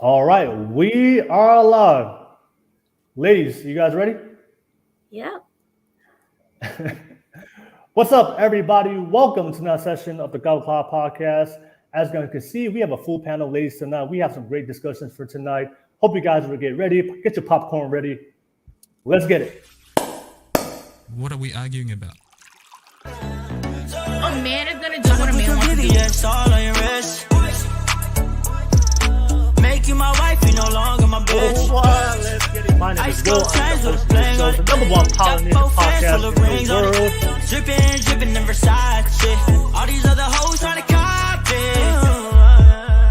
All right, we are live. Ladies, you guys ready? Yeah. What's up, everybody? Welcome to another session of the Golf Club Podcast. As you guys can see, we have a full panel of ladies tonight. We have some great discussions for tonight. Hope you guys will get ready. Get your popcorn ready. Let's get it. What are we arguing about? A man is gonna do what a man wants to do. Yes, all on your wrist. Make you my wife, you no longer my bitch. Let's get it. My name is Will. I'm the host of this show, the number one Polynesian podcast in the world. Dripping in Versace. All these other hoes trying to copy.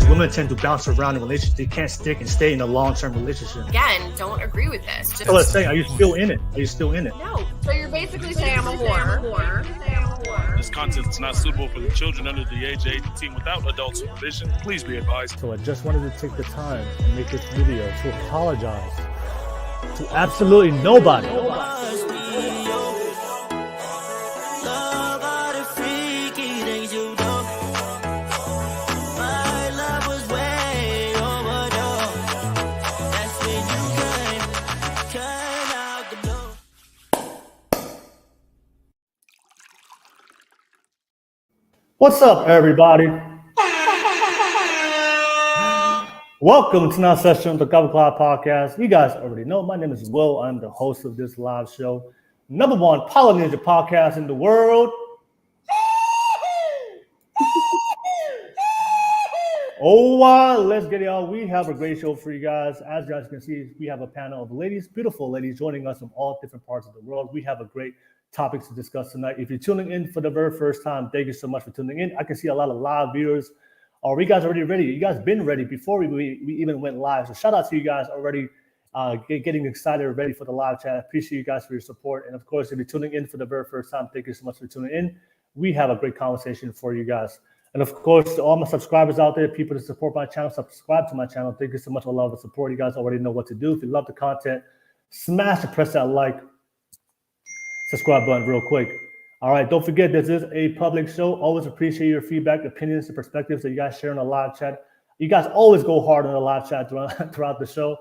Women tend to bounce around in relationships. They can't stick and stay in a long-term relationship. Again, don't agree with this. So let's say, are you still in it? Are you still in it? No. So you're basically saying I'm a whore. This content is not suitable for the children under the age of 18 without adult supervision. Please be advised. So I just wanted to take the time and make this video to apologize to absolutely nobody. What's up, everybody? Welcome to another session of the Golf Club Podcast. You guys already know my name is Will. I'm the host of this live show, number one Polynesian podcast in the world. Let's get it on. We have a great show for you guys. As you guys can see, we have a panel of ladies, beautiful ladies, joining us from all different parts of the world. We have a great topics to discuss tonight. If you're tuning in for the very first time, thank you so much for tuning in. I can see a lot of live viewers. Are you guys already ready? You guys been ready before we even went live. So shout out to you guys already getting excited and ready for the live chat. I appreciate you guys for your support. And of course, if you're tuning in for the very first time, thank you so much for tuning in. We have a great conversation for you guys. And of course, to all my subscribers out there, people that support my channel, subscribe to my channel. Thank you so much for love and support. You guys already know what to do. If you love the content, smash and press that like, subscribe button real quick. All right, don't forget this is a public show. Always appreciate your feedback, opinions, and perspectives that you guys share in the live chat. You guys always go hard on the live chat throughout the show.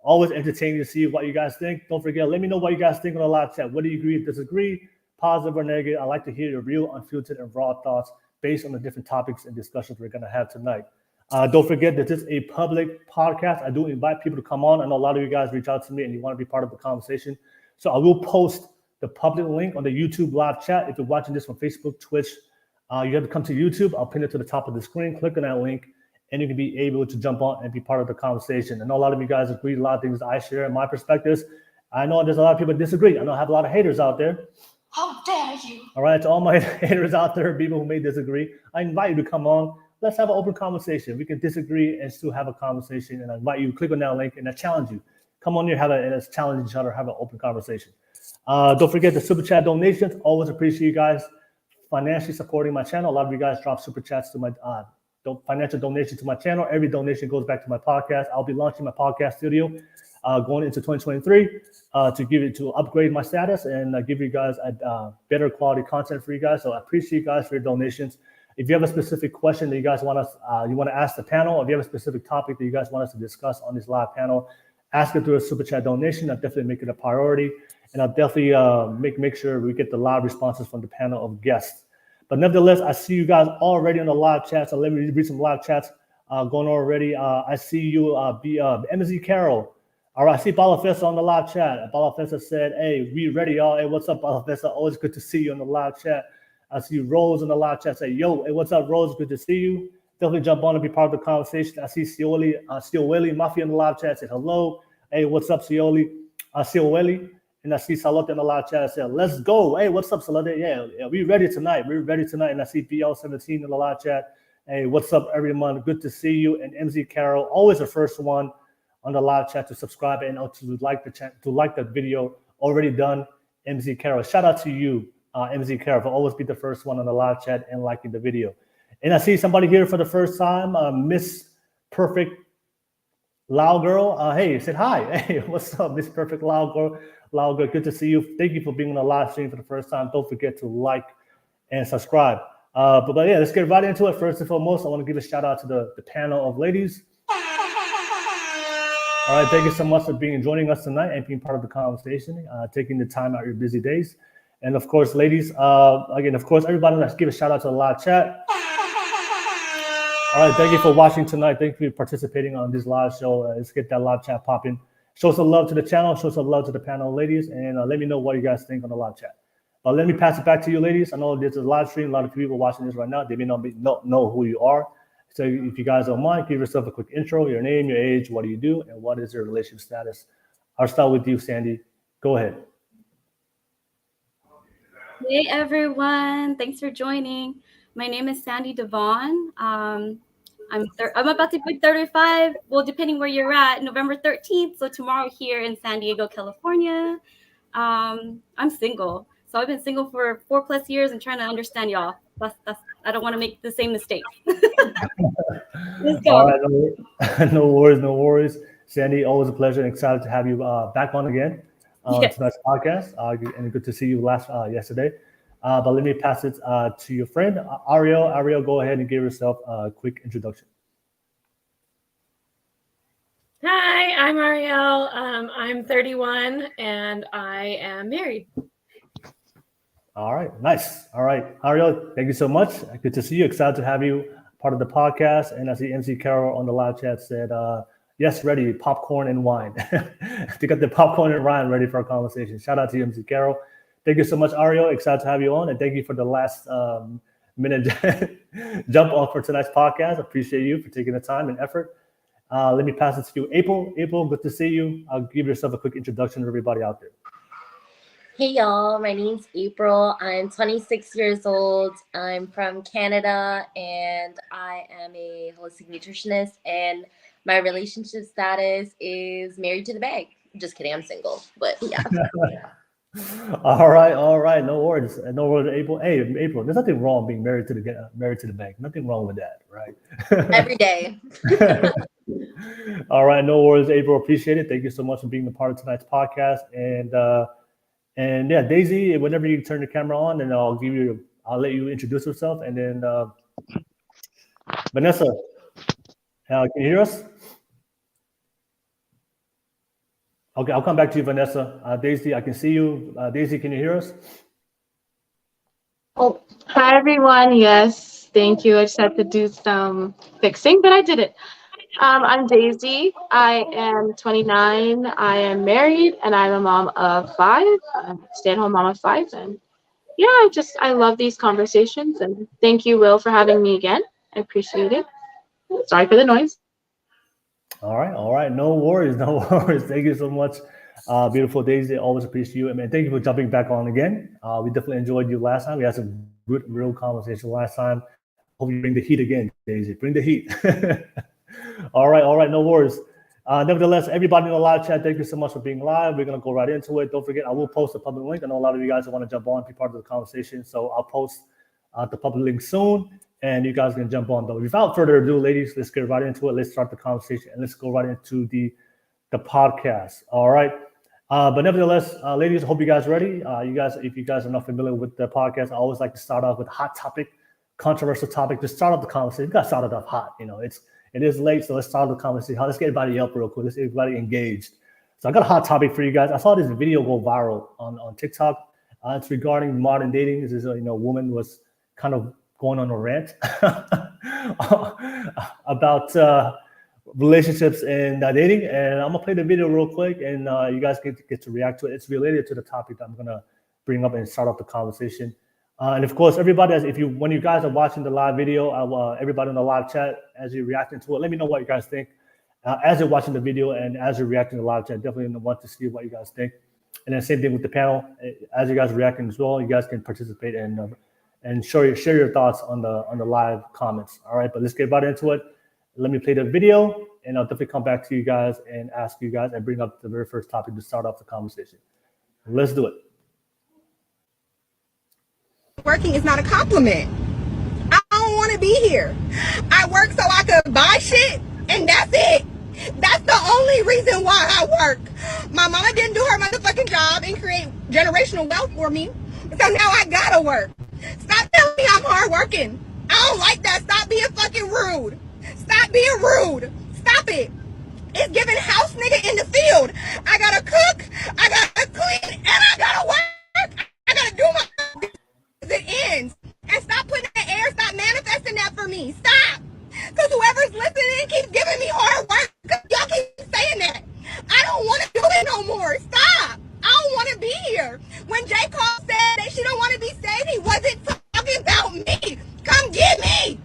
Always entertaining to see what you guys think. Don't forget, let me know what you guys think on the live chat. What do you agree, disagree, positive or negative? I like to hear your real, unfiltered, and raw thoughts based on the different topics and discussions we're going to have tonight. Don't forget that this is a public podcast. I do invite people to come on. I know a lot of you guys reach out to me and you want to be part of the conversation. So I will post the public link on the YouTube live chat. If you're watching this on Facebook, Twitch, you have to come to YouTube. I'll pin it to the top of the screen. Click on that link, and you can be able to jump on and be part of the conversation. I know a lot of you guys agree a lot of things I share and my perspectives. I know there's a lot of people that disagree. I know I have a lot of haters out there. How dare you? All right, to all my haters out there, people who may disagree, I invite you to come on. Let's have an open conversation. We can disagree and still have a conversation. And I invite you to click on that link, and I challenge you. Come on here, let's challenge each other, have an open conversation. Don't forget the super chat donations. Always appreciate you guys financially supporting my channel. A lot of you guys drop super chats to my financial donation to my channel. Every donation goes back to my podcast. I'll be launching my podcast studio going into 2023 to upgrade my status and give you guys a better quality content for you guys. So I appreciate you guys for your donations. If you have a specific question that you guys want to ask the panel, or if you have a specific topic that you guys want us to discuss on this live panel, ask it through a super chat donation. I'll definitely make it a priority. And I'll definitely make sure we get the live responses from the panel of guests. But nevertheless, I see you guys already on the live chat. So let me read some live chats going on already. I see you, MZ Carol. All right, I see Balafessa on the live chat. Balafessa said, hey, we ready, y'all. Hey, what's up, Balafessa? Always good to see you on the live chat. I see Rose on the live chat. Say, yo, hey, what's up, Rose? Good to see you. Definitely jump on and be part of the conversation. I see Sioli Mafia on the live chat. Said, hello. Hey, what's up, Sioli? Sioli. And I see Salote in the live chat. I said, let's go. Hey, what's up, Salote? Yeah, we ready tonight. We're ready tonight. And I see BL17 in the live chat. Hey, what's up, everyone? Good to see you. And MZ Carol, always the first one on the live chat to subscribe and to like the video already done. MZ Carol, shout out to you, MZ Carol, for always be the first one on the live chat and liking the video. And I see somebody here for the first time, Miss Perfect Lao Girl. Hey, said hi. Hey, what's up, Miss Perfect Lao Girl? Lauga, good to see you. Thank you for being on the live stream for the first time. Don't forget to like and subscribe. But yeah, let's get right into it. First and foremost, I want to give a shout out to the panel of ladies. All right, thank you so much for joining us tonight and being part of the conversation, taking the time out of your busy days. And of course, ladies, again, of course, everybody, let's give a shout out to the live chat. All right, thank you for watching tonight. Thank you for participating on this live show. Let's get that live chat popping. Show some love to the channel, show some love to the panel, ladies, and let me know what you guys think on the live chat. Let me pass it back to you, ladies. I know this is a live stream. A lot of people watching this right now. They may not know who you are. So if you guys don't mind, give yourself a quick intro, your name, your age, what do you do, and what is your relationship status? I'll start with you, Sandy. Go ahead. Hey, everyone. Thanks for joining. My name is Sandy Devon. I'm about to be 35. Well, depending where you're at, November 13th. So tomorrow here in San Diego, California. I'm single. So I've been single for 4+ years and trying to understand y'all. I don't want to make the same mistake. Let's go. All right, no worries. Sandy, always a pleasure and excited to have you back on again Yes. tonight's podcast. And good to see you yesterday. But let me pass it to your friend, Ariel. Ariel, go ahead and give yourself a quick introduction. Hi, I'm Ariel. I'm 31 and I am married. All right, nice. All right, Ariel, thank you so much. Good to see you. Excited to have you part of the podcast. And I see MC Carol on the live chat said, yes, ready, popcorn and wine. They got the popcorn and wine ready for our conversation. Shout out to you, MC Carol. Thank you so much, Ariel. Excited to have you on. And thank you for the last minute jump on for tonight's podcast. Appreciate you for taking the time and effort. Let me pass it to you, April. April, good to see you. I'll give yourself a quick introduction to everybody out there. Hey y'all, my name's April. I'm 26 years old. I'm from Canada and I am a holistic nutritionist and my relationship status is married to the bag. Just kidding, I'm single, but yeah. All right. No worries, April. Hey, April, there's nothing wrong being married to the bank. Nothing wrong with that, right? Every day. All right, no worries, April. Appreciate it. Thank you so much for being a part of tonight's podcast. And yeah, Daisy, whenever you turn the camera on, and I'll let you introduce yourself. And then Vanessa, can you hear us? Okay, I'll come back to you, Vanessa. Daisy, I can see you. Daisy, can you hear us? Oh, hi everyone. Yes, thank you. I just had to do some fixing, but I did it. I'm Daisy. I am 29. I am married, and I'm a mom of 5. I'm a stay-at-home mom of 5, and yeah, I love these conversations. And thank you, Will, for having me again. I appreciate it. Sorry for the noise. All right. No worries. Thank you so much, beautiful Daisy. Always appreciate you. And thank you for jumping back on again. We definitely enjoyed you last time. We had some good, real conversation last time. Hope you bring the heat again, Daisy. Bring the heat. All right. No worries. Nevertheless, everybody in the live chat, thank you so much for being live. We're going to go right into it. Don't forget, I will post a public link. I know a lot of you guys want to jump on, be part of the conversation. So I'll post the public link soon. And you guys can jump on. But without further ado, ladies, let's get right into it. Let's start the conversation and let's go right into the podcast. All right. But nevertheless, ladies, I hope you guys are ready. If you guys are not familiar with the podcast, I always like to start off with a hot topic, controversial topic. Just start off the conversation. You got started off hot. It is late, so let's start the conversation. Let's get everybody up real quick. Let's get everybody engaged. So I got a hot topic for you guys. I saw this video go viral on TikTok. It's regarding modern dating. This is a woman was kind of going on a rant about relationships and dating. And I'm gonna play the video real quick, and you guys get to react to it. It's related to the topic that I'm gonna bring up and start off the conversation. And of course, everybody, when you guys are watching the live video, everybody in the live chat, as you're reacting to it, let me know what you guys think. As you're watching the video and as you're reacting to the live chat, definitely want to see what you guys think. And then same thing with the panel. As you guys are reacting as well, you guys can participate and share your thoughts on the live comments. All right, but let's get right into it. Let me play the video, and I'll definitely come back to you guys and ask you guys and bring up the very first topic to start off the conversation. Let's do it. Working is not a compliment. I don't want to be here. I work so I could buy shit, and that's it. That's the only reason why I work. My mama didn't do her motherfucking job and create generational wealth for me, so now I gotta work. Stop telling me I'm hardworking. I don't like that. Stop being fucking rude. Stop being rude. Stop it. It's giving house nigga Because whoever's listening keeps giving me hard work. Y'all keep saying that. I don't want to do it no more. Stop. I don't want to be here. When J. Cole said that she don't want to be saved, he wasn't talking about me. Come get me.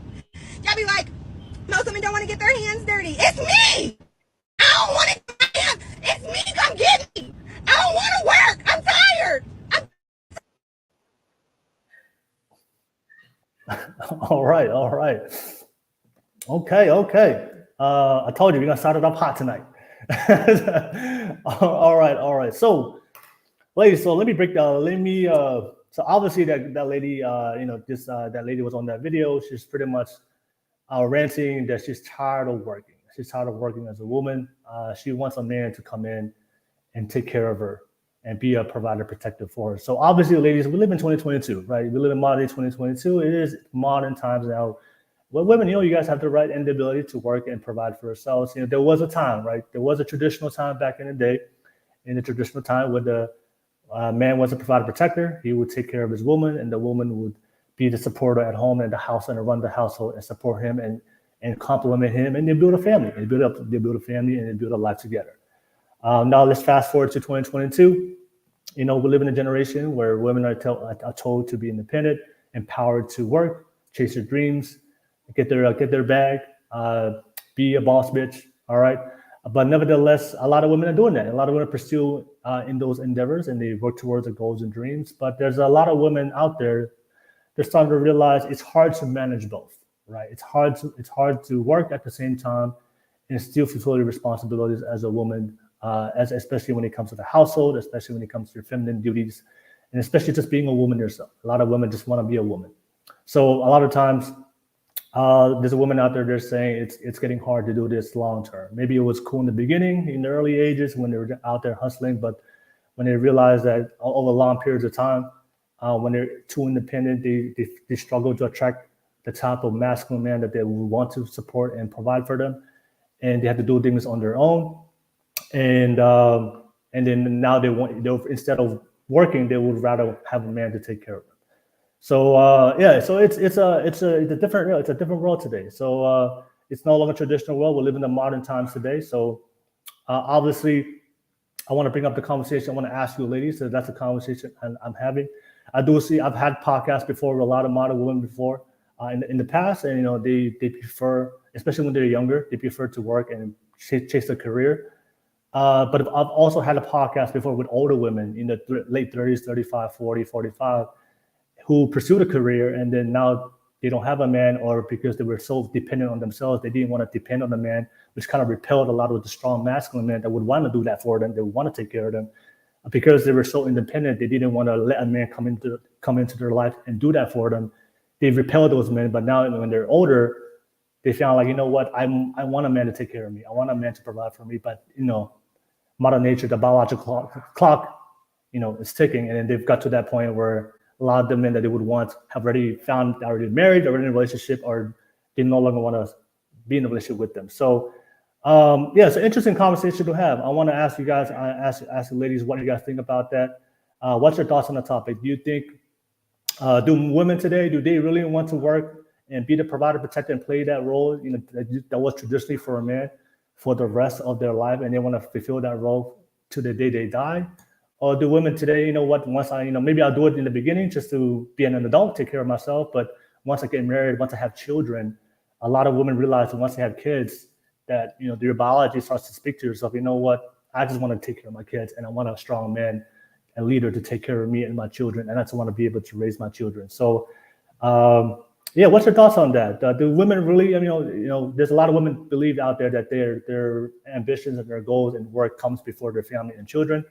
Y'all be like, most women don't want to get their hands dirty. It's me. I don't want to get my hands. It's me. Come get me. I don't want to work. I'm tired. All right. Okay. I told you we're gonna start it up hot tonight. All right. So, ladies, so let me break down. So obviously that lady, that lady was on that video. She's pretty much ranting that she's tired of working. She's tired of working as a woman. She wants a man to come in and take care of her and be a provider, protector for her. So obviously, ladies, we live in 2022, right? We live in modern day 2022. It is modern times now. Well, women, you guys have the right and the ability to work and provide for yourselves. There was a time, right? There was a traditional time back in the day, in the traditional time where the man was a provider, protector. He would take care of his woman, and the woman would be the supporter at home and the house and run the household and support him and compliment him, and they build a family. They build a family and they build a life together. Now let's fast forward to 2022. We live in a generation where women are told to be independent, empowered to work, chase their dreams, get their bag, be a boss bitch. All right. But nevertheless, a lot of women are doing that. A lot of women pursue in those endeavors and they work towards their goals and dreams. But there's a lot of women out there. They're starting to realize it's hard to manage both, right? It's hard to work at the same time and still fulfill your responsibilities as a woman, especially when it comes to the household, especially when it comes to your feminine duties, and especially just being a woman yourself. A lot of women just want to be a woman. So a lot of times, there's a woman out there, they're saying it's getting hard to do this long term. Maybe it was cool in the beginning, in the early ages when they were out there hustling, but when they realize that over long periods of time, when they're too independent, they struggle to attract the type of masculine man that they would want to support and provide for them, and they have to do things on their own. And then now they instead of working, they would rather have a man to take care of them. So so it's a different world today. So it's no longer traditional world. We live in the modern times today. So obviously, I want to bring up the conversation. I want to ask you, ladies. So that's a conversation I'm having. I've had podcasts before with a lot of modern women before in the past, and they prefer, especially when they're younger, they prefer to work and chase their career. But I've also had a podcast before with older women in the late 30s, 35, 40, 45, who pursued a career and then now they don't have a man, or because they were so dependent on themselves, they didn't want to depend on a man, which kind of repelled a lot of the strong masculine men that would want to do that for them. They would want to take care of them. Because they were so independent, they didn't want to let a man come into their life and do that for them. They repelled those men, but now when they're older, they found like, what, I want a man to take care of me. I want a man to provide for me, but Mother Nature, the biological clock, is ticking, and then they've got to that point where a lot of the men that they would want have already married, already in a relationship, or they no longer want to be in a relationship with them. So, it's an interesting conversation to have. I want to ask you guys, ask the ladies, what do you guys think about that? What's your thoughts on the topic? Do you think, do women today, do they really want to work and be the provider, protector, and play that role, that was traditionally for a man for the rest of their life, and they want to fulfill that role to the day they die? Or do women today, once I, maybe I'll do it in the beginning just to be an adult, take care of myself, but once I get married, once I have children, a lot of women realize that once they have kids, that their biology starts to speak to yourself. I just want to take care of my kids, and I want a strong man and leader to take care of me and my children, and I just want to be able to raise my children. So what's your thoughts on that? Do women really, there's a lot of women believe out there that their ambitions and their goals and work comes before their family and children,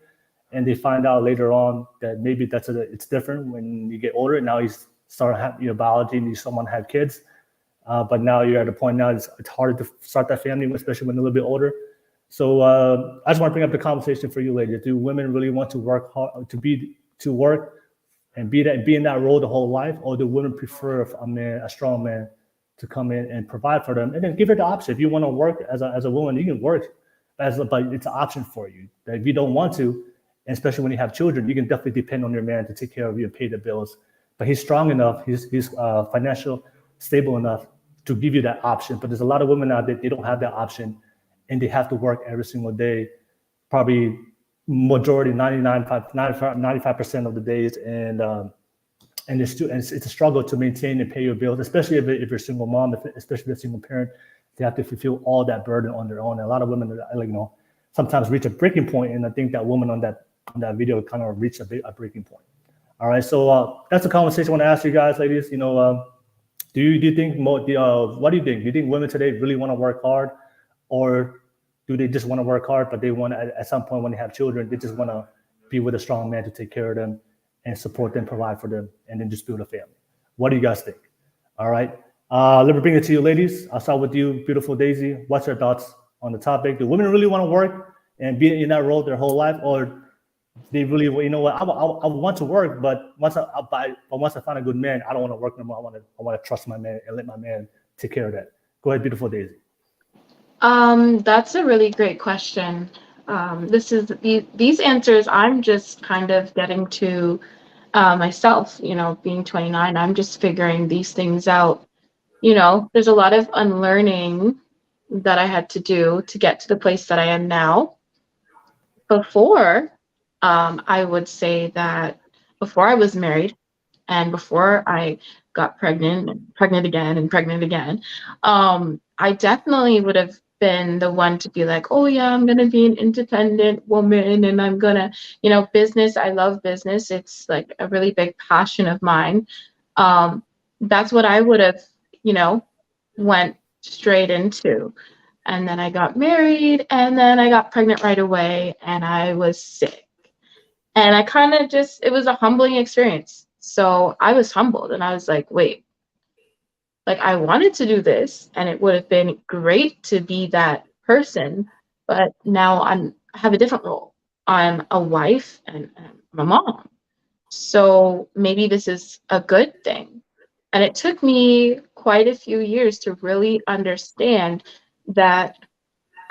and they find out later on that maybe it's different when you get older. Now you start having your biology and you someone have kids. But now you're at a point now it's harder to start that family, especially when they're a little bit older. So I just want to bring up the conversation for you, ladies. Do women really want to work hard, to work and be in that role the whole life, or do women prefer a strong man, to come in and provide for them, and then give her the option? If you want to work as a woman, you can work, but it's an option for you. That if you don't want to, and especially when you have children, you can definitely depend on your man to take care of you and pay the bills. But he's strong enough, he's financial stable enough to give you that option. But there's a lot of women out there, they don't have that option, and they have to work every single day, probably majority 95% of the days, and it's a struggle to maintain and pay your bills, especially if you're a single mom, especially if you're a single parent. They have to fulfill all that burden on their own. And a lot of women, sometimes reach a breaking point, and I think that woman on that video kind of reached a breaking point. All right, so that's a conversation I want to ask you guys, ladies. Do you think what do you think? Do you think women today really want to work hard, or do they just want to work hard, but they want to, at some point when they have children, they just want to be with a strong man to take care of them and support them, provide for them, and then just build a family? What do you guys think? All right, let me bring it to you, ladies. I'll start with you, beautiful Daisy. What's your thoughts on the topic? Do women really want to work and be in that role their whole life, or they really, I want to work, but once I find a good man, I don't want to work no more. I want to trust my man and let my man take care of that. Go ahead, beautiful Daisy. That's a really great question. These answers I'm just kind of getting to myself, being 29, I'm just figuring these things out. There's a lot of unlearning that I had to do to get to the place that I am now. Before, I would say that before I was married and before I got pregnant again, I definitely would have been the one to be like, oh yeah, I'm gonna be an independent woman, and I'm gonna, business. I love business. It's like a really big passion of mine. That's what I would have, went straight into. And then I got married, and then I got pregnant right away, and I was sick. And I kind of it was a humbling experience. So I was humbled, and I was like, wait, like I wanted to do this, and it would have been great to be that person, but now I have a different role. I'm a wife and I'm a mom. So maybe this is a good thing. And it took me quite a few years to really understand that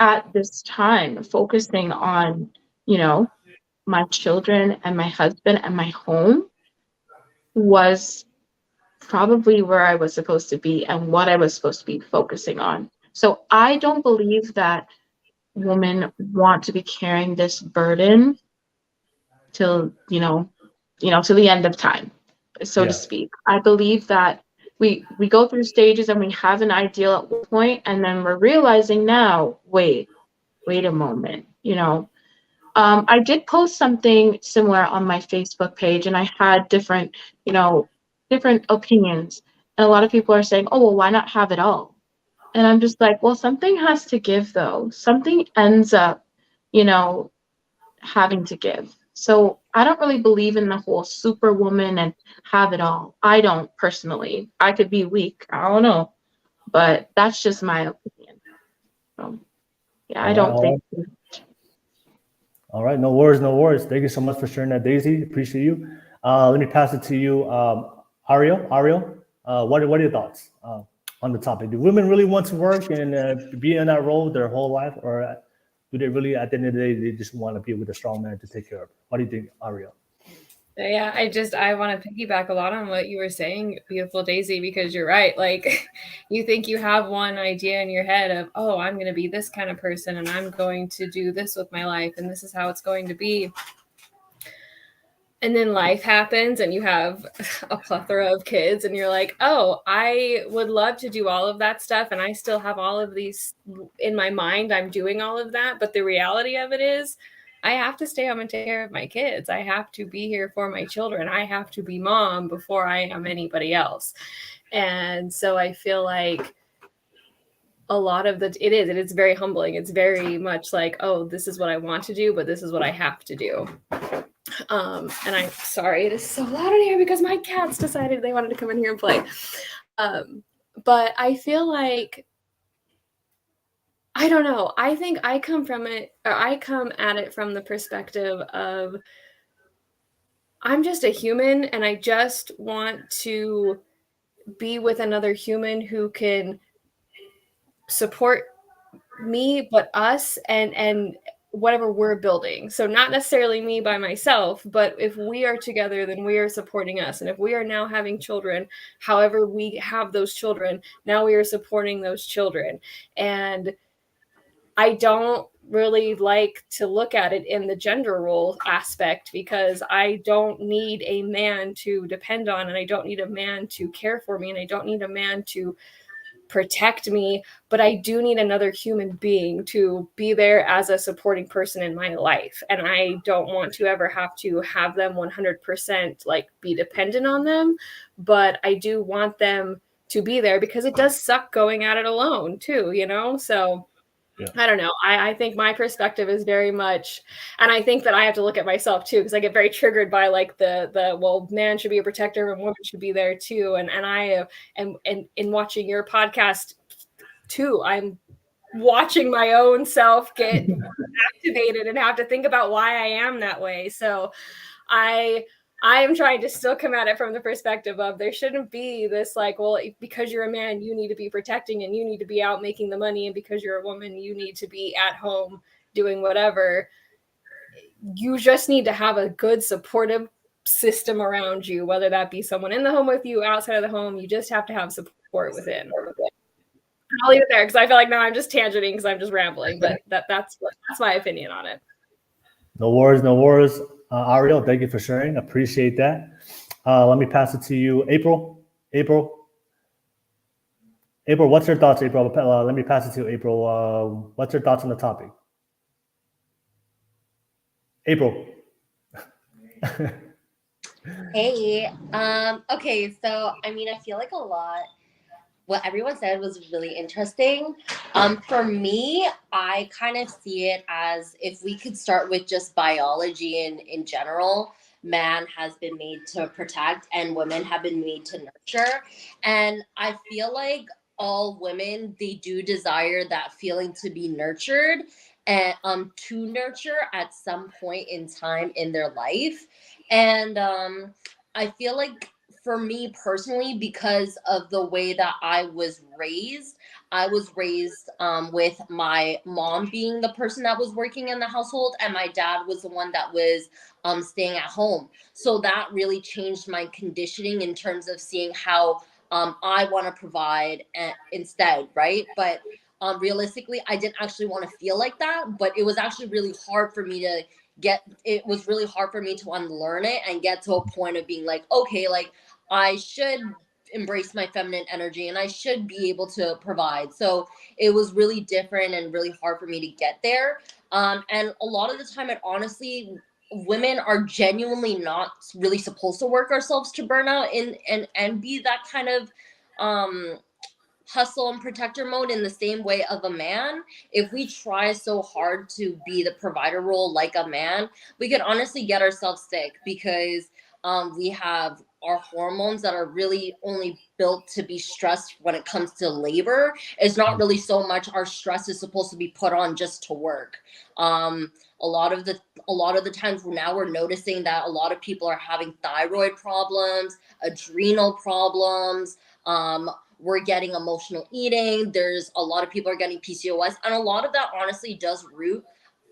at this time, focusing on, my children and my husband and my home was probably where I was supposed to be and what I was supposed to be focusing on. So I don't believe that women want to be carrying this burden till, till the end of time, so to speak. I believe that we go through stages and we have an ideal at one point, and then we're realizing now, wait a moment, I did post something similar on my Facebook page, and I had different opinions. And a lot of people are saying, oh, well, why not have it all? And I'm just like, well, something has to give, though. Something ends up, having to give. So I don't really believe in the whole superwoman and have it all. I don't personally. I could be weak. I don't know. But that's just my opinion. So, yeah, I don't think. All right, no worries. Thank you so much for sharing that, Daisy. Appreciate you. Let me pass it to you, Ariel. What are your thoughts on the topic? Do women really want to work and be in that role their whole life, or do they really, at the end of the day, they just want to be with a strong man to take care of? What do you think, Ariel? Yeah, I want to piggyback a lot on what you were saying, beautiful Daisy, because you're right. Like, you think you have one idea in your head of, oh, I'm going to be this kind of person, and I'm going to do this with my life, and this is how it's going to be. And then life happens, and you have a plethora of kids, and you're like, oh, I would love to do all of that stuff, and I still have all of these in my mind. I'm doing all of that, but the reality of it is, I have to stay home and take care of my kids. I have to be here for my children. I have to be mom before I am anybody else. And so I feel like a lot of it is very humbling. It's very much like, oh, this is what I want to do, but this is what I have to do. And I'm sorry, it is so loud in here because my cats decided they wanted to come in here and play. But I feel like, I don't know. I think I come at it from the perspective of, I'm just a human, and I just want to be with another human who can support me, but us, and whatever we're building. So not necessarily me by myself, but if we are together, then we are supporting us. And if we are now having children, however we have those children, now we are supporting those children. And I don't really like to look at it in the gender role aspect, because I don't need a man to depend on, and I don't need a man to care for me, and I don't need a man to protect me, but I do need another human being to be there as a supporting person in my life. And I don't want to ever have to have them 100% like be dependent on them, but I do want them to be there, because it does suck going at it alone too, you know? So yeah. I don't know. I think my perspective is very much, and I think that I have to look at myself too, because I get very triggered by like the well, man should be a protector and woman should be there too. And I am, and in watching your podcast too, I'm watching my own self get activated and have to think about why I am that way. So I am trying to still come at it from the perspective of there shouldn't be this like, well, because you're a man, you need to be protecting and you need to be out making the money. And because you're a woman, you need to be at home doing whatever. You just need to have a good supportive system around you, whether that be someone in the home with you, outside of the home. You just have to have support within. I'll leave it there because I feel like now I'm just tangenting because I'm just rambling, but that's my opinion on it. No worries, no worries. Ariel, thank you for sharing. Appreciate that. Let me pass it to you, April. April, what's your thoughts, April? Let me pass it to you, April. What's your thoughts on the topic? April. Hey, okay, so I mean, I feel like a lot what everyone said was really interesting. For me, I kind of see it as if we could start with just biology in general. Man has been made to protect and women have been made to nurture. And I feel like all women, they do desire that feeling to be nurtured and to nurture at some point in time in their life. And I feel like for me personally, because of the way that I was raised with my mom being the person that was working in the household, and my dad was the one that was staying at home. So that really changed my conditioning in terms of seeing how I want to provide instead, right? But realistically, I didn't actually want to feel like that, but it was actually really hard for me to unlearn it and get to a point of being like, okay, like I should embrace my feminine energy and I should be able to provide. So it was really different and really hard for me to get there. And a lot of the time, honestly, women are genuinely not really supposed to work ourselves to burnout and be that kind of hustle and protector mode in the same way of a man. If we try so hard to be the provider role like a man, we could honestly get ourselves sick, because we have our hormones that are really only built to be stressed when it comes to labor. It's not really so much our stress is supposed to be put on just to work. A lot of the times now we're noticing that a lot of people are having thyroid problems, adrenal problems. We're getting emotional eating. There's a lot of people are getting PCOS, and a lot of that honestly does root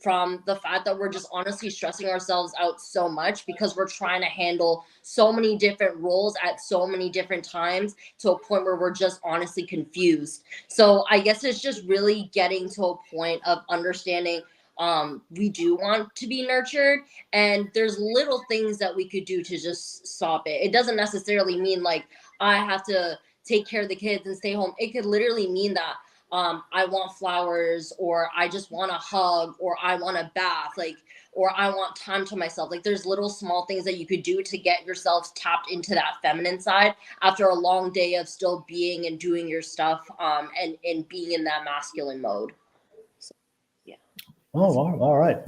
from the fact that we're just honestly stressing ourselves out so much because we're trying to handle so many different roles at so many different times to a point where we're just honestly confused. So I guess it's just really getting to a point of understanding we do want to be nurtured, and there's little things that we could do to just stop it. It doesn't necessarily mean like I have to take care of the kids and stay home. It could literally mean that I want flowers, or I just want a hug, or I want a bath, like, or I want time to myself. Like there's little small things that you could do to get yourself tapped into that feminine side after a long day of still being and doing your stuff and being in that masculine mode. So, yeah. Oh, all right.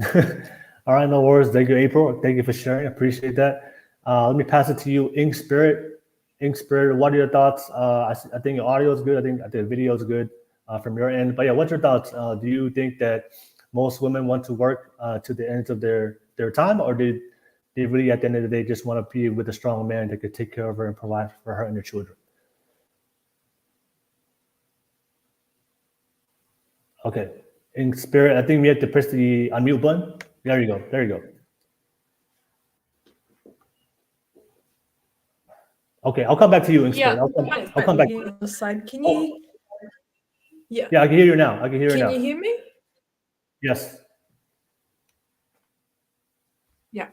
All right, no worries. Thank you, April. Thank you for sharing. I appreciate that. Let me pass it to you, Ink Spirit. Ink Spirit, what are your thoughts? I think your audio is good. I think the video is good from your end. But yeah, what's your thoughts? Do you think that most women want to work to the end of their time, or did they really at the end of the day just want to be with a strong man that could take care of her and provide for her and her children? Okay. In spirit, I think we have to press the unmute button. There you go. There you go. Okay, I'll come back to you in spirit. I'll come back. On the side. Can you? Yeah. Yeah, I can hear you now. I can hear you now. Can you hear me? Yes. Yeah.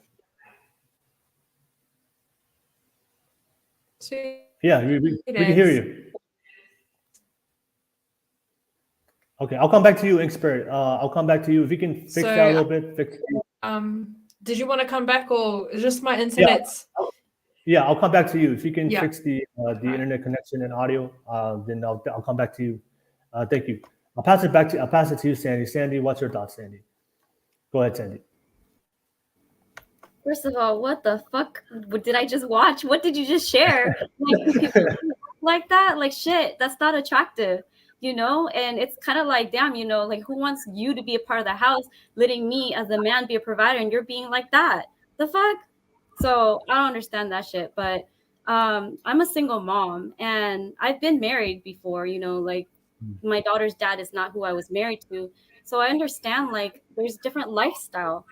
Yeah, we can hear you. Okay, I'll come back to you in spirit. I'll come back to you if you can fix that a little bit. Did you want to come back, or is just my internet? Yeah, I'll come back to you if you can fix the internet connection and audio. Then I'll come back to you. Thank you. I'll pass it to you, Sandy. Sandy, what's your thoughts, Sandy? Go ahead, Sandy. First of all, what the fuck did I just watch? What did you just share? Like that? Like shit, that's not attractive, you know? And it's kind of like, damn, you know, like who wants you to be a part of the house, letting me as a man be a provider, and you're being like that? The fuck? So I don't understand that shit. But I'm a single mom, and I've been married before, you know, like my daughter's dad is not who I was married to. So I understand like there's different lifestyle.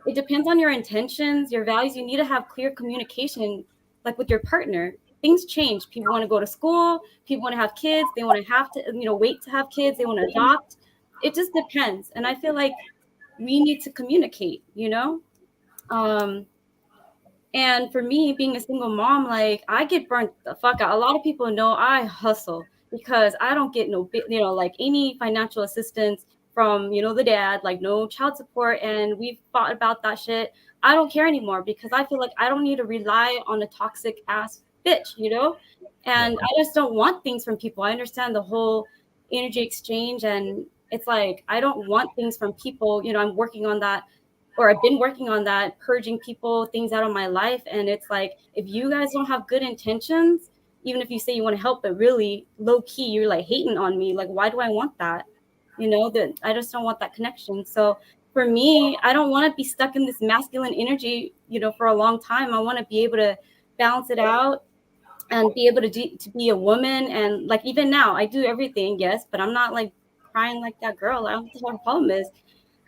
It depends on your intentions, your values. You need to have clear communication, like with your partner. Things change. People want to go to school. People want to have kids. They want to have to, you know, wait to have kids. They want to adopt. It just depends. And I feel like we need to communicate, you know? And for me, being a single mom, like I get burnt the fuck out. A lot of people know I hustle because I don't get no, you know, like any financial assistance from, you know, the dad, like no child support. And we've fought about that shit. I don't care anymore because I feel like I don't need to rely on a toxic ass bitch, you know? And I just don't want things from people. I understand the whole energy exchange, and it's like, I don't want things from people. You know, I'm working on that, or I've been working on that, purging people, things out of my life. And it's like, if you guys don't have good intentions, even if you say you want to help, but really low key, you're like hating on me. Like, why do I want that? You know, that I just don't want that connection. So for me, I don't want to be stuck in this masculine energy, you know, for a long time. I want to be able to balance it out and be able to be a woman. And like, even now I do everything. Yes. But I'm not like crying like that girl. I don't know what the problem is.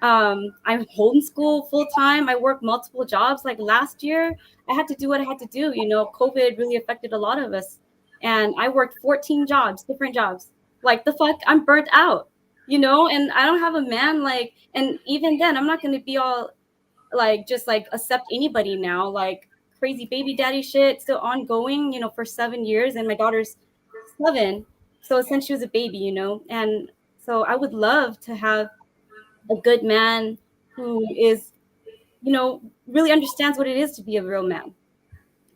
I'm homeschool full time. I work multiple jobs. Like last year, I had to do what I had to do. You know, COVID really affected a lot of us. And I worked 14 jobs, different jobs. Like the fuck, I'm burnt out, you know, and I don't have a man like, and even then I'm not going to be all like, just like accept anybody now, like crazy baby daddy shit still ongoing, you know, for 7 years. And my daughter's 7. So since she was a baby, you know, and so I would love to have a good man who is, you know, really understands what it is to be a real man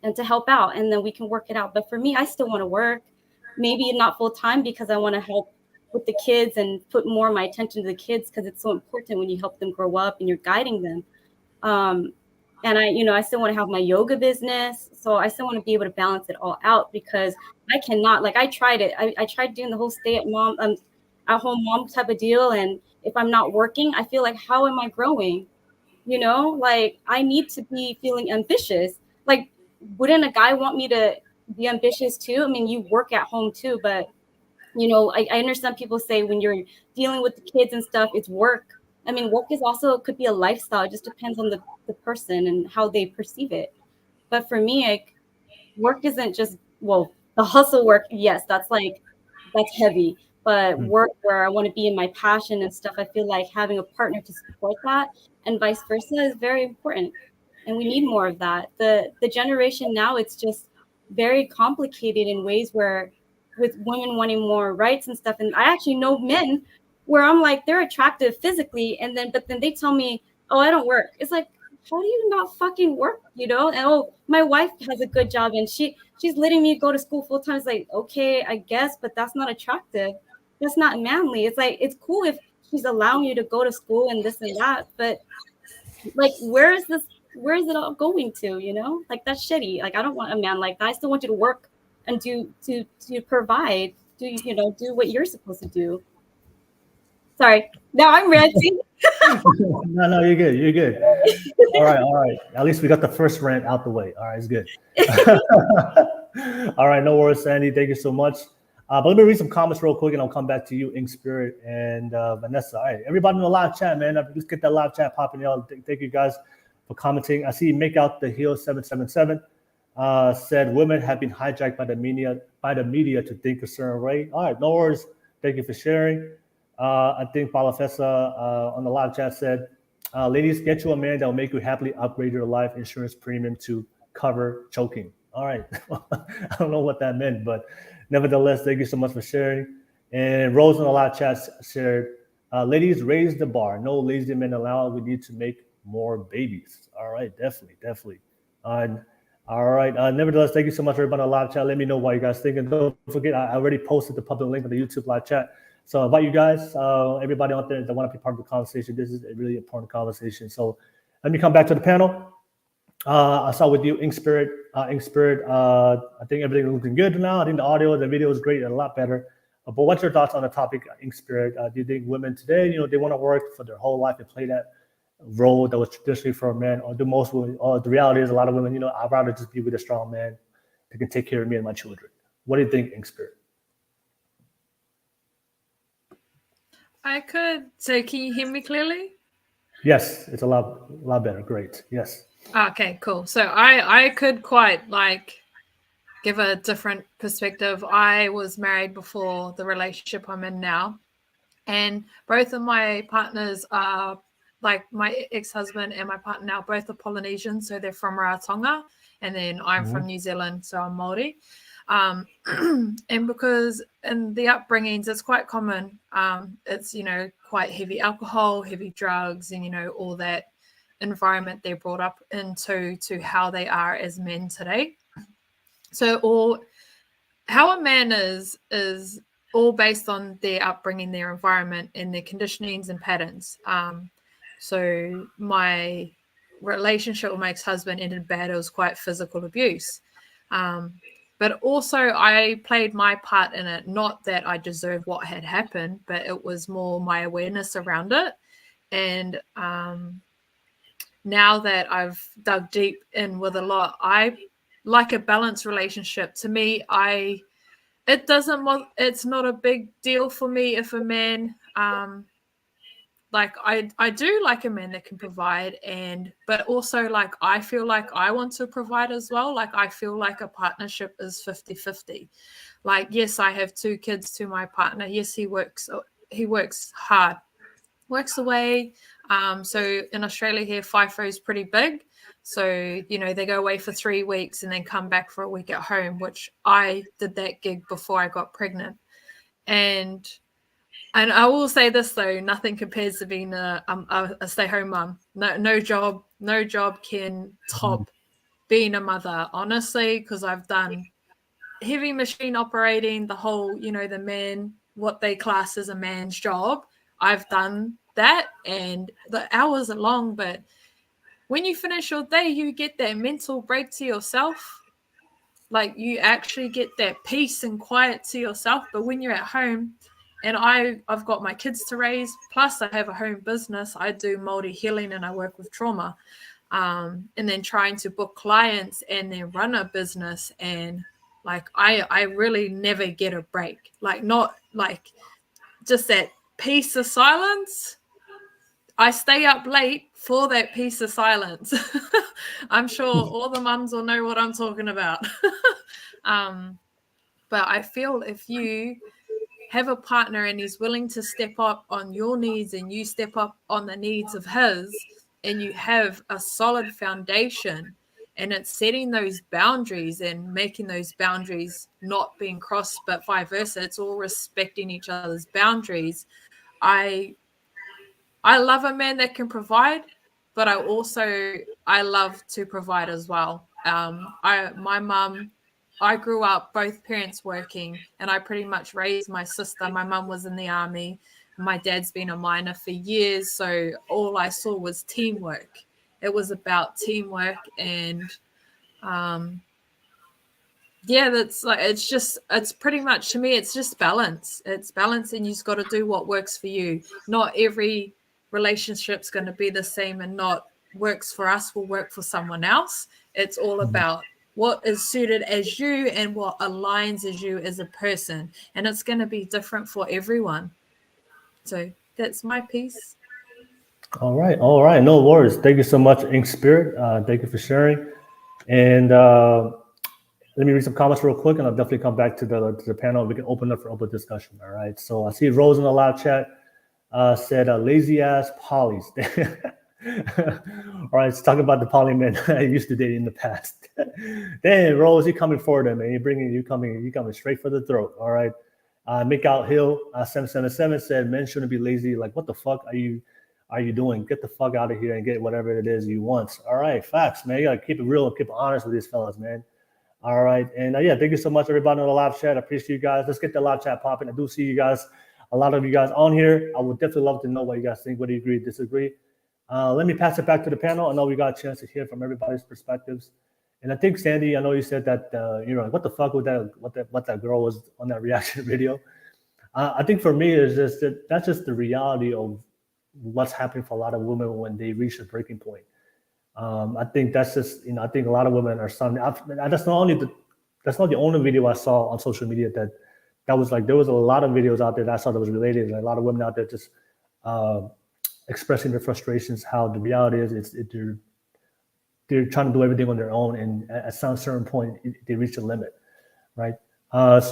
and to help out, and then we can work it out. But for me, I still want to work, maybe not full time, because I want to help with the kids and put more of my attention to the kids, because it's so important when you help them grow up and you're guiding them. And I, you know, I still want to have my yoga business. So I still want to be able to balance it all out, because I cannot, like I tried it. I tried doing the whole stay at home mom type of deal. And if I'm not working, I feel like, how am I growing? You know, like I need to be feeling ambitious. Like, wouldn't a guy want me to be ambitious too? I mean, you work at home too, but you know, I understand people say when you're dealing with the kids and stuff, it's work. I mean, work is also, it could be a lifestyle. It just depends on the person and how they perceive it. But for me, like, work isn't just, well, the hustle work, yes, that's heavy. But work where I want to be in my passion and stuff, I feel like having a partner to support that and vice versa is very important. And we need more of that. The generation now, it's just very complicated in ways where, with women wanting more rights and stuff. And I actually know men where I'm like, they're attractive physically, but then they tell me, oh, I don't work. It's like, how do you not fucking work, you know? And oh, my wife has a good job and she's letting me go to school full time. It's like, okay, I guess, but that's not attractive. That's not manly. It's like, it's cool if she's allowing you to go to school and this and that, but like, where is it all going to, you know? Like, that's shitty. Like, I don't want a man like that. I still want you to work and to provide, do what you're supposed to do. Sorry, now I'm ranting. No, you're good. You're good. All right. At least we got the first rant out the way. All right, it's good. All right, no worries, Sandy. Thank you so much. But let me read some comments real quick, and I'll come back to you, Ink Spirit and Vanessa. All right, everybody in the live chat, man. Let's get that live chat popping, y'all. Thank you guys for commenting. I see Make Out the Heel 777 said women have been hijacked by the media to think a certain way. All right, no worries. Thank you for sharing. I think Balafessa on the live chat said, ladies, get you a man that will make you happily upgrade your life insurance premium to cover choking. All right. I don't know what that meant, but nevertheless, thank you so much for sharing. And Rose on the live chat shared, ladies, raise the bar. No lazy men allowed. We need to make more babies. All right, definitely. All right. Nevertheless, thank you so much, everybody on the live chat. Let me know what you guys think. And don't forget, I already posted the public link on the YouTube live chat. So I invite you guys, everybody out there that want to be part of the conversation. This is a really important conversation. So let me come back to the panel. I'll start with you, Ink Spirit. I think everything is looking good now. I think the audio, the video is great and a lot better. But what's your thoughts on the topic, Ink Spirit? Do you think women today, they want to work for their whole life and play that role that was traditionally for a man? Or do most women, or the reality is a lot of women, I'd rather just be with a strong man that can take care of me and my children. What do you think, Ink Spirit? I could. So can you hear me clearly? Yes, it's a lot better. Great. Yes. Okay, cool. So I could quite give a different perspective. I was married before the relationship I'm in now, and both of my partners are my ex-husband and my partner now both are Polynesian, so they're from Rarotonga, and then I'm from New Zealand, so I'm Māori. And because in the upbringings, it's quite common. It's, quite heavy alcohol, heavy drugs, and, all that environment they're brought up into to how they are as men today. So how a man is all based on their upbringing, their environment, and their conditionings and patterns. So my relationship with my ex-husband ended bad. It was quite physical abuse. But also I played my part in it. Not that I deserved what had happened, but it was more my awareness around it. And now that I've dug deep in with a lot, I like a balanced relationship. To me, it's not a big deal for me if a man, I do like a man that can provide, but also I feel like I want to provide as well. I feel like a partnership is 50-50. Yes, I have 2 kids to my partner. Yes, he works hard, works away. So in Australia here, FIFO is pretty big. So, they go away for 3 weeks and then come back for a week at home, which I did that gig before I got pregnant. And I will say this, though, nothing compares to being a stay-home mum. No job can top being a mother, honestly, because I've done heavy machine operating, the whole, the man, what they class as a man's job. I've done that, and the hours are long, but when you finish your day, you get that mental break to yourself. You actually get that peace and quiet to yourself. But when you're at home, and I've got my kids to raise, plus I have a home business. I do Māori healing and I work with trauma. And then trying to book clients and then run a business. And I really never get a break. Not just that peace of silence. I stay up late for that peace of silence. I'm sure all the mums will know what I'm talking about. But I feel if you have a partner and he's willing to step up on your needs and you step up on the needs of his, and you have a solid foundation, and it's setting those boundaries and making those boundaries not being crossed, but vice versa. It's all respecting each other's boundaries. I love a man that can provide, but I love to provide as well. My mum, I grew up both parents working, and I pretty much raised my sister. My mum was in the army. My dad's been a miner for years, so all I saw was teamwork. It was about teamwork, and it's pretty much, to me, it's just balance. It's balance, and you just got to do what works for you. Not every relationship's going to be the same, and not works for us will work for someone else. It's all about what is suited as you and what aligns as you as a person. And it's going to be different for everyone. So that's my piece. All right. No worries. Thank you so much, Ink Spirit. Thank you for sharing. And let me read some comments real quick, and I'll definitely come back to the panel. We can open up for open discussion. All right. So I see Rose in the live chat said lazy ass polys. All right. Let's talk about the poly men I used to date in the past. Damn, Rose, you coming for them, man. You coming straight for the throat. All right. Make out Hill 777 said men shouldn't be lazy. Like, what the fuck are you doing? Get the fuck out of here and get whatever it is you want. All right, facts, man. You gotta keep it real and keep it honest with these fellas, man. All right, and yeah, thank you so much, everybody on the live chat. I appreciate you guys. Let's get the live chat popping. I do see you guys, a lot of you guys on here. I would definitely love to know what you guys think. Whether you agree, disagree. Let me pass it back to the panel. I know we got a chance to hear from everybody's perspectives. And I think Sandy, I know you said that what the fuck with what that girl was on that reaction video. I think for me, it's just that's just the reality of what's happening for a lot of women when they reach a breaking point. I think that's just, I think a lot of women are starting. That's not the only video I saw on social media that was like, there was a lot of videos out there that I saw that was related. And a lot of women out there just expressing their frustrations. How the reality is, they're trying to do everything on their own, and at some certain point they reach a limit, right? But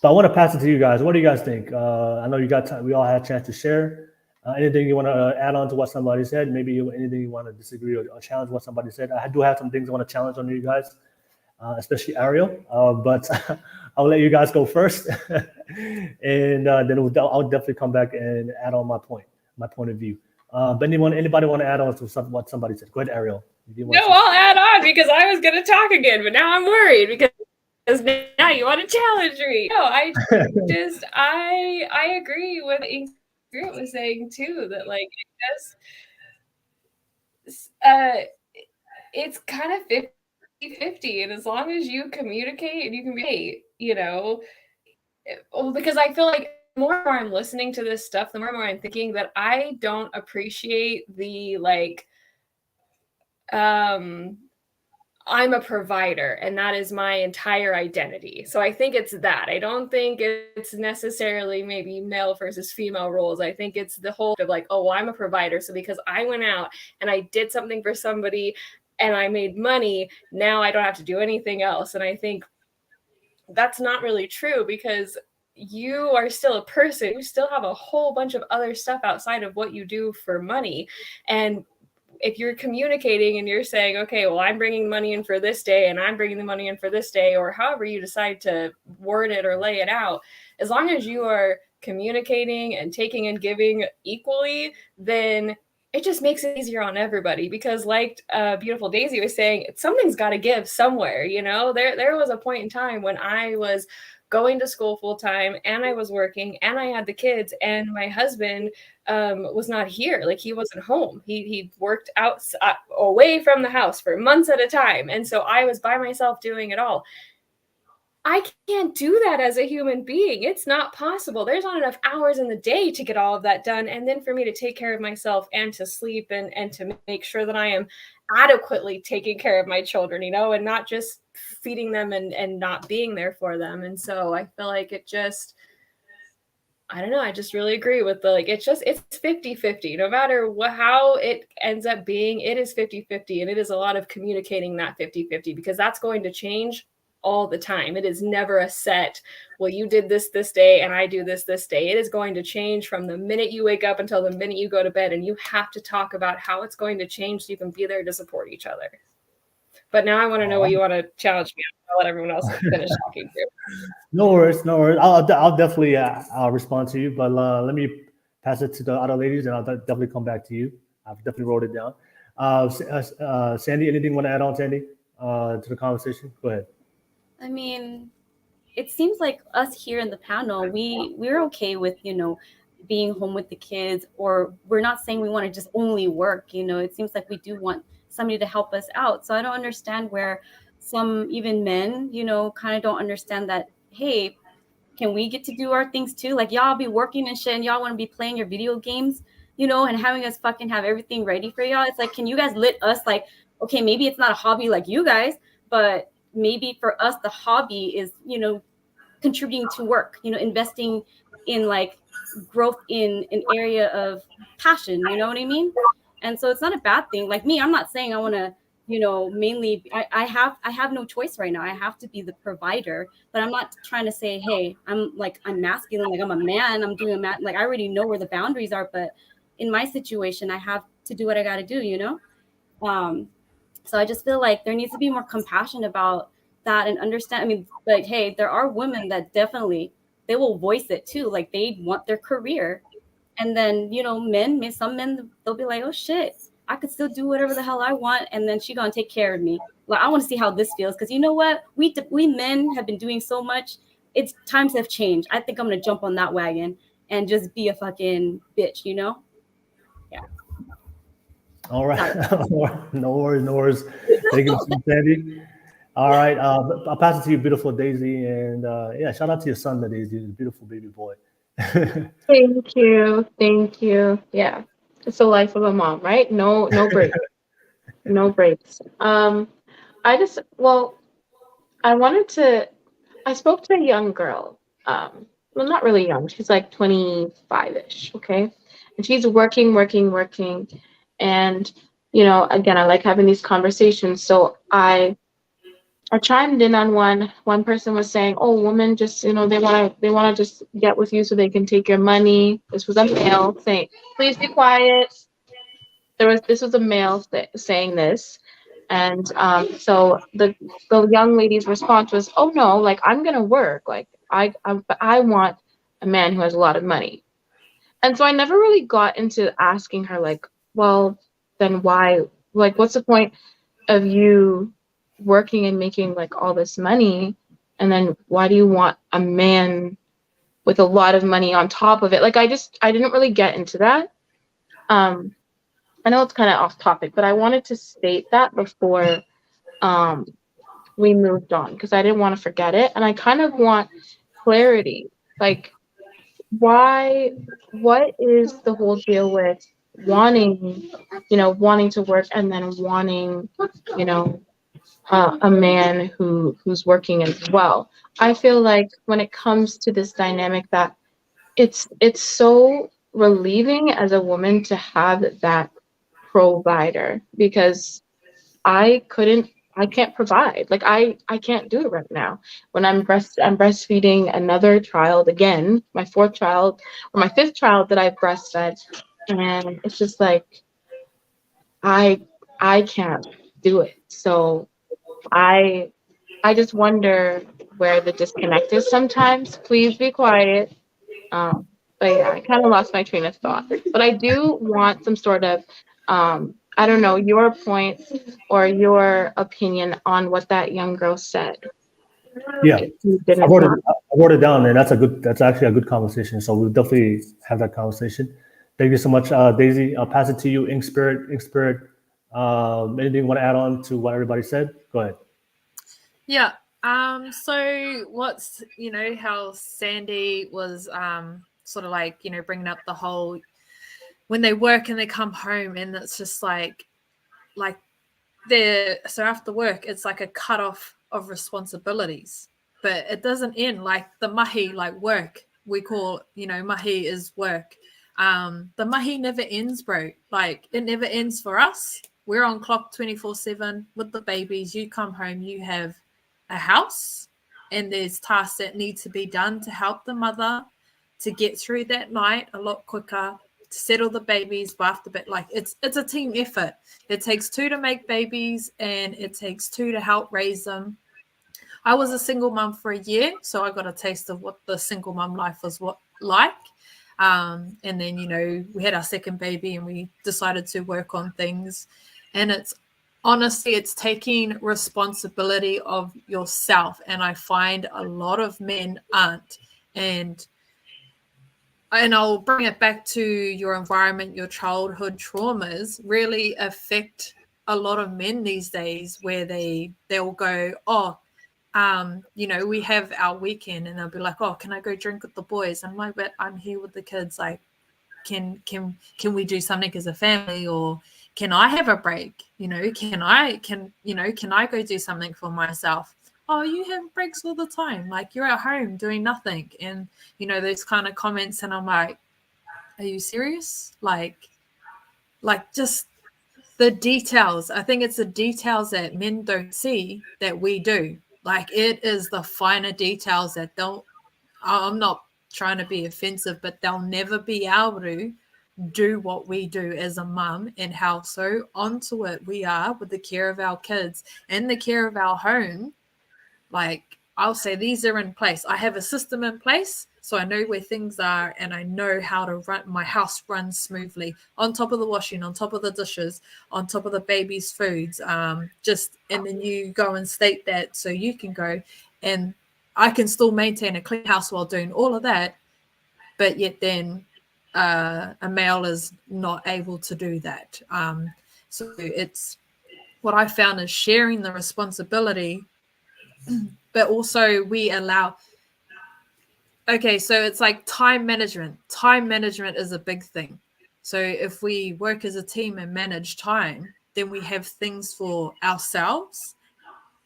I want to pass it to you guys. What do you guys think? I know we all had a chance to share. Anything you want to add on to what somebody said? Maybe anything you want to disagree or challenge what somebody said? I do have some things I want to challenge on you guys, especially Ariel. But I'll let you guys go first, and then I'll definitely come back and add on my point of view. But anybody want to add on to what somebody said? Go ahead, Ariel. No, I'll add on because I was going to talk again, but now I'm worried because now you want to challenge me. No, I agree with Spirit was saying too, that like it's kind of 50-50, and as long as you communicate and you can be, because I feel like the more and more I'm listening to this stuff, the more and more I'm thinking that I don't appreciate the I'm a provider and that is my entire identity. So I think it's that. I don't think it's necessarily maybe male versus female roles. I think it's the whole of like, oh, well, I'm a provider. So because I went out and I did something for somebody and I made money, now I don't have to do anything else. And I think that's not really true, because you are still a person. You still have a whole bunch of other stuff outside of what you do for money. And if you're communicating and you're saying, okay, well, I'm bringing money in for this day and I'm bringing the money in for this day, or however you decide to word it or lay it out, as long as you are communicating and taking and giving equally, then it just makes it easier on everybody. Because like beautiful Daisy was saying, something's got to give somewhere. There was a point in time when I was going to school full time and I was working and I had the kids, and my husband was not here. Like, he wasn't home. He worked out away from the house for months at a time. And so I was by myself doing it all. I can't do that as a human being. It's not possible. There's not enough hours in the day to get all of that done. And then for me to take care of myself and to sleep and to make sure that I am adequately taking care of my children, and not just feeding them and not being there for them. And so I feel like I don't know. I just really agree with it's 50-50. No matter how it ends up being, it is 50-50. And it is a lot of communicating that 50-50, because that's going to change all the time. It is never a set, well, you did this day and I do this day. It is going to change from the minute you wake up until the minute you go to bed. And you have to talk about how it's going to change so you can be there to support each other. But now I want to know what you want to challenge me on. I'll let everyone else finish talking too. No worries. I'll definitely I'll respond to you, but let me pass it to the other ladies, and I'll definitely come back to you. I've definitely wrote it down. Sandy, anything you want to add on, Sandy, to the conversation? Go ahead. I mean, it seems like us here in the panel, we're okay with, being home with the kids, or we're not saying we want to just only work. It seems like we do want somebody to help us out. So I don't understand where some even men, kind of don't understand that, hey, can we get to do our things too? Like, y'all be working and shit and y'all want to be playing your video games, and having us fucking have everything ready for y'all. It's like, can you guys let us, like, okay, maybe it's not a hobby like you guys, but maybe for us, the hobby is, contributing to work, investing in like growth in an area of passion, you know what I mean? And so it's not a bad thing. Like me, I'm not saying I want to, mainly I have no choice right now. I have to be the provider, but I'm not trying to say, hey, I'm masculine, like I'm a man, I'm doing a man. Like I already know where the boundaries are, but in my situation, I have to do what I got to do, So I just feel like there needs to be more compassion about that and understand. I mean, like, hey, there are women that definitely, they will voice it too. Like they want their career. And then, some men, they'll be like, oh shit, I could still do whatever the hell I want. And then she gonna take care of me. Like, I want to see how this feels. Cause you know what? We men have been doing so much. It's times have changed. I think I'm going to jump on that wagon and just be a fucking bitch, Yeah. All right. No worries. Thank you, Sandy. All right. I'll pass it to you, beautiful Daisy. And yeah, shout out to your son, Daisy, the beautiful baby boy. Thank you. Yeah, it's the life of a mom, right? No breaks. No breaks. I spoke to a young girl. Well, not really young. She's like 25-ish. Okay, and she's working, and again, I like having these conversations. So I chimed in on one. One person was saying, "Oh, women just, they want to just get with you so they can take your money." This was a male saying, "Please be quiet." This was a male saying this, and so the young lady's response was, "Oh no, like I'm gonna work. Like I want a man who has a lot of money." And so I never really got into asking her like, "Well, then why? Like, what's the point of you working and making like all this money, and then why do you want a man with a lot of money on top of it?" Like I didn't really get into that. I know it's kind of off topic, but I wanted to state that before we moved on, because I didn't want to forget it, and I kind of want clarity. Like, what is the whole deal with wanting to work and then wanting a man who's working as well? I feel like when it comes to this dynamic, that it's so relieving as a woman to have that provider, because I can't provide. Like I can't do it right now. When I'm breastfeeding another child, again, my fourth child or my fifth child that I've breastfed, and it's just like I can't do it. So I just wonder where the disconnect is sometimes. Please be quiet. But yeah, I kind of lost my train of thought. But I do want some sort of I don't know, your point or your opinion on what that young girl said. Yeah, I wrote it down, and that's actually a good conversation. So we'll definitely have that conversation. Thank you so much, Daisy. I'll pass it to you, Ink Spirit. Anything you want to add on to what everybody said? Go ahead. Yeah. So what's, how Sandy was sort of like, bringing up the whole, when they work and they come home, and it's just like so after work, it's like a cutoff of responsibilities, but it doesn't end like the mahi, like work. We call, mahi is work. The mahi never ends, bro. Like it never ends for us. We're on clock 24/7 with the babies. You come home, you have a house, and there's tasks that need to be done to help the mother to get through that night a lot quicker, to settle the babies, bath the bed. Like it's a team effort. It takes two to make babies, and it takes two to help raise them. I was a single mom for a year, so I got a taste of what the single mom life was like. And then, we had our second baby, and we decided to work on things. And it's honestly, it's taking responsibility of yourself. And I find a lot of men aren't. And I'll bring it back to your environment. Your childhood traumas really affect a lot of men these days, where they'll go, we have our weekend, and they'll be like, oh, can I go drink with the boys? I'm like, but I'm here with the kids. Like, can we do something as a family, or can I have a break? Can I go do something for myself? oh, you have breaks all the time. Like you're at home doing nothing. And, you know, those kind of comments. And I'm like, are you serious? Like just the details. I think it's the details that men don't see that we do. Like it is the finer details that I'm not trying to be offensive, but they'll never be able to do what we do as a mum, and how so onto it we are with the care of our kids and the care of our home. Like I'll say these are in place. I have a system in place, so I know where things are, and I know how to run my house runs smoothly, on top of the washing, on top of the dishes, on top of the baby's foods. And then you go and state that, so you can go, and I can still maintain a clean house while doing all of that, but yet then a male is not able to do that. So it's what I found is sharing the responsibility, but also we allow. Okay, so it's like time management. Time management is a big thing. So if we work as a team and manage time, then we have things for ourselves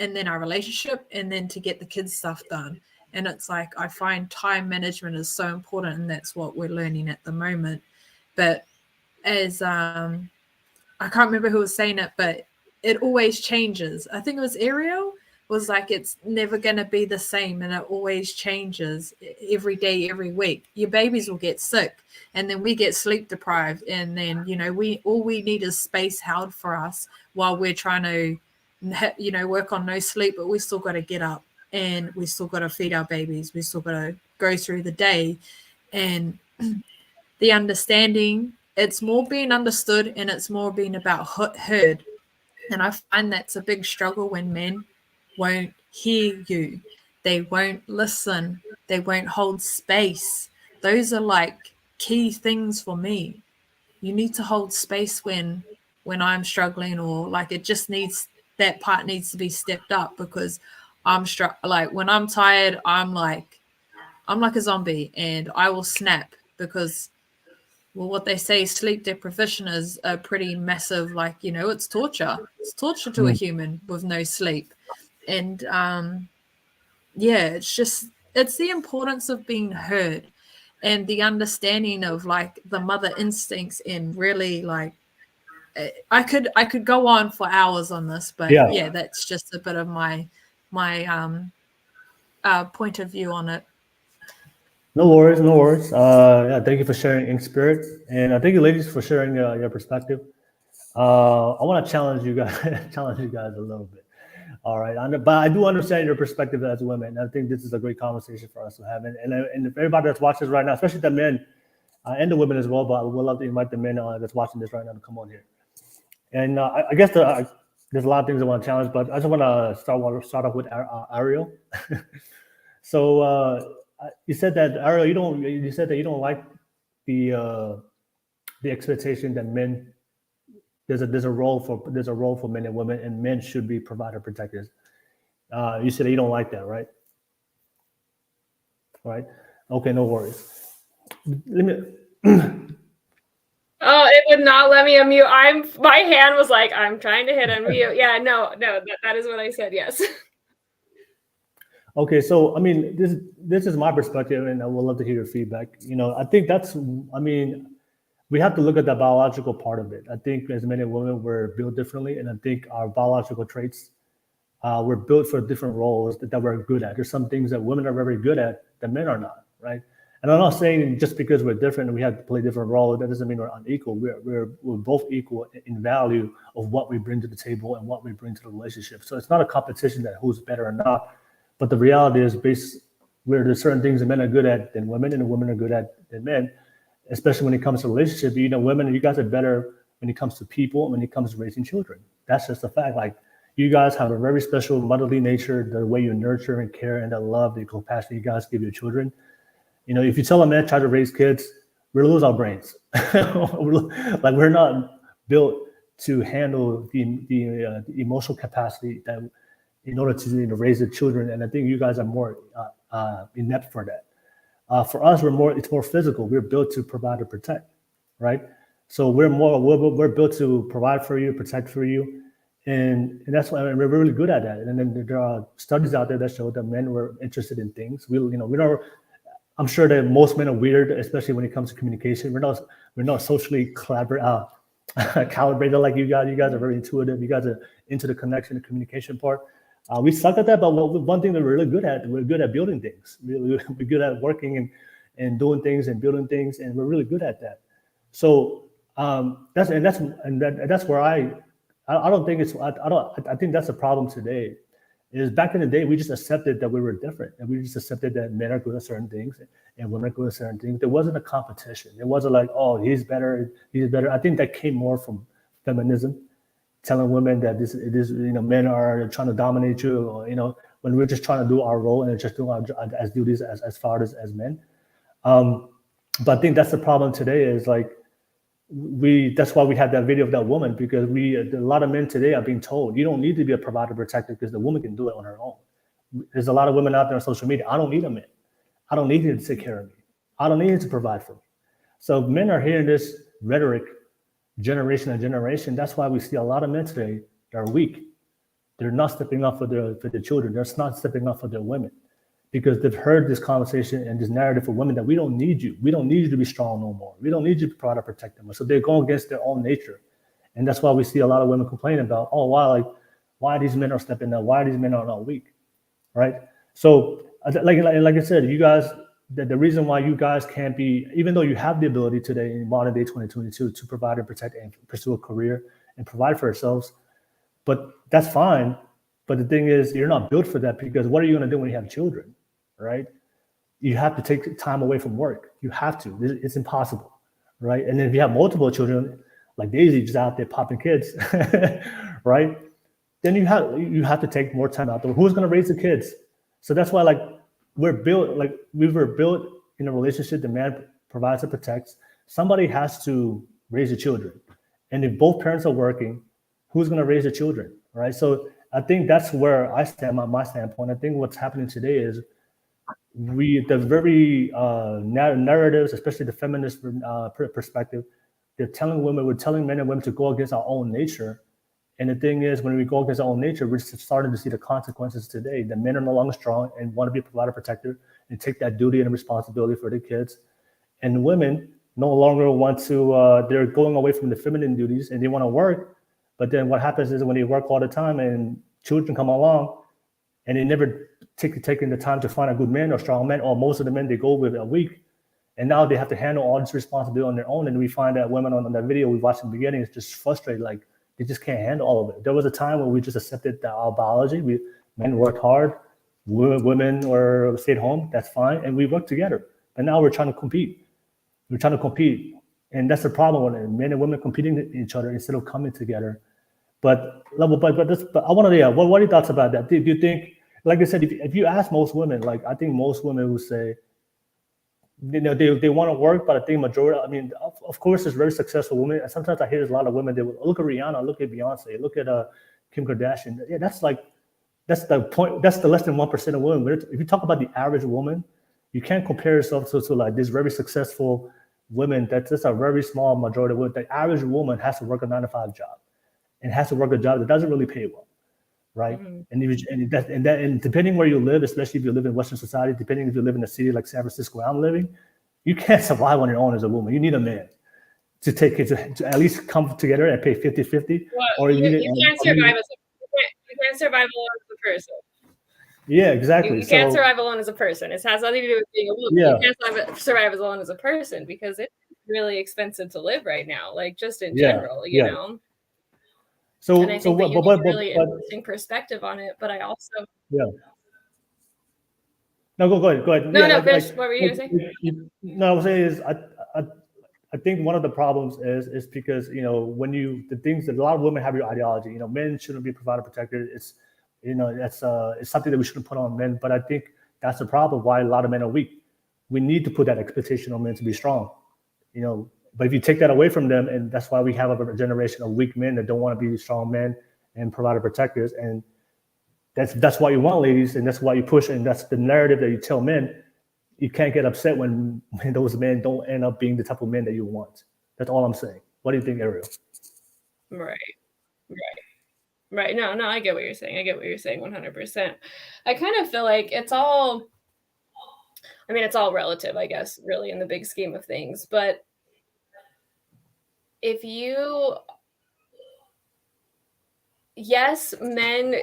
and then our relationship and then to get the kids' stuff done. And it's like, I find time management is so important, and that's what we're learning at the moment. But as I can't remember who was saying it, but it always changes. I think it was Ariel, was like, it's never going to be the same, and it always changes every day, every week. Your babies will get sick, and then we get sleep deprived, and then, you know, all we need is space held for us while we're trying to, you know, work on no sleep, but we still got to get up, and we still got to feed our babies. We still got to go through the day. And the understanding, it's more being understood, and it's more being about heard. And I find that's a big struggle when men won't hear you. They won't listen. They won't hold space. Those are like key things for me. You need to hold space when I'm struggling, or like it just needs, that part needs to be stepped up, because I'm like when I'm tired, I'm like a zombie, and I will snap, because, well, what they say, sleep deprivation is a pretty massive, like, you know, it's torture. It's torture to a human with no sleep. And it's the importance of being heard, and the understanding of like the mother instincts, and really like I could go on for hours on this, but yeah, that's just a bit of my point of view on it. No worries. Yeah, thank you for sharing in spirit, and thank you, ladies, for sharing your perspective. I want to challenge you guys a little bit. All right, but I do understand your perspective as women. I think this is a great conversation for us to have, and if everybody that's watching this right now, especially the men and the women as well, but I would love to invite the men that's watching this right now to come on here. And I guess there's a lot of things I want to challenge, but I just want to start off with Ariel. So you said that, Ariel, you said that you don't like the expectation that men, there's a role for men and women, and men should be provider protectors. You said that you don't like that, right? Right. Okay, no worries. Let me. Oh, it would not let me unmute. My hand was like, I'm trying to hit unmute. Yeah, no, that is what I said. Yes. Okay, so I mean, this is my perspective, and I would love to hear your feedback. You know, I think we have to look at the biological part of it. I think as men and women, we're built differently, and I think our biological traits, we're built for different roles that we're good at. There's some things that women are very good at that men are not, right? And I'm not saying just because we're different and we have to play different roles, that doesn't mean we're unequal. We're both equal in value of what we bring to the table and what we bring to the relationship. So it's not a competition that who's better or not, but the reality is where there's certain things that men are good at than women, and the women are good at than men, especially when it comes to relationship. You know, women, you guys are better when it comes to people, when it comes to raising children. That's just a fact. Like, you guys have a very special motherly nature, the way you nurture and care, and the love, the compassion you guys give your children. You know, if you tell a man try to raise kids, we'll lose our brains. Like, we're not built to handle the emotional capacity that in order to raise the children. And I think you guys are more inept for that. For us, it's more physical. We're built to provide and protect, right? So we're built to provide for you, protect for you, And that's why we're really good at that. And then there are studies out there that show that men were interested in things. We know. I'm sure that most men are weird, especially when it comes to communication. We're not socially calibrated like you guys. You guys are very intuitive. You guys are into the connection, the communication part. We suck at that, but one thing that we're really good at, we're good at building things. We're good at working and doing things and building things, and we're really good at that. So that's where I don't think it's I think that's a problem today. Is back in the day we just accepted that we were different, and we just accepted that men are good at certain things and women are good at certain things. There wasn't a competition. It wasn't like, oh, he's better. I think that came more from feminism, telling women that this men are trying to dominate you, or when we're just trying to do our role and just doing our duties as far as men. But I think that's the problem today is like that's why we had that video of that woman, because a lot of men today are being told you don't need to be a provider protector because the woman can do it on her own. There's a lot of women out there on social media. I don't need a man. I don't need him to take care of me. I don't need him to provide for me. So men are hearing this rhetoric generation and generation. That's why we see a lot of men today that are weak. They're not stepping up for their children. They're not stepping up for their women because they've heard this conversation and this narrative for women that we don't need you. We don't need you to be strong no more. We don't need you to provide and protect them. So they're going against their own nature. And that's why we see a lot of women complain about, oh, why these men are stepping up? Why these men are not weak, right? So like I said, you guys, the reason why you guys can't be, even though you have the ability today in modern day 2022 to provide and protect and pursue a career and provide for yourselves, but that's fine. But the thing is, you're not built for that, because what are you going to do when you have children, right? You have to take time away from work. You have to. It's impossible, right? And then if you have multiple children, like Daisy just out there popping kids, right? Then you have to take more time out there. Who's going to raise the kids? So that's why we were built in a relationship. The man provides and protects. Somebody has to raise the children, and if both parents are working, who's going to raise the children, right? So I think that's where I stand on my standpoint. I think what's happening today is the very narratives, especially the feminist perspective, we're telling men and women to go against our own nature. And the thing is, when we go against our own nature, we're starting to see the consequences today. The men are no longer strong and want to be a provider protector and take that duty and responsibility for their kids. And women no longer want to, they're going away from the feminine duties and they want to work. But then what happens is when they work all the time and children come along and they never taking the time to find a good man or strong man, or most of the men they go with a week. And now they have to handle all this responsibility on their own. And we find that women on that video we watched in the beginning is just frustrated, like they just can't handle all of it. There was a time when we just accepted our biology. Men worked hard, women were stayed home, that's fine. And we worked together. And now we're trying to compete. And that's the problem when men and women competing with each other instead of coming together. But I want to what are your thoughts about that? Do you think, like I said, if you ask most women, I think most women would say, they want to work, but I think majority, of course, there's very successful women. And sometimes I hear there's a lot of women, they will look at Rihanna, look at Beyonce, look at Kim Kardashian. Yeah, that's the point. That's the less than 1% of women. But if you talk about the average woman, you can't compare yourself to like this very successful women. That's just a very small majority of women. The average woman has to work a 9-to-5 job and has to work a job that doesn't really pay well, right? Mm-hmm. And depending where you live, especially if you live in Western society, depending if you live in a city like San Francisco where I'm living, you can't survive on your own as a woman. You need a man to take it to at least come together and pay 50-50. Well, or you can't survive you can't survive alone as a person. Yeah, exactly. You can't survive alone as a person. It has nothing to do with being a woman. Yeah. You can't survive as alone as a person because it's really expensive to live right now, like just in general, you know. So, and I think that you need a really interesting perspective on it, but I also No, go ahead. No, Fish, what were you gonna say? No, I was saying is I think one of the problems is because when a lot of women have your ideology. Men shouldn't be provider protected. It's it's something that we shouldn't put on men. But I think that's the problem why a lot of men are weak. We need to put that expectation on men to be strong. But if you take that away from them, and that's why we have a generation of weak men that don't want to be strong men and provider protectors. And that's why you want ladies, and that's why you push, and that's the narrative that you tell men. You can't get upset when those men don't end up being the type of men that you want. That's all I'm saying. What do you think, Ariel? Right. Right. No, I get what you're saying. I get what you're saying 100%. I kind of feel like it's all relative, I guess, really, in the big scheme of things. But if you, yes, men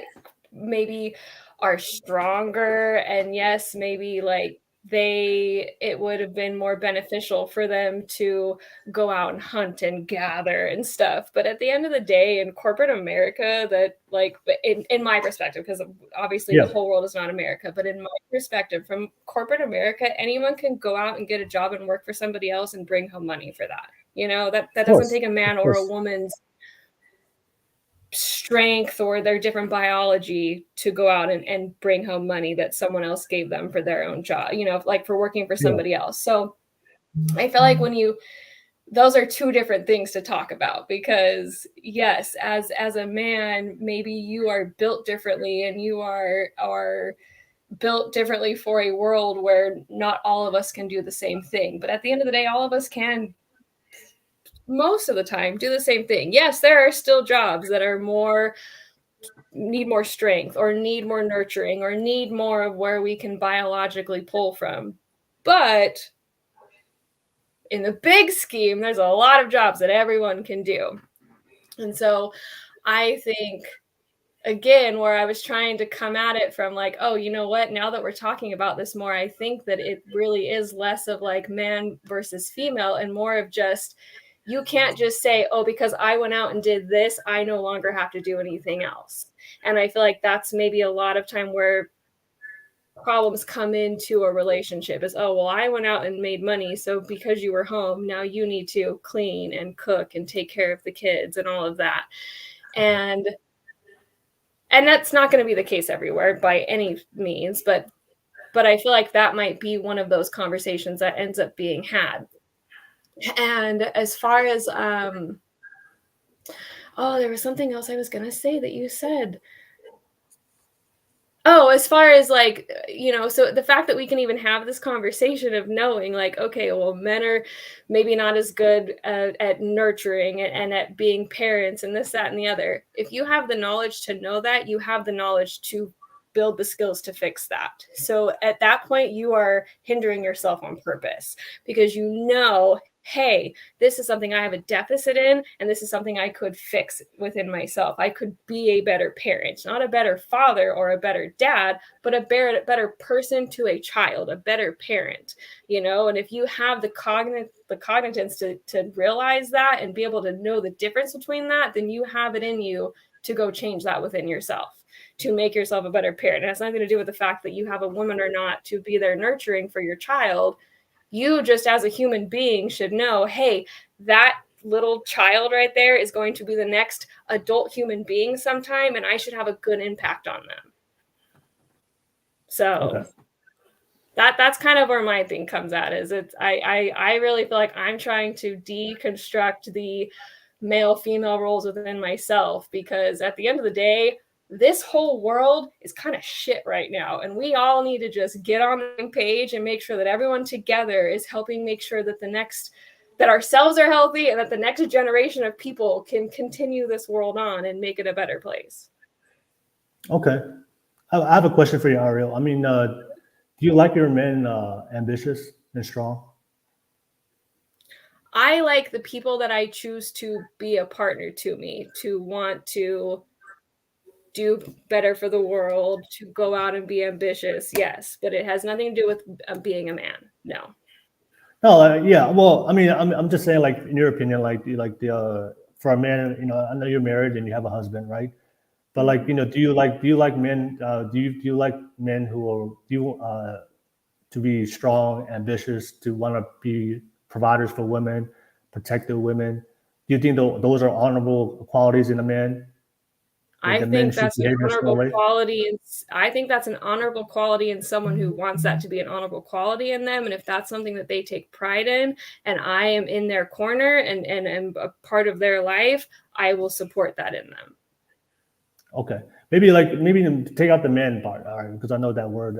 maybe are stronger, and yes, maybe like it would have been more beneficial for them to go out and hunt and gather and stuff. But at the end of the day, in corporate America, that like in my perspective, because obviously the whole world is not America, but in my perspective, from corporate America, anyone can go out and get a job and work for somebody else and bring home money for that. You know, that doesn't take a man or a woman's strength or their different biology to go out and bring home money that someone else gave them for their own job, you know, like for working for somebody else. So I feel like those are two different things to talk about, because yes, as a man, maybe you are built differently and you are built differently for a world where not all of us can do the same thing. But at the end of the day, all of us can, most of the time, do the same thing. Yes, there are still jobs that are need more strength or need more nurturing or need more of where we can biologically pull from. But in the big scheme, there's a lot of jobs that everyone can do. And so I think, again, where I was trying to come at it from like, oh, you know what, now that we're talking about this more, I think that it really is less of like man versus female and more of just, you can't just say, oh, because I went out and did this, I no longer have to do anything else. And I feel like that's maybe a lot of time where problems come into a relationship is, oh, well, I went out and made money, so because you were home, now you need to clean and cook and take care of the kids and all of that. And that's not going to be the case everywhere by any means, but I feel like that might be one of those conversations that ends up being had. And as far as there was something else I was going to say that you said. Oh, as far as like, you know, so the fact that we can even have this conversation of knowing like, okay, well, men are maybe not as good at nurturing and at being parents and this, that, and the other. If you have the knowledge to know that, you have the knowledge to build the skills to fix that. So at that point, you are hindering yourself on purpose, because you know, hey, this is something I have a deficit in, and this is something I could fix within myself. I could be a better parent, not a better father or a better dad, but a better person to a child, a better parent, you know? And if you have the cognizance to realize that and be able to know the difference between that, then you have it in you to go change that within yourself, to make yourself a better parent. It has nothing to do with the fact that you have a woman or not to be there nurturing for your child. You just as a human being should know, hey, that little child right there is going to be the next adult human being sometime, and I should have a good impact on them. So that's kind of where my thing comes at, is I really feel like I'm trying to deconstruct the male-female roles within myself, because at the end of the day, this whole world is kind of shit right now. And we all need to just get on the same page and make sure that everyone together is helping make sure that that ourselves are healthy and that the next generation of people can continue this world on and make it a better place. Okay. I have a question for you, Ariel. I mean, do you like your men ambitious and strong? I like the people that I choose to be a partner to me, to want to do better for the world, to go out and be ambitious. Yes, but it has nothing to do with being a man. No. No, yeah. Well, I mean, I'm just saying, like, in your opinion, like the for a man, you know, I know you're married and you have a husband, right? But like, you know, do you like men? Do you like men who are to be strong, ambitious, to want to be providers for women, protect the women? Do you think those are honorable qualities in a man? I think that's an honorable quality. I think that's an honorable quality in someone who wants that to be an honorable quality in them. And if that's something that they take pride in, and I am in their corner and a part of their life, I will support that in them. Okay. Maybe take out the man part, all right, because I know that word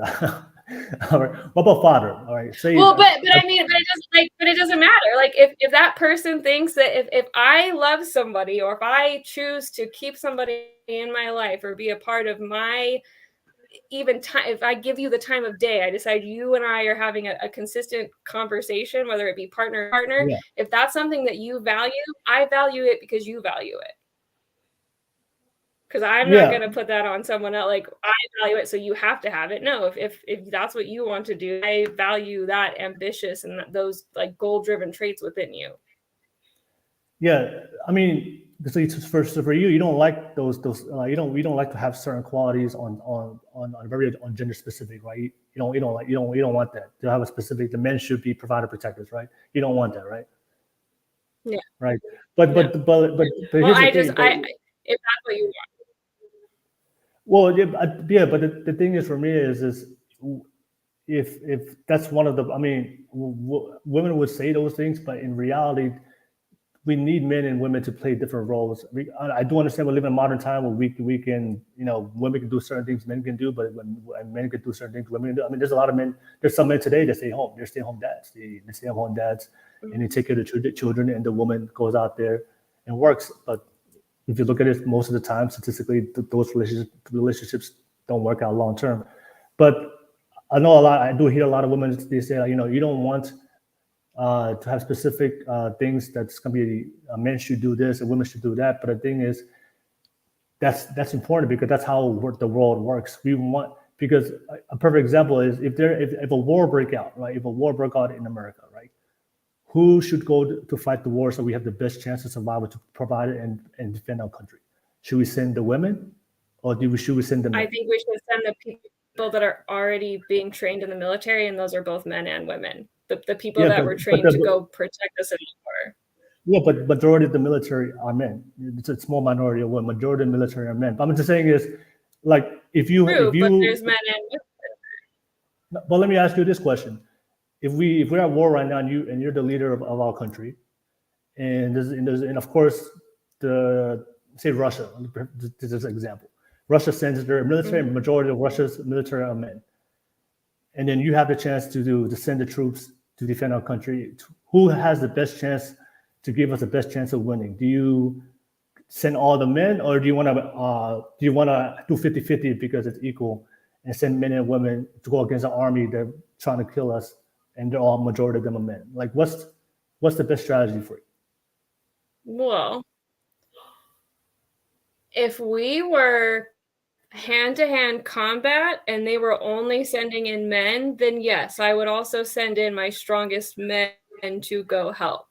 All right. What about father? All right. Say. Well, but I mean, but it doesn't matter. Like if that person thinks that if I love somebody, or if I choose to keep somebody in my life or be a part of my even time, if I give you the time of day, I decide you and I are having a consistent conversation, whether it be partner, Yeah. if that's something that you value, I value it because you value it. Because I'm not going to put that on someone else. Like, I value it, so you have to have it. No, if that's what you want to do, I value that ambitious and those like goal-driven traits within you. Yeah, I mean, for you, you don't like those you don't like to have certain qualities on gender specific, right? You don't want that to have a specific. The men should be provider protectors, right? You don't want that, right? Yeah. Right. But well, here's I the just thing, if that's what you want. Well, yeah, but the thing is for me is if that's one of the, I mean, women would say those things, but in reality, we need men and women to play different roles. I do understand we live in a modern time where we can, women can do certain things men can do, but when men can do certain things women can do. I mean, there's a lot of men. There's some men today that stay home. They're stay-home dads. They stay-home dads, and they take care of the children, and the woman goes out there and works. But if you look at it, most of the time, statistically, those relationships don't work out long term. But I know I do hear a lot of women, they say, you don't want to have specific things that's going to be, men should do this and women should do that. But the thing is, that's important because that's how the world works. We want, because a perfect example is if a war break out, right? If a war broke out in America, right? Who should go to fight the war so we have the best chance of survival to provide it and defend our country? Should we send the women, or should we send the men? I think we should send the people that are already being trained in the military, and those are both men and women. The people that were trained to go protect us in the war. Yeah, but majority of the military are men. It's a small minority of women. Majority of the military are men. But I'm just saying is, like, if you, but there's men and women. But let me ask you this question: If we're at war right now, and you're the leader of our country, and of course say Russia, this is an example. Russia sends their military. Majority of Russia's military are men, and then you have the chance to send the troops to defend our country. Who has the best chance to give us the best chance of winning? Do you send all the men, or do you want to do 50-50 because it's equal, and send men and women to go against an army that are trying to kill us, and they're all, majority of them are men? Like, what's the best strategy for you? Well, if we were hand-to-hand combat and they were only sending in men, then yes, I would also send in my strongest men to go help.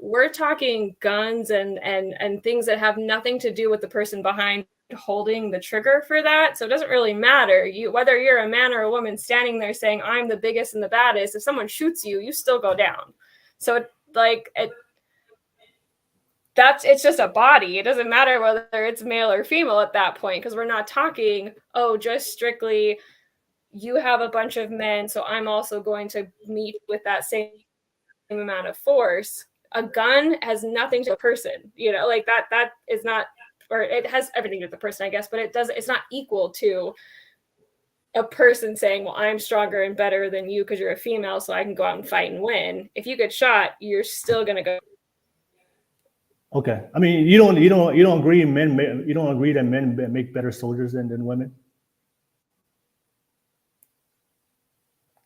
We're talking guns and things that have nothing to do with the person behind holding the trigger for that. So it doesn't really matter whether you're a man or a woman standing there saying I'm the biggest and the baddest. If someone shoots you, you still go down. So it's just a body. It doesn't matter whether it's male or female at that point, because we're not talking, just strictly you have a bunch of men, so I'm also going to meet with that same amount of force. A gun has nothing to do with a person, like that is not, or it has everything to do with the person, I guess, but it's not equal to a person saying, well, I'm stronger and better than you because you're a female, so I can go out and fight and win. If you get shot, you're still going to go. Okay. I mean, you don't agree you don't agree that men make better soldiers than women?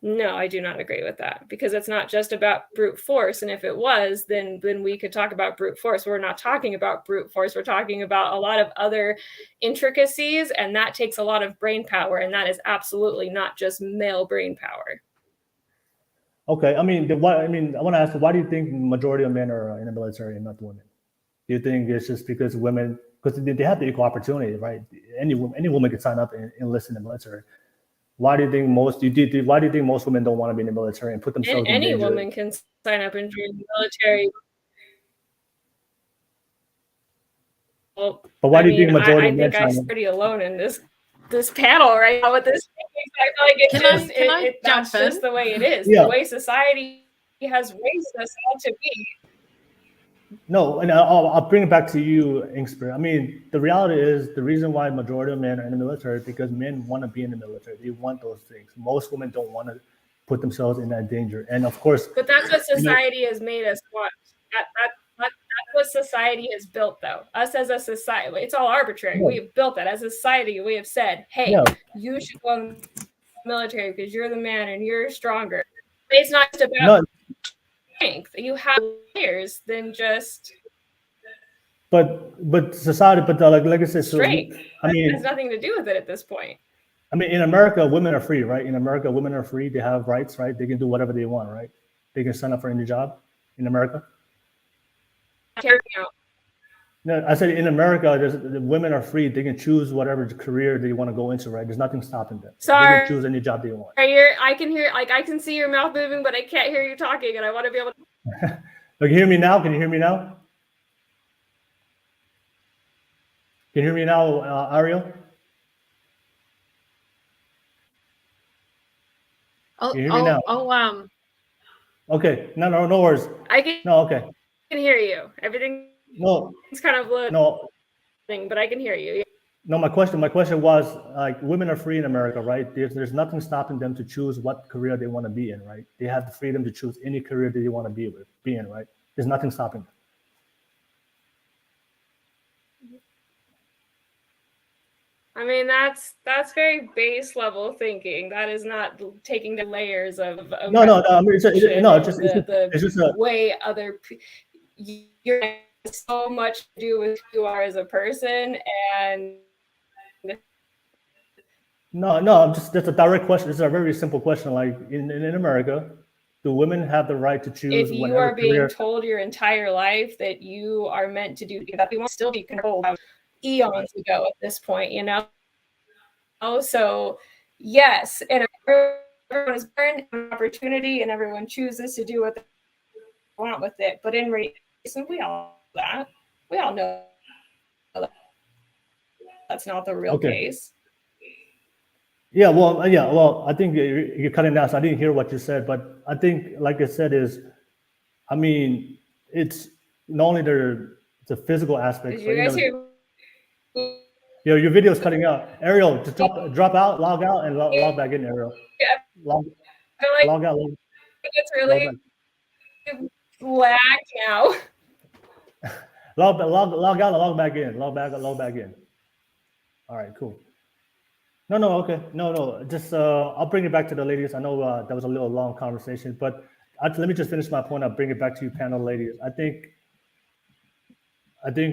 No, I do not agree with that, because it's not just about brute force. And if it was, then we could talk about brute force. We're not talking about brute force. We're talking about a lot of other intricacies, and that takes a lot of brain power, and that is absolutely not just male brain power. Okay. I want to ask, why do you think the majority of men are in the military and not the women? Do you think it's just because women, because they have the equal opportunity, right? Any woman can sign up and enlist in the military. Why do you think most women don't want to be in the military and put themselves in danger? Any woman can sign up and join the military. Well, but why do you think majority of men? I think I'm pretty alone in this panel right now with this. I feel like that's just the way it is. Yeah. The way society has raised us all to be. No, and I'll bring it back to you, Inkspert. I mean, the reality is the reason why majority of men are in the military is because men want to be in the military. They want those things. Most women don't want to put themselves in that danger. And of course, But that's what society has made us want. That's what society has built, though. Us as a society, it's all arbitrary. Yeah. We've built that as a society. We have said, hey, Yeah. you should go in the military because you're the man and you're stronger. But it's not just about strength. You have layers than just but society, but like I said, so strength. I mean, It has nothing to do with it at this point. I mean, in America, women are free, right? In America, women are free. They have rights, right? They can do whatever they want, right? They can sign up for any job in America. No, I said in America, the women are free. They can choose whatever career they want to go into, right? There's nothing stopping them. Sorry. They can choose any job they want. I can hear, like, I can see your mouth moving, but I can't hear you talking, and I want to be able to. Can you hear me now? Can you hear me now? Can you hear me now, Ariel? Can you hear me now? Okay. No worries. I can. No, okay. Can hear you. Everything. No. It's kind of loading, No. but I can hear you. No, my question was, like, women are free in America, right? There's nothing stopping them to choose what career they want to be in, right? They have the freedom to choose any career that they want to be in, right? There's nothing stopping them. I mean, that's very base level thinking. That is not taking the layers of No. I mean, it's just the way other you're so much to do with who you are as a person. And no, that's a direct question. It's a very simple question. Like in America, do women have the right to choose? If you are being told your entire life that you are meant to do that, we won't still be controlled eons ago at this point, you know. So yes, and everyone is born an opportunity, and everyone chooses to do what they want with it. But in reason, we all know that that's not the real case. Yeah, well, I think you're cutting out, so I didn't hear what you said. But I think, like I said, I mean, it's not only the physical aspect. Did you guys hear? Your video is cutting out. Ariel, just drop out, log out, and log back in, Ariel. Yeah. Log out. It's really lag now. Log out and log back in. Log back in. All right, cool. No, okay. No. Just I'll bring it back to the ladies. I know that was a little long conversation, but let me just finish my point. I'll bring it back to you, panel ladies. I think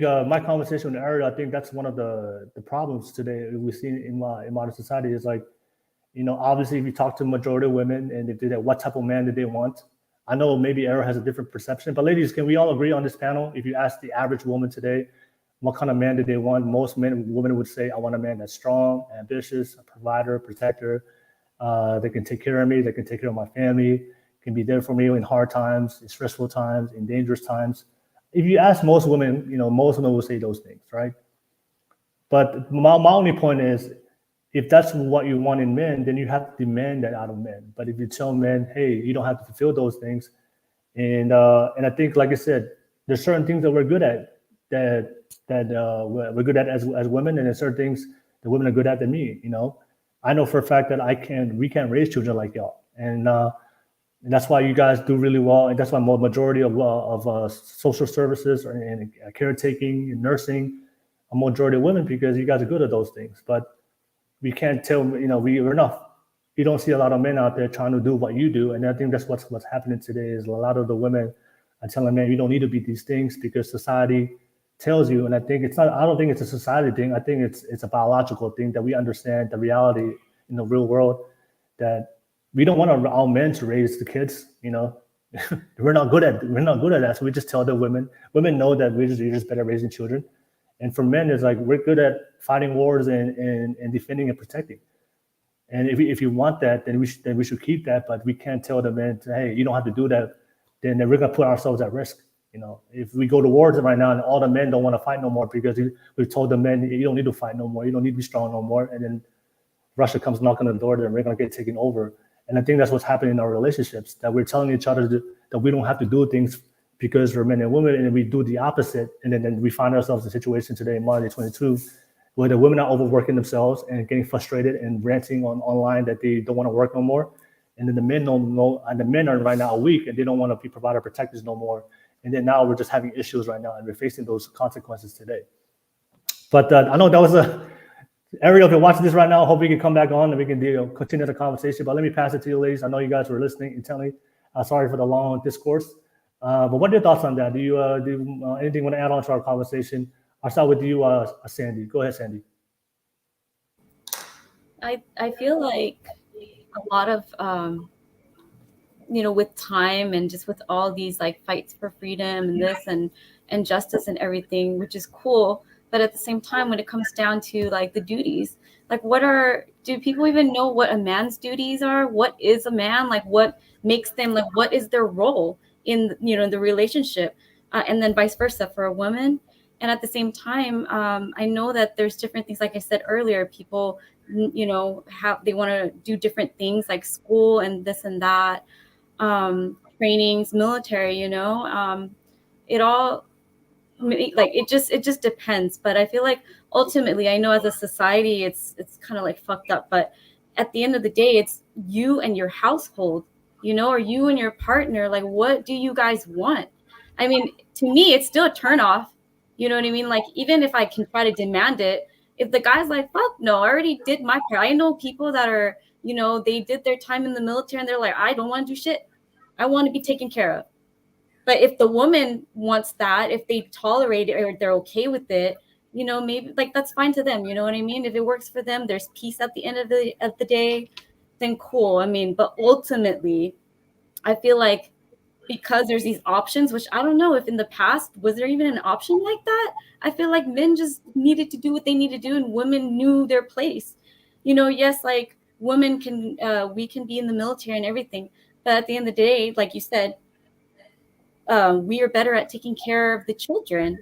my conversation with Ariel, I think that's one of the problems today we see in modern society is, like, you know, obviously if you talk to the majority of women and they do that, what type of man do they want? I know maybe Ariel has a different perception, but ladies, can we all agree on this panel? If you ask the average woman today, what kind of man do they want? Most women would say, I want a man that's strong, ambitious, a provider, protector. They can take care of me. They can take care of my family, can be there for me in hard times, in stressful times, in dangerous times. If you ask most women, you know, most women will say those things, right? But my only point is, if that's what you want in men, then you have to demand that out of men. But if you tell men, hey, you don't have to fulfill those things, and I think, like I said, there's certain things that we're good at that we're good at as women, and there's certain things that women are good at than me. You know, I know for a fact that we can't raise children like y'all, and that's why you guys do really well, and that's why majority of social services and caretaking and nursing, a majority of women, because you guys are good at those things. But we can't tell, you know, we're not. You don't see a lot of men out there trying to do what you do, and I think that's what's happening today. Is a lot of the women are telling men, you don't need to be these things because society tells you. And I think it's not. I don't think it's a society thing. I think it's a biological thing that we understand the reality in the real world that we don't want our men to raise the kids. You know, we're not good at that. So we just tell the women. Women know that we're just better at raising children. And for men, it's like we're good at fighting wars and defending and protecting. And if you want that, then we should keep that. But we can't tell the men, hey, you don't have to do that. Then we're gonna put ourselves at risk. You know, if we go to wars right now and all the men don't want to fight no more because we've told the men, you don't need to fight no more. You don't need to be strong no more. And then Russia comes knocking on the door, then we're gonna get taken over. And I think that's what's happening in our relationships, that we're telling each other that we don't have to do things because we're men and women, and we do the opposite, and then we find ourselves in a situation today in modern day 22 where the women are overworking themselves and getting frustrated and ranting online that they don't want to work no more, and then the men the men are right now weak and they don't want to be provider protectors no more, and then now we're just having issues right now and we're facing those consequences today. But I know that was Ariel, if you're watching this right now, I hope we can come back on and we can continue the conversation. But let me pass it to you, ladies. I know you guys were listening intently. Sorry for the long discourse. But what are your thoughts on that? Do you anything you want to add on to our conversation? I'll start with you, Sandy. Go ahead, Sandy. I feel like a lot of with time and just with all these like fights for freedom and this and justice and everything, which is cool. But at the same time, when it comes down to like the duties, like do people even know what a man's duties are? What is a man? Like what makes them, like what is their role in, the relationship? And then vice versa for a woman. And at the same time, I know that there's different things, like I said earlier, people, they want to do different things like school and this and that, trainings, military, it all, like it just depends. But I feel like ultimately, I know as a society it's kind of like fucked up, but at the end of the day, it's you and your household, or you and your partner. Like, what do you guys want? I mean, to me, it's still a turnoff. You know what I mean? Like, even if I can try to demand it, if the guy's like, fuck no, I already did my part. I know people that are, they did their time in the military and they're like, I don't want to do shit. I want to be taken care of. But if the woman wants that, if they tolerate it or they're okay with it, maybe like that's fine to them. You know what I mean? If it works for them, there's peace at the end of the day, then cool. I mean, but ultimately, I feel like because there's these options, which I don't know if in the past, was there even an option like that? I feel like men just needed to do what they need to do and women knew their place. Yes, like women can, we can be in the military and everything. But at the end of the day, like you said, we are better at taking care of the children,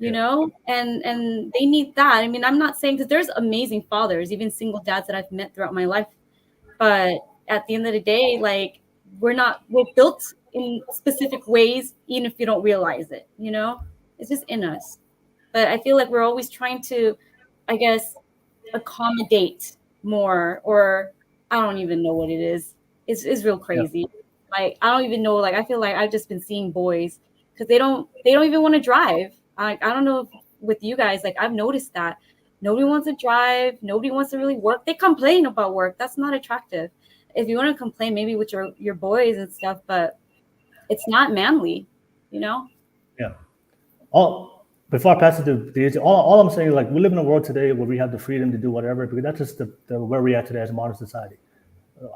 and they need that. I mean, I'm not saying, because there's amazing fathers, even single dads that I've met throughout my life. But at the end of the day, like we're built in specific ways, even if you don't realize it, it's just in us. But I feel like we're always trying to, I guess, accommodate more, or I don't even know what it is. It's real crazy. Yeah. Like, I don't even know, like, I feel like I've just been seeing boys because they don't even want to drive. I don't know if with you guys, like, I've noticed that nobody wants to drive. Nobody wants to really work. They complain about work. That's not attractive. If you want to complain, maybe with your boys and stuff, but it's not manly, Yeah. Before I pass it to Daisy, all I'm saying is, like, we live in a world today where we have the freedom to do whatever, because that's just the where we are today as a modern society.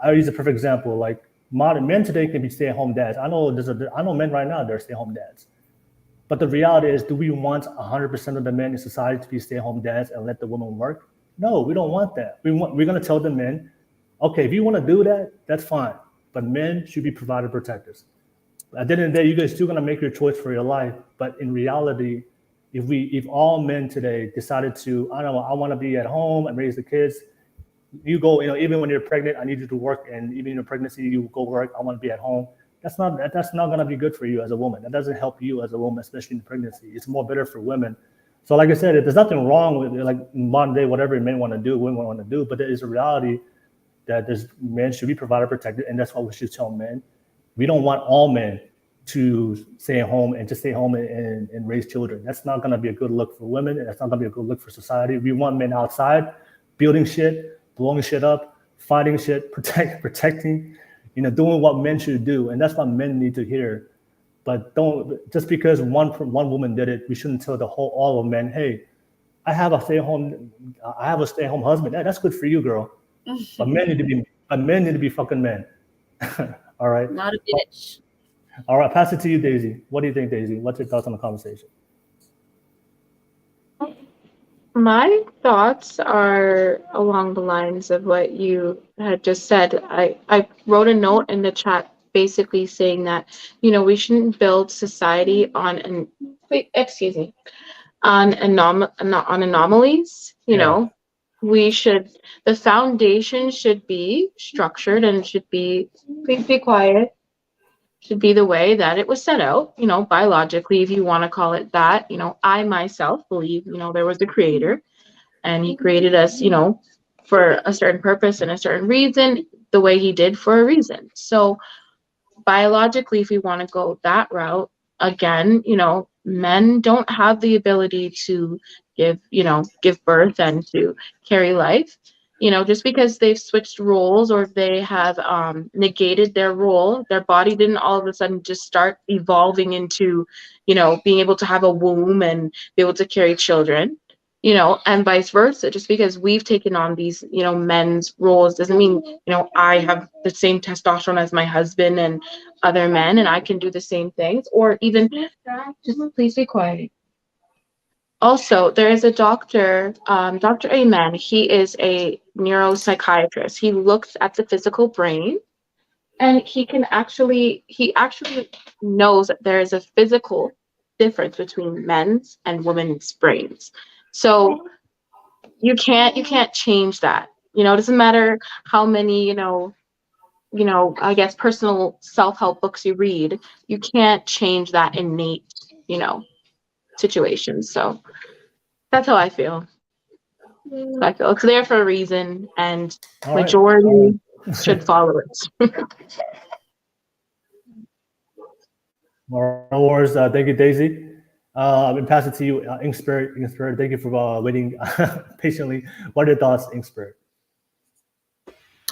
I'll use a perfect example, like, modern men today can be stay-at-home dads. I know men right now that are stay-at-home dads. But the reality is, do we want 100% of the men in society to be stay-at-home dads and let the women work? No, we don't want that. We're going to tell the men, okay, if you want to do that, that's fine. But men should be provider protectors. At the end of the day, you guys still going to make your choice for your life. But in reality, if all men today decided to, I don't know, I want to be at home and raise the kids, you go, even when you're pregnant, I need you to work, and even in your pregnancy, you go work. I want to be at home. That's not going to be good for you as a woman. That doesn't help you as a woman, especially in pregnancy. It's more better for women. So, like I said, there's nothing wrong with, like, modern day, whatever men want to do, women want to do. But there is a reality that men should be provider protected, and that's what we should tell men. We don't want all men to stay at home and and raise children. That's not going to be a good look for women, and that's not going to be a good look for society. We want men outside building shit, blowing shit up, fighting shit, protecting, doing what men should do. And that's what men need to hear. But just because one woman did it, we shouldn't tell all of men, hey, I have a stay-at-home husband. That's good for you, girl. But men need to be fucking men. All right. Not a bitch. All right, pass it to you, Daisy. What do you think, Daisy? What's your thoughts on the conversation? My thoughts are along the lines of what you had just said. I wrote a note in the chat basically saying that, we shouldn't build society on anomalies. The foundation should be structured and should be, please be quiet, should be the way that it was set out, biologically, if you want to call it that. I myself believe, there was a creator and he created us, for a certain purpose and a certain reason, the way he did for a reason. So biologically, if we want to go that route, again, men don't have the ability to give birth and to carry life. Just because they've switched roles or they have negated their role, their body didn't all of a sudden just start evolving into, being able to have a womb and be able to carry children, and vice versa. Just because we've taken on these, men's roles doesn't mean, I have the same testosterone as my husband and other men and I can do the same things, or even just please be quiet. Also, there is a doctor, Dr. Amen. He is a neuropsychiatrist. He looks at the physical brain, and he actually knows that there is a physical difference between men's and women's brains. So you can't change that. It doesn't matter how many, I guess personal self-help books you read. You can't change that innate, situation. So that's how I feel. I feel it's there for a reason, and All right. majority should follow it. No worries. Thank you, Daisy. I've been passing to you, Ink Spirit. Thank you for waiting patiently. What are your thoughts, Ink Spirit?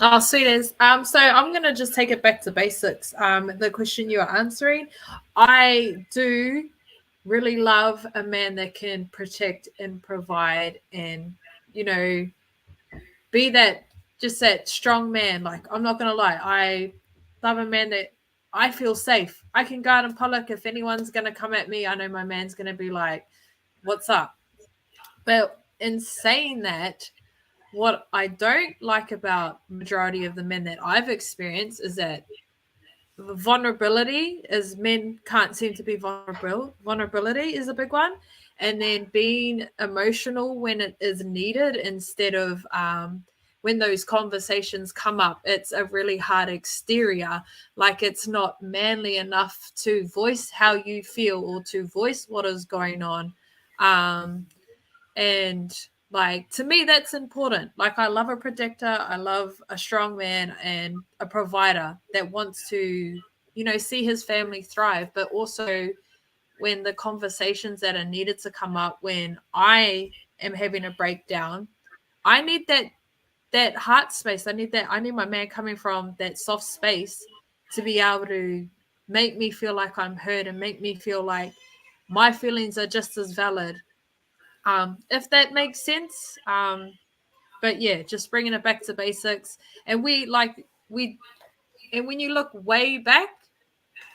Oh, sweet as. So I'm gonna just take it back to basics. The question you are answering, I do really love a man that can protect and provide and, be that strong man. Like, I'm not gonna lie, I love a man that I feel safe. I can go out in public. If anyone's gonna come at me, I know my man's gonna be like, what's up? But in saying that, what I don't like about majority of the men that I've experienced is that vulnerability is men can't seem to be vulnerable. Vulnerability is a big one. And then being emotional when it is needed instead of when those conversations come up, it's a really hard exterior. Like, it's not manly enough to voice how you feel or to voice what is going on. And like, to me, that's important. Like, I love a protector. I love a strong man and a provider that wants to, see his family thrive. But also when the conversations that are needed to come up, when I am having a breakdown, I need that heart space. I need my man coming from that soft space to be able to make me feel like I'm heard and make me feel like my feelings are just as valid. If that makes sense. But yeah, just bringing it back to basics. And and when you look way back,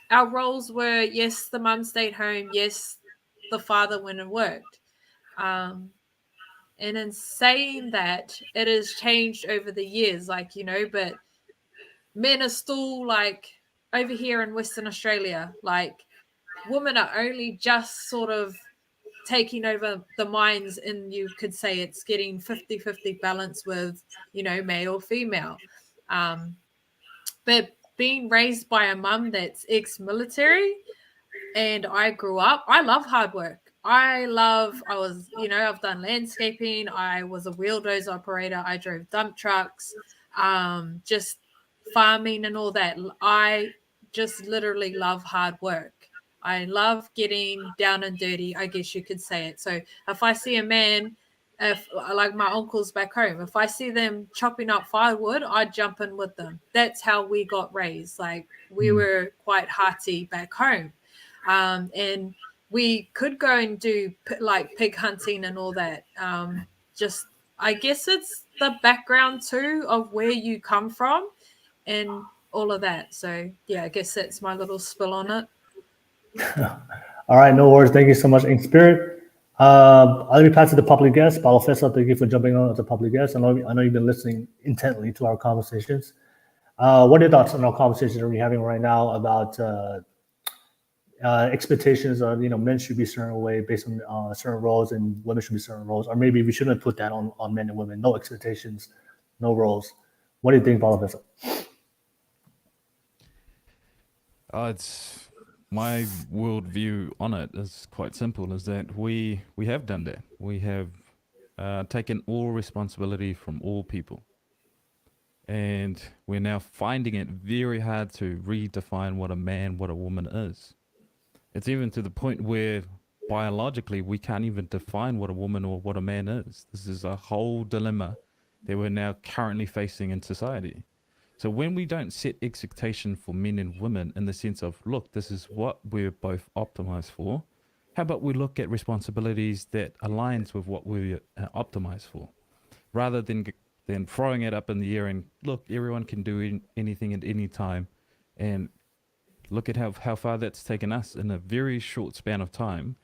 our roles were, yes, the mum stayed home. Yes, the father went and worked. And in saying that, it has changed over the years, but men are still like over here in Western Australia, like women are only just sort of taking over the minds, and you could say it's getting 50-50 balance with, male, female. But being raised by a mum that's ex-military, and I grew up, I love hard work. I've done landscaping. I was a wheeldozer operator. I drove dump trucks, just farming and all that. I just literally love hard work. I love getting down and dirty, I guess you could say it. So if I see a man, like my uncles back home, if I see them chopping up firewood, I jump in with them. That's how we got raised. Like, we were quite hearty back home. And we could go and do like pig hunting and all that. I guess it's the background too of where you come from and all of that. So yeah, I guess that's my little spill on it. All right, no worries. Thank you so much, Ink Spirit. I'll be passing to the public guest. Paulo Fessa, thank you for jumping on as a public guest. I know you've been listening intently to our conversations. What are your thoughts on our conversation that we're having right now about expectations of, men should be a certain way based on certain roles, and women should be certain roles, or maybe we shouldn't put that on men and women? No expectations, no roles. What do you think, Paulo Fessa? It's my worldview on it is quite simple. Is that we have done that. We have taken all responsibility from all people, and we're now finding it very hard to redefine what a man, what a woman is. It's even to the point where biologically we can't even define what a woman or what a man is. This is a whole dilemma that we're now currently facing in society. So when we don't set expectation for men and women in the sense of, look, this is what we're both optimized for, how about we look at responsibilities that aligns with what we're optimized for, rather than throwing it up in the air and, look, everyone can do anything at any time, and look at how far that's taken us in a very short span of time.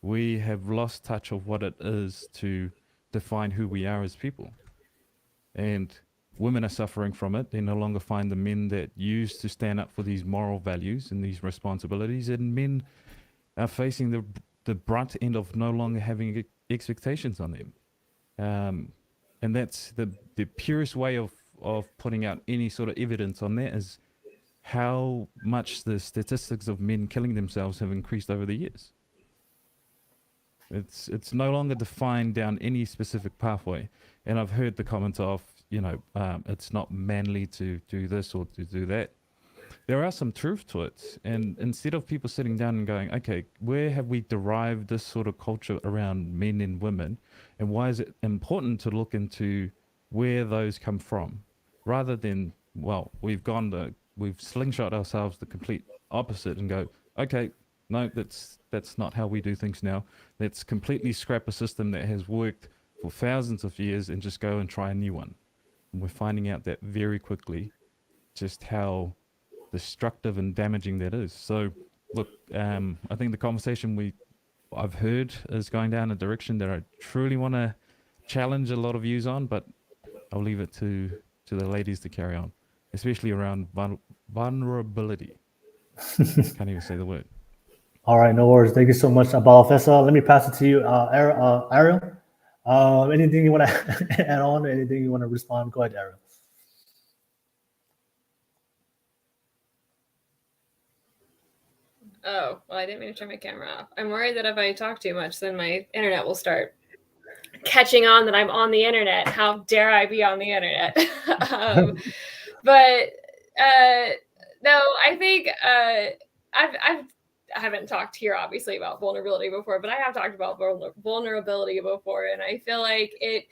We have lost touch of what it is to define who we are as people. And women are suffering from it. They no longer find the men that used to stand up for these moral values and these responsibilities, and men are facing the brunt end of no longer having expectations on them. And that's the purest way of putting out any sort of evidence on that is how much the statistics of men killing themselves have increased over the years. It's no longer defined down any specific pathway. And I've heard the comments of, it's not manly to do this or to do that. There are some truth to it. And instead of people sitting down and going, okay, where have we derived this sort of culture around men and women? And why is it important to look into where those come from? Rather than, well, we've slingshot ourselves the complete opposite and go, okay, no, that's not how we do things now. Let's completely scrap a system that has worked for thousands of years and just go and try a new one. And we're finding out that very quickly, just how destructive and damaging that is. So, look, I think the conversation I've heard is going down a direction that I truly want to challenge a lot of views on, but I'll leave it to the ladies to carry on, especially around vulnerability. Can't even say the word. All right, no worries. Thank you so much, Balafessa. Let me pass it to you, Ariel. Anything you want to add on? Anything you want to respond? Go ahead, Ariel. Oh, well, I didn't mean to turn my camera off. I'm worried that if I talk too much, then my internet will start catching on that I'm on the internet. How dare I be on the internet? But no, I think I haven't talked here obviously about vulnerability before, but I have talked about vulnerability before, and I feel like it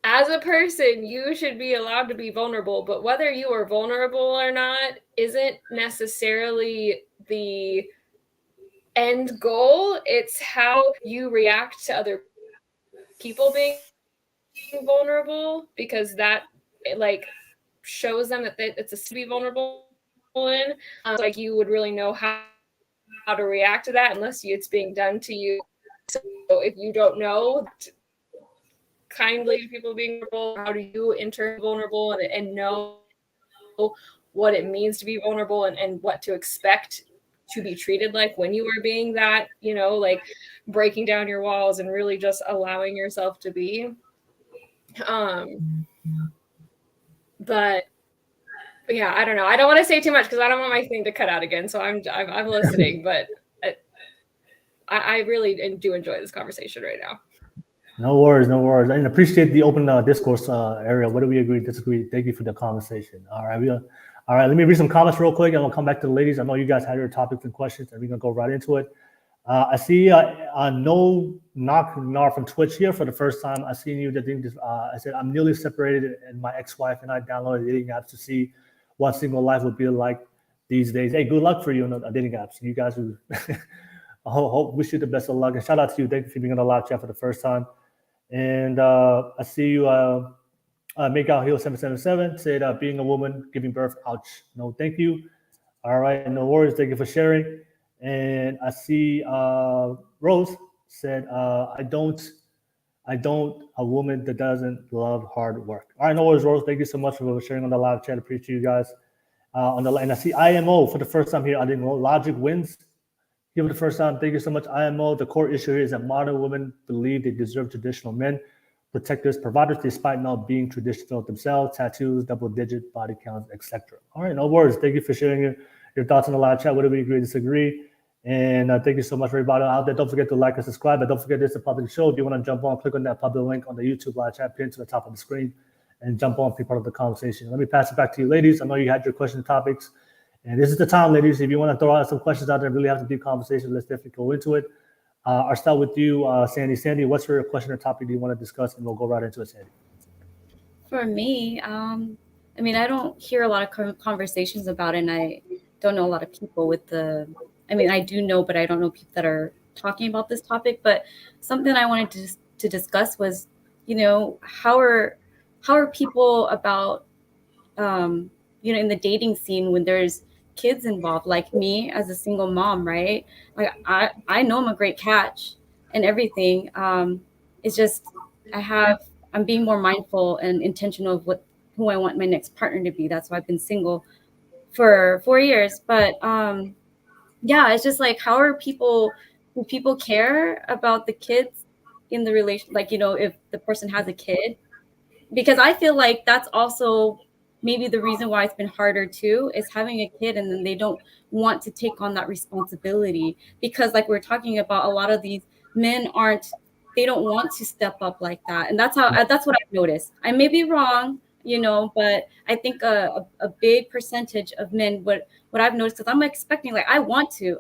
as a person, you should be allowed to be vulnerable, but whether you are vulnerable or not isn't necessarily the end goal. It's how you react to other people being vulnerable, because that shows them that it's a to be vulnerable in. Like you would really know how to react to that unless it's being done to you. So if you don't know kindly to people being vulnerable, how do you enter vulnerable and know what it means to be vulnerable and what to expect to be treated like when you are being that, like breaking down your walls and really just allowing yourself to be. But yeah, I don't know. I don't want to say too much because I don't want my thing to cut out again. So I'm listening, but I really do enjoy this conversation right now. No worries. I appreciate the open discourse, Ariel. What do we agree, disagree? Thank you for the conversation. All right, let me read some comments real quick, and we'll come back to the ladies. I know you guys had your topics and questions, and we're gonna go right into it. I see no knock from Twitch here for the first time. I seen you. I said I'm newly separated, and my ex-wife and I downloaded dating apps to see what single life would be like these days. Hey, good luck for you on the dating apps. You guys, wish you the best of luck, and shout out to you. Thank you for being on the live chat for the first time. And I see you. Make out Hill 777 said being a woman giving birth. Ouch. No, thank you. All right, no worries. Thank you for sharing. And I see Rose said, I don't, a woman that doesn't love hard work. All right, no worries, Rose. Thank you so much for sharing on the live chat. Appreciate you guys. And I see IMO for the first time here. I didn't know Logic wins here for the first time. Thank you so much, IMO. The core issue here is that modern women believe they deserve traditional men, protectors, providers, despite not being traditional themselves, tattoos, double-digit body counts, etc. All right, no worries. Thank you for sharing your thoughts in the live chat, whether we agree or disagree. And thank you so much for everybody out there. Don't forget to like and subscribe. But don't forget, this is a public show. If you want to jump on, click on that public link on the YouTube live chat pinned to the top of the screen and jump on, be part of the conversation. Let me pass it back to you, ladies. I know you had your question topics. And this is the time, ladies. If you want to throw out some questions out there, really have some deep conversation, let's definitely go into it. I'll start with you, Sandy. Sandy, what's your question or topic do you want to discuss? And we'll go right into it, Sandy. For me, I mean, I don't hear a lot of conversations about it, and I don't know a lot of people with the, I mean, I do know, but I don't know people that are talking about this topic. But something I wanted to discuss was, you know, how are people about, you know, in the dating scene when there's kids involved, like me as a single mom, right? Like I know I'm a great catch and everything. It's just I'm being more mindful and intentional of who I want my next partner to be. That's why I've been single for 4 years. But yeah, it's just like, how are do people care about the kids in the relation? Like, you know, if the person has a kid, because I feel like that's also maybe the reason why it's been harder too, is having a kid and then they don't want to take on that responsibility, because like we're talking about, a lot of these men they don't want to step up like that. And that's what I've noticed. I may be wrong, you know, but I think a big percentage of men, what I've noticed, because I'm expecting, like, I want to.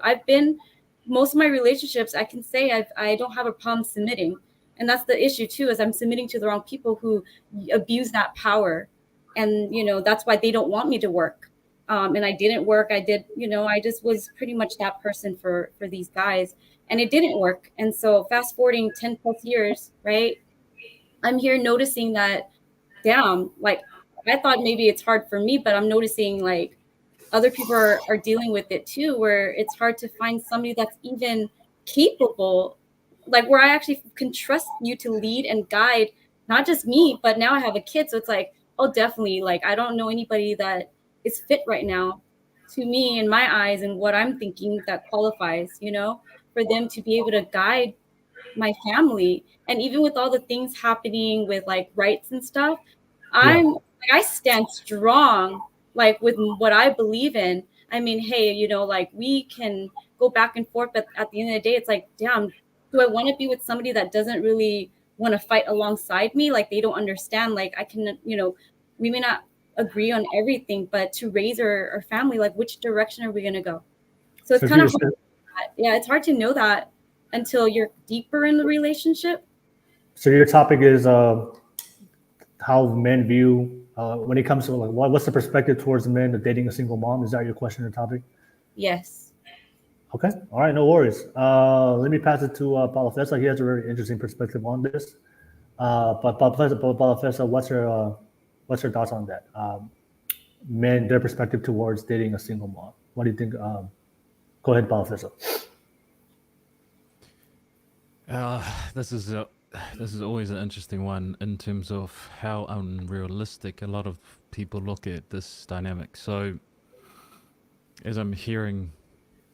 Most of my relationships, I can say I don't have a problem submitting. And that's the issue too, is I'm submitting to the wrong people who abuse that power. And, you know, that's why they don't want me to work. And I didn't work. I just was pretty much that person for these guys, and it didn't work. And so fast forwarding 10 plus years, right? I'm here noticing that, damn, like, I thought maybe it's hard for me, but I'm noticing like other people are dealing with it too, where it's hard to find somebody that's even capable, like where I actually can trust you to lead and guide, not just me, but now I have a kid. So it's like, oh, definitely. Like, I don't know anybody that is fit right now to me in my eyes and what I'm thinking that qualifies, you know, for them to be able to guide my family. And even with all the things happening with like rights and stuff, I stand strong, like with what I believe in. I mean, hey, you know, like we can go back and forth, but at the end of the day, it's like, damn, do I want to be with somebody that doesn't really want to fight alongside me? Like, they don't understand. Like, I can, you know, we may not agree on everything, but to raise our family, like, which direction are we going to go? So it's kind of hard. Yeah, it's hard to know that until you're deeper in the relationship. So your topic is how men view when it comes to like what's the perspective towards men of dating a single mom? Is that your question or topic? Yes. Okay. All right. No worries. Let me pass it to Paulo Fessa. He has a very interesting perspective on this. But Paulo Fessa, what's your thoughts on that? Men, their perspective towards dating a single mom. What do you think? Go ahead, Paulo Fessa. This is always an interesting one in terms of how unrealistic a lot of people look at this dynamic. So, as I'm hearing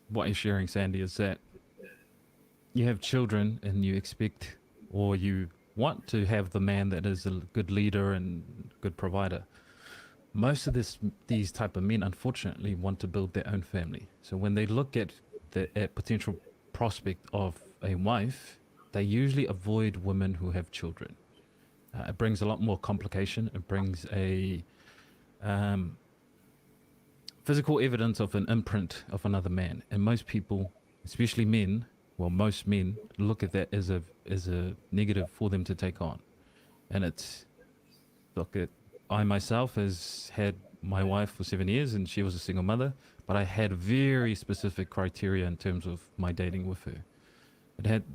what you're sharing, Sandy, is that you have children and you expect, or you want to have the man that is a good leader and good provider. Most of these type of men, unfortunately, want to build their own family. So when they look at the potential prospect of a wife, they usually avoid women who have children. It brings a lot more complication. It brings a physical evidence of an imprint of another man. And most people, especially men, well, most men look at that as a negative for them to take on. And it's, I myself has had my wife for 7 years and she was a single mother, but I had very specific criteria in terms of my dating with her.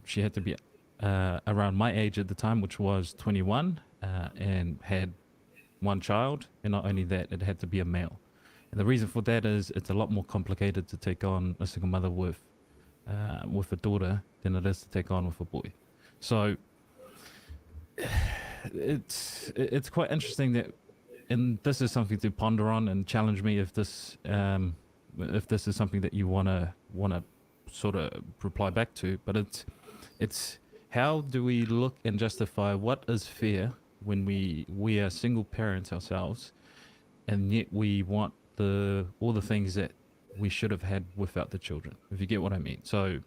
She had to be around my age at the time, which was 21, and had one child. And not only that, it had to be a male. And the reason for that is it's a lot more complicated to take on a single mother with a daughter than it is to take on with a boy. So it's quite interesting that, and this is something to ponder on and challenge me if this is something that you wanna sort of reply back to. But it's how do we look and justify what is fair when we are single parents ourselves, and yet we want all the things that we should have had without the children, if you get what I mean. So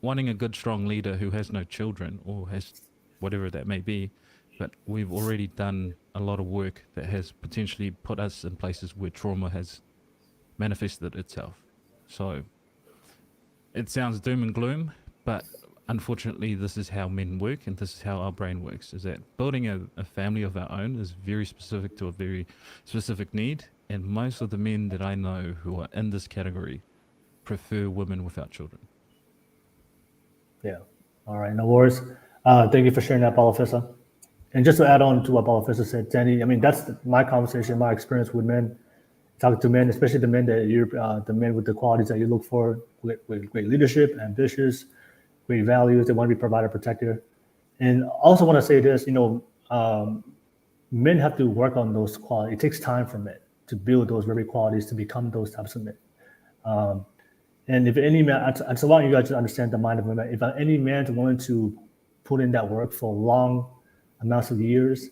wanting a good, strong leader who has no children or has whatever that may be, but we've already done a lot of work that has potentially put us in places where trauma has manifested itself. So it sounds doom and gloom, but unfortunately this is how men work, and this is how our brain works, is that building a family of our own is very specific to a very specific need, and most of the men that I know who are in this category prefer women without children. Yeah. All right. No worries. Thank you for sharing that, Balafissa. And just to add on to what Balafissa said, Danny, I mean, that's my conversation, my experience with men, talking to men, especially the men the men with the qualities that you look for, with great leadership, ambitious, great values. They want to be provider, protector. And I also want to say this, men have to work on those qualities. It takes time for men to build those very qualities, to become those types of men. And if any man, I just want you guys to understand the mind of a man. If any man's willing to put in that work for long amounts of years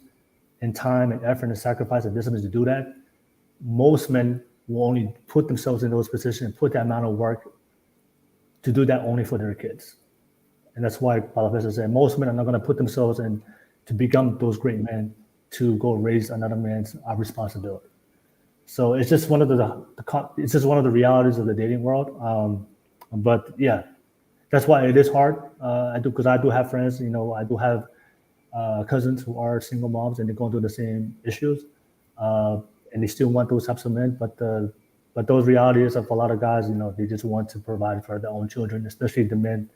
and time and effort and sacrifice and discipline to do that, most men will only put themselves in those positions and put that amount of work to do that only for their kids. And that's why Balafissa said most men are not going to put themselves in to become those great men to go raise another man's responsibility. So it's just one of the realities of the dating world. But yeah, that's why it is hard. Because I do have friends, I do have cousins who are single moms, and they're going through the same issues, and they still want those types of men. But those realities of a lot of guys, they just want to provide for their own children, especially the men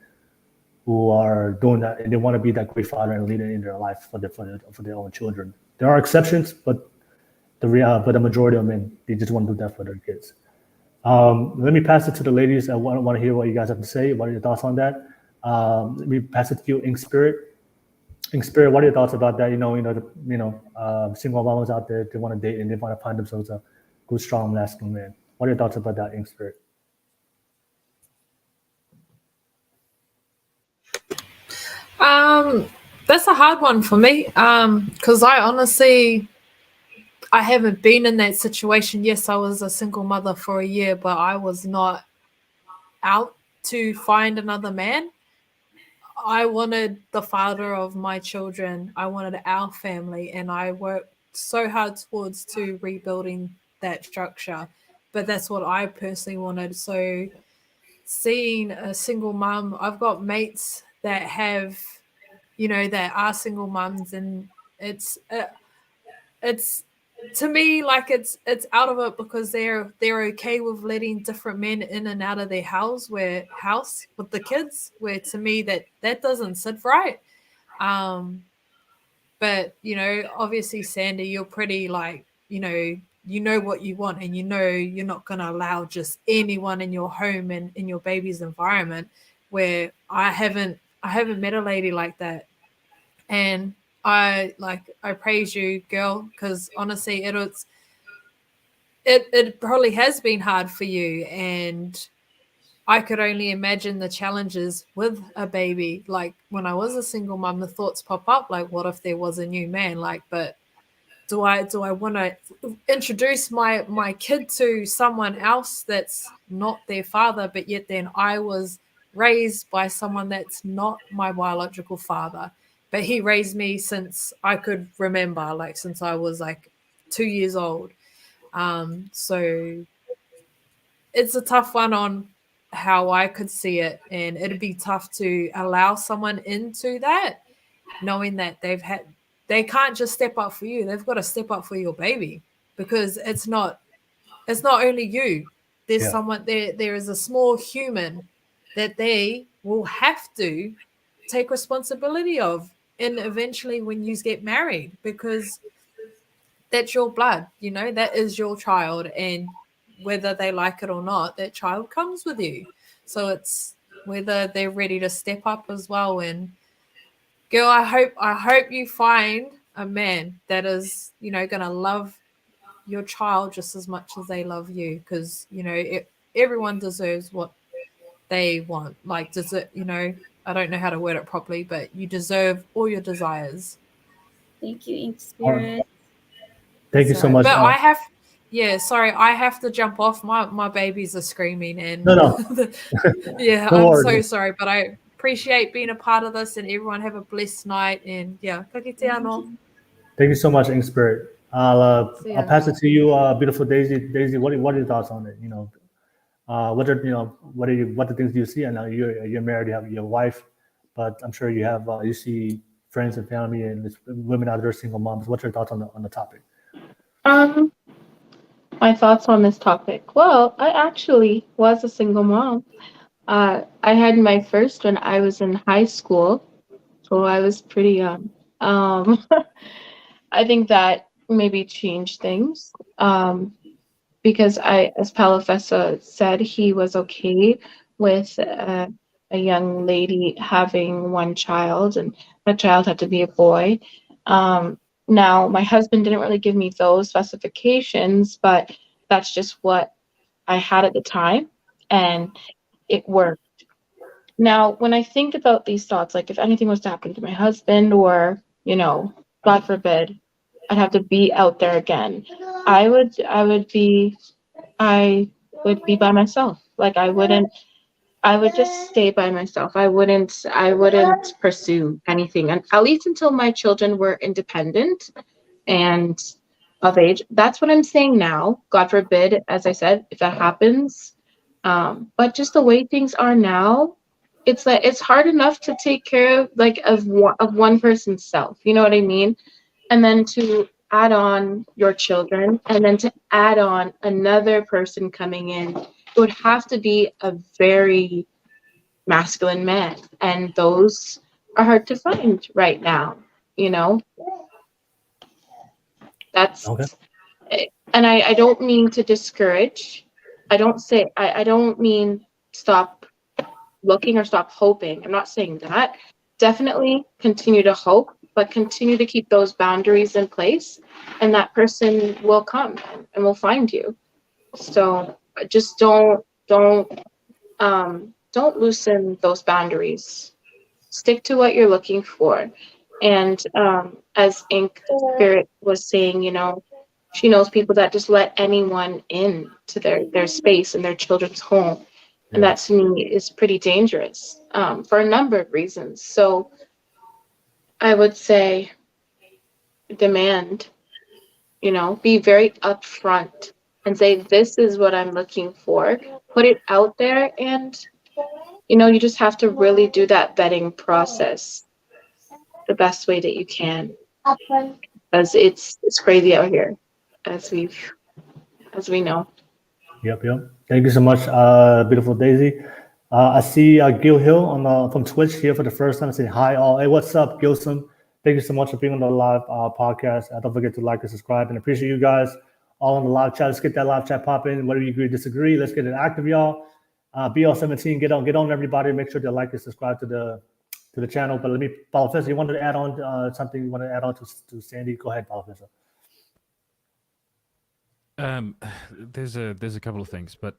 who are doing that, and they want to be that great father and leader in their life for their own children. There are exceptions, but the majority of men, they just want to do that for their kids. Let me pass it to the ladies. I want to hear what you guys have to say. What are your thoughts on that? Let me pass it to you, Ink Spirit. Ink Spirit, what are your thoughts about that? Single mamas out there, they want to date and they want to find themselves a good, strong, masculine man. What are your thoughts about that, Ink Spirit? That's a hard one for me, because I haven't been in that situation. Yes, I was a single mother for a year, but I was not out to find another man. I wanted the father of my children. I wanted our family, and I worked so hard towards to rebuilding that structure. But that's what I personally wanted. So seeing a single mom, I've got mates that have, that are single moms, and it's to me like it's out of it because they're okay with letting different men in and out of their house with the kids, where to me that doesn't sit right. But obviously, Sandy, you're pretty like you know what you want, and you're not going to allow just anyone in your home and in your baby's environment, where I haven't met a lady like that. And I praise you, girl, because honestly, it probably has been hard for you, and I could only imagine the challenges with a baby. Like when I was a single mom, the thoughts pop up like, what if there was a new man? Like, but do I want to introduce my kid to someone else that's not their father, but yet then I was raised by someone that's not my biological father, but he raised me since I could remember, like since I was like 2 years old. So it's a tough one on how I could see it, and it'd be tough to allow someone into that, knowing that they can't just step up for you. They've got to step up for your baby, because it's not only you. There's someone there is a small human that they will have to take responsibility of, and eventually when you get married, because that's your blood, that is your child, and whether they like it or not, that child comes with you. So it's whether they're ready to step up as well. And girl, I hope you find a man that is, going to love your child just as much as they love you, because everyone deserves what they want. Like, I don't know how to word it properly, but you deserve all your desires. Thank you, Ink Spirit. Thank you so much. But I have, sorry, I have to jump off. My babies are screaming, and No. yeah, Don't I'm worry. so sorry, but I appreciate being a part of this, and everyone have a blessed night. And yeah, ka kite anō. Thank you so much, Ink Spirit. I'll See ya. pass it to you, beautiful Daisy. Daisy, what are your thoughts on it? You know, what the things do you see? I know you're married, you have your wife, but I'm sure you have you see friends and family and there's women out there, single moms. What's your thoughts on the topic? My thoughts on this topic. Well, I actually was a single mom. I had my first when I was in high school, so I was pretty young. I think that maybe changed things because as Palafessa said, he was okay with a young lady having one child, and that child had to be a boy. Now, my husband didn't really give me those specifications, but that's just what I had at the time, and it worked. Now, when I think about these thoughts, like if anything was to happen to my husband or, God forbid, I'd have to be out there again, I would be by myself. Like I would just stay by myself. I wouldn't pursue anything, and at least until my children were independent and of age. That's what I'm saying now. God forbid, as I said, if that happens. But just the way things are now, it's like it's hard enough to take care of one person's self. You know what I mean? And then to add on your children, and then to add on another person coming in, it would have to be a very masculine man, and those are hard to find right now. That's okay. And I don't mean to discourage. I don't mean stop looking or stop hoping. I'm not saying that. Definitely continue to hope, but continue to keep those boundaries in place, and that person will come and will find you. So just don't loosen those boundaries. Stick to what you're looking for. And as Ink Spirit was saying, she knows people that just let anyone in to their space and their children's home. And that to me is pretty dangerous for a number of reasons. So I would say demand, be very upfront and say, this is what I'm looking for. Put it out there, and, you just have to really do that vetting process the best way that you can. Because it's crazy out here, as we know. Yep. Thank you so much, beautiful Daisy. I see Gil Hill from Twitch here for the first time. I say hi all. Hey, what's up, Gilson? Thank you so much for being on the live podcast. Don't forget to like and subscribe, and appreciate you guys all on the live chat. Let's get that live chat popping. Whether you agree or disagree, let's get it active, y'all. BL17, get on, everybody. Make sure to like and subscribe to the channel. But let me, Palafessa, you wanted to add on something you want to add on to Sandy? Go ahead, Palafessa. There's a couple of things, but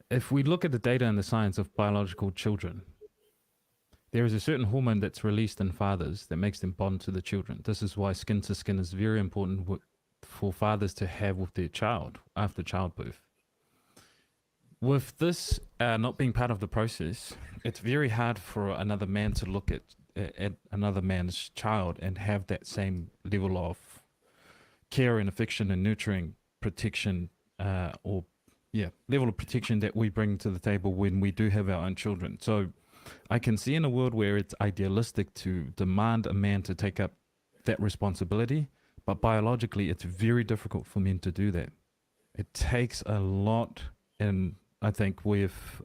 if we look at the data and the science of biological children, there is a certain hormone that's released in fathers that makes them bond to the children. This is why skin to skin is very important for fathers to have with their child after childbirth. With this not being part of the process, it's very hard for another man to look at another man's child and have that same level of care and affection and nurturing protection level of protection that we bring to the table when we do have our own children. So I can see in a world where it's idealistic to demand a man to take up that responsibility, but biologically it's very difficult for men to do that. It takes a lot, and I think with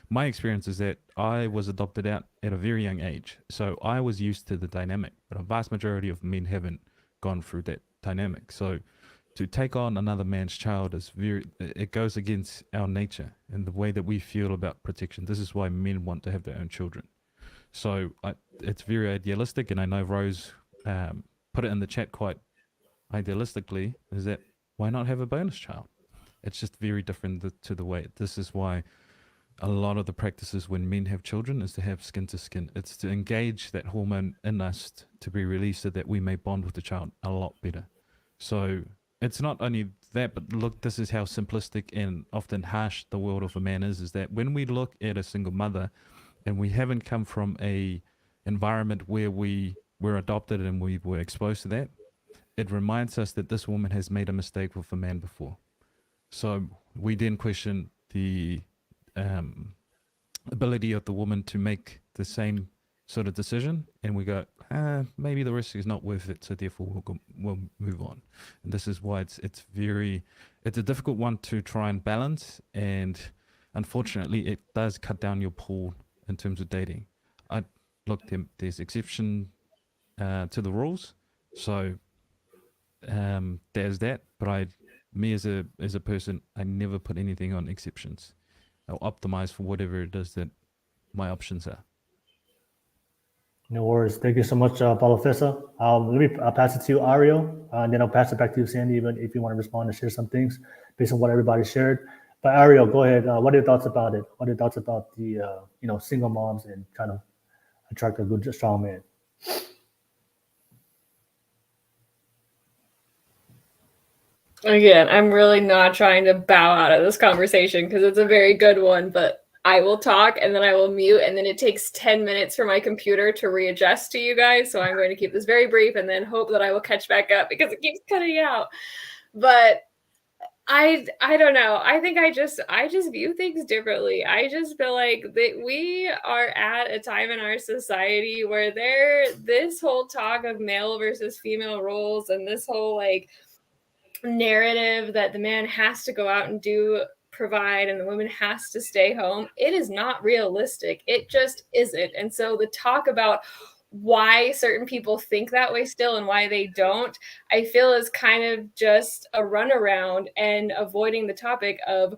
my experience is that I was adopted out at a very young age, so I was used to the dynamic, but a vast majority of men haven't gone through that dynamic. So to take on another man's child it goes against our nature and the way that we feel about protection. This is why men want to have their own children. So it's very idealistic, and I know Rose put it in the chat quite idealistically, is that why not have a bonus child? It's just very different to the way. This is why a lot of the practices when men have children is to have skin to skin. It's to engage that hormone in us to be released so that we may bond with the child a lot better. So it's not only that, but look, this is how simplistic and often harsh the world of a man is that when we look at a single mother and we haven't come from a environment where we were adopted and we were exposed to that, it reminds us that this woman has made a mistake with a man before. So we then question the ability of the woman to make the same sort of decision, and we go, maybe the risk is not worth it, so therefore we'll move on. And this is why it's a difficult one to try and balance, and unfortunately it does cut down your pool in terms of dating. There's exception to the rules, so there's that, but me as a person, I never put anything on exceptions. I'll optimize for whatever it is that my options are. No worries. Thank you so much, Palofessa. Let me pass it to you, Ariel, and then I'll pass it back to you, Sandy, even if you want to respond and share some things based on what everybody shared. But Ariel, go ahead. What are your thoughts about it? What are your thoughts about the single moms and kind of attract a good, strong man? Again, I'm really not trying to bow out of this conversation because it's a very good one, but I will talk and then I will mute, and then it takes 10 minutes for my computer to readjust to you guys. So I'm going to keep this very brief and then hope that I will catch back up because it keeps cutting out. But I don't know. I think I just view things differently. I just feel like that we are at a time in our society where this whole talk of male versus female roles and this whole like narrative that the man has to go out and provide and the woman has to stay home, it is not realistic. It just isn't. And so the talk about why certain people think that way still and why they don't, I feel is kind of just a runaround and avoiding the topic of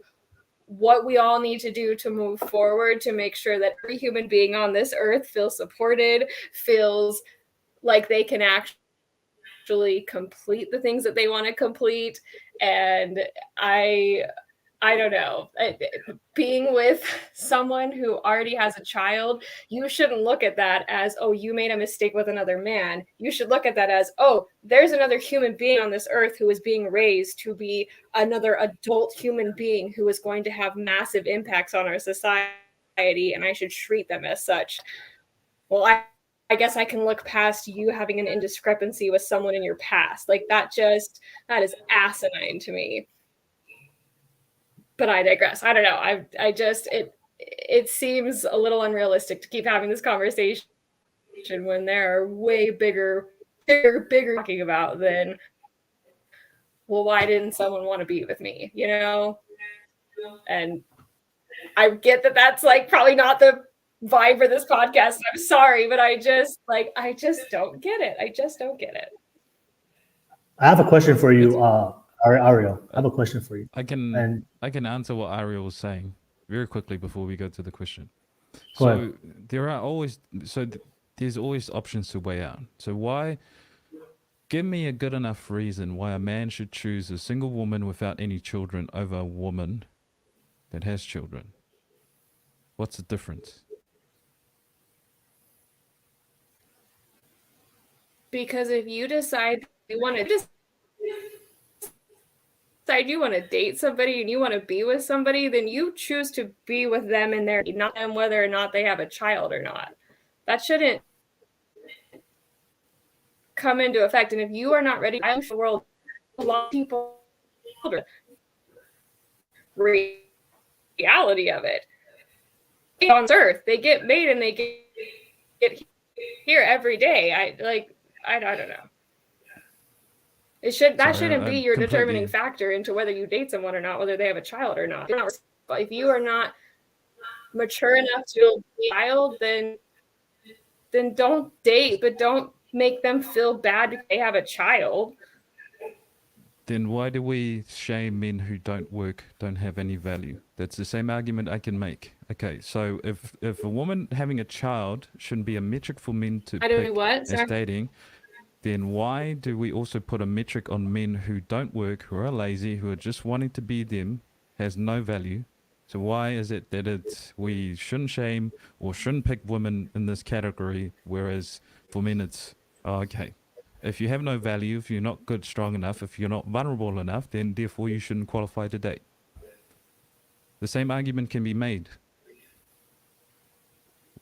what we all need to do to move forward to make sure that every human being on this earth feels supported, feels like they can actually complete the things that they want to complete. And I don't know, being with someone who already has a child, you shouldn't look at that as, oh, you made a mistake with another man. You should look at that as, oh, there's another human being on this earth who is being raised to be another adult human being who is going to have massive impacts on our society, and I should treat them as such. Well, I guess I can look past you having an indiscrepancy with someone in your past. Like that is asinine to me. But I digress. I don't know. It seems a little unrealistic to keep having this conversation when there are way bigger talking about than, well, why didn't someone want to be with me? And I get that that's like probably not the vibe for this podcast. I'm sorry, but I just don't get it. I just don't get it. I have a question for you, Ariel. I have a question for you. I can answer what Ariel was saying very quickly before we go to the question. Go ahead. There's always options to weigh out. So give me a good enough reason why a man should choose a single woman without any children over a woman that has children. What's the difference? Because if you decide you want to date somebody and you want to be with somebody, then you choose to be with them and not them whether or not they have a child or not. That shouldn't come into effect. And if you are not ready to the world, a lot of people, reality of it, on earth, they get made and they get here every day. I don't know. That shouldn't be your determining factor into whether you date someone or not, whether they have a child or not. If you are not mature enough to be a child, then don't date, but don't make them feel bad if they have a child. Then why do we shame men who don't work, don't have any value? That's the same argument I can make. Okay, so if a woman having a child shouldn't be a metric for men to pick as dating, then why do we also put a metric on men who don't work, who are lazy, who are just wanting to be them, has no value, So why is it that we shouldn't shame or shouldn't pick women in this category, whereas for men it's, oh, okay, if you have no value, if you're not good, strong enough, if you're not vulnerable enough, then therefore you shouldn't qualify to date. The same argument can be made.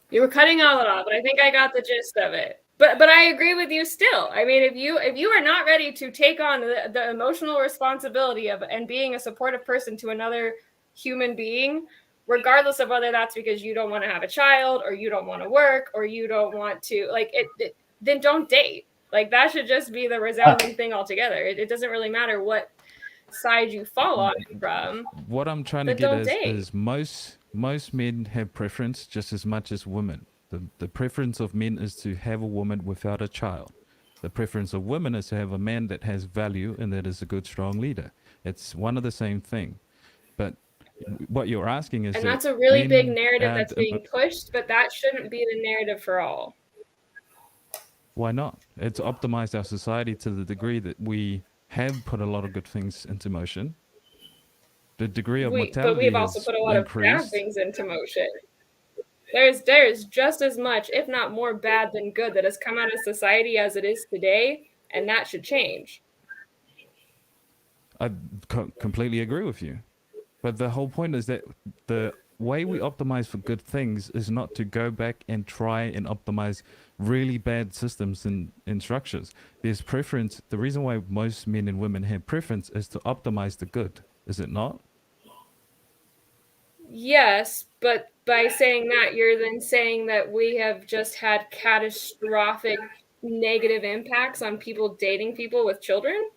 You were cutting all it off, but I think I got the gist of it. But I agree with you still. I mean, if you are not ready to take on the emotional responsibility of and being a supportive person to another human being, regardless of whether that's because you don't want to have a child or you don't want to work or you don't want to then don't date. Like that should just be the resounding thing altogether. It doesn't really matter what side you fall on from. What I'm trying to get is most men have preference just as much as women. The preference of men is to have a woman without a child. The preference of women is to have a man that has value and that is a good, strong leader. It's one of the same thing. But what you're asking is, and that's a really big narrative that's being pushed, but that shouldn't be the narrative for all. Why not? It's optimized our society to the degree that we have put a lot of good things into motion. The degree of mortality but we've also put a lot of bad things into motion. There's just as much, if not more bad than good that has come out of society as it is today, and that should change. I completely agree with you. But the whole point is that the way we optimize for good things is not to go back and try and optimize really bad systems and structures. There's preference. The reason why most men and women have preference is to optimize the good, is it not? Yes, but by saying that, you're then saying that we have just had catastrophic negative impacts on people dating people with children?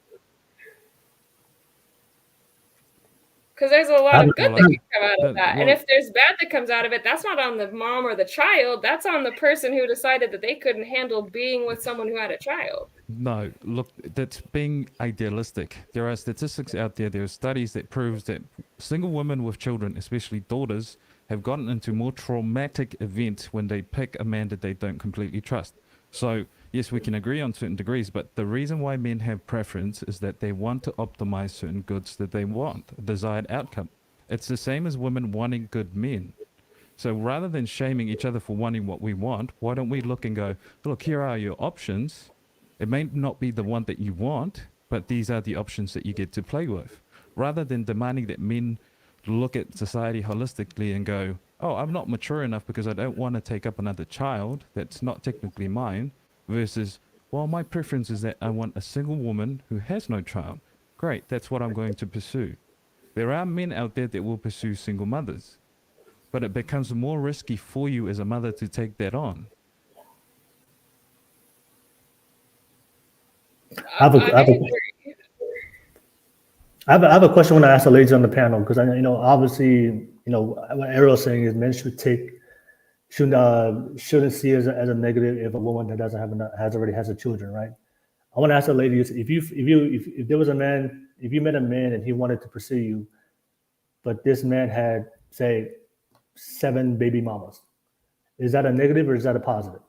Because there's a lot of good that can come out of that. And if there's bad that comes out of it, that's not on the mom or the child. That's on the person who decided that they couldn't handle being with someone who had a child. No, look, that's being idealistic. There are statistics out there. There are studies that proves that single women with children, especially daughters, have gotten into more traumatic events when they pick a man that they don't completely trust. So, yes, we can agree on certain degrees, but the reason why men have preference is that they want to optimize certain goods that they want, a desired outcome. It's the same as women wanting good men. So rather than shaming each other for wanting what we want, why don't we look and go, look, here are your options. It may not be the one that you want, but these are the options that you get to play with. Rather than demanding that men look at society holistically and go, oh, I'm not mature enough because I don't want to take up another child that's not technically mine, versus, well, my preference is that I want a single woman who has no child. Great, that's what I'm going to pursue. There are men out there that will pursue single mothers, but it becomes more risky for you as a mother to take that on. I have a question when I ask the ladies on the panel, because obviously, what Ariel's saying is men shouldn't see it as a negative if a woman that doesn't already has a children, right? I want to ask the ladies, if there was a man, if you met a man and he wanted to pursue you, but this man had, say, 7 baby mamas, is that a negative or is that a positive?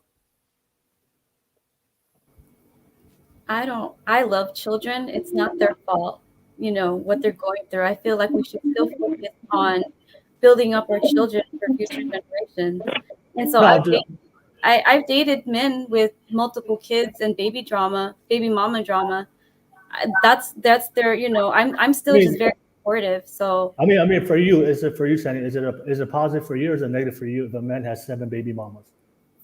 I love children. It's not their fault, what they're going through. I feel like we should still focus on building up our children for future generations. And so I've dated men with multiple kids and baby mama drama. That's their, I'm still just very supportive. So I mean, for you, Sandy, is it positive for you or is it negative for you if a man has 7 baby mamas?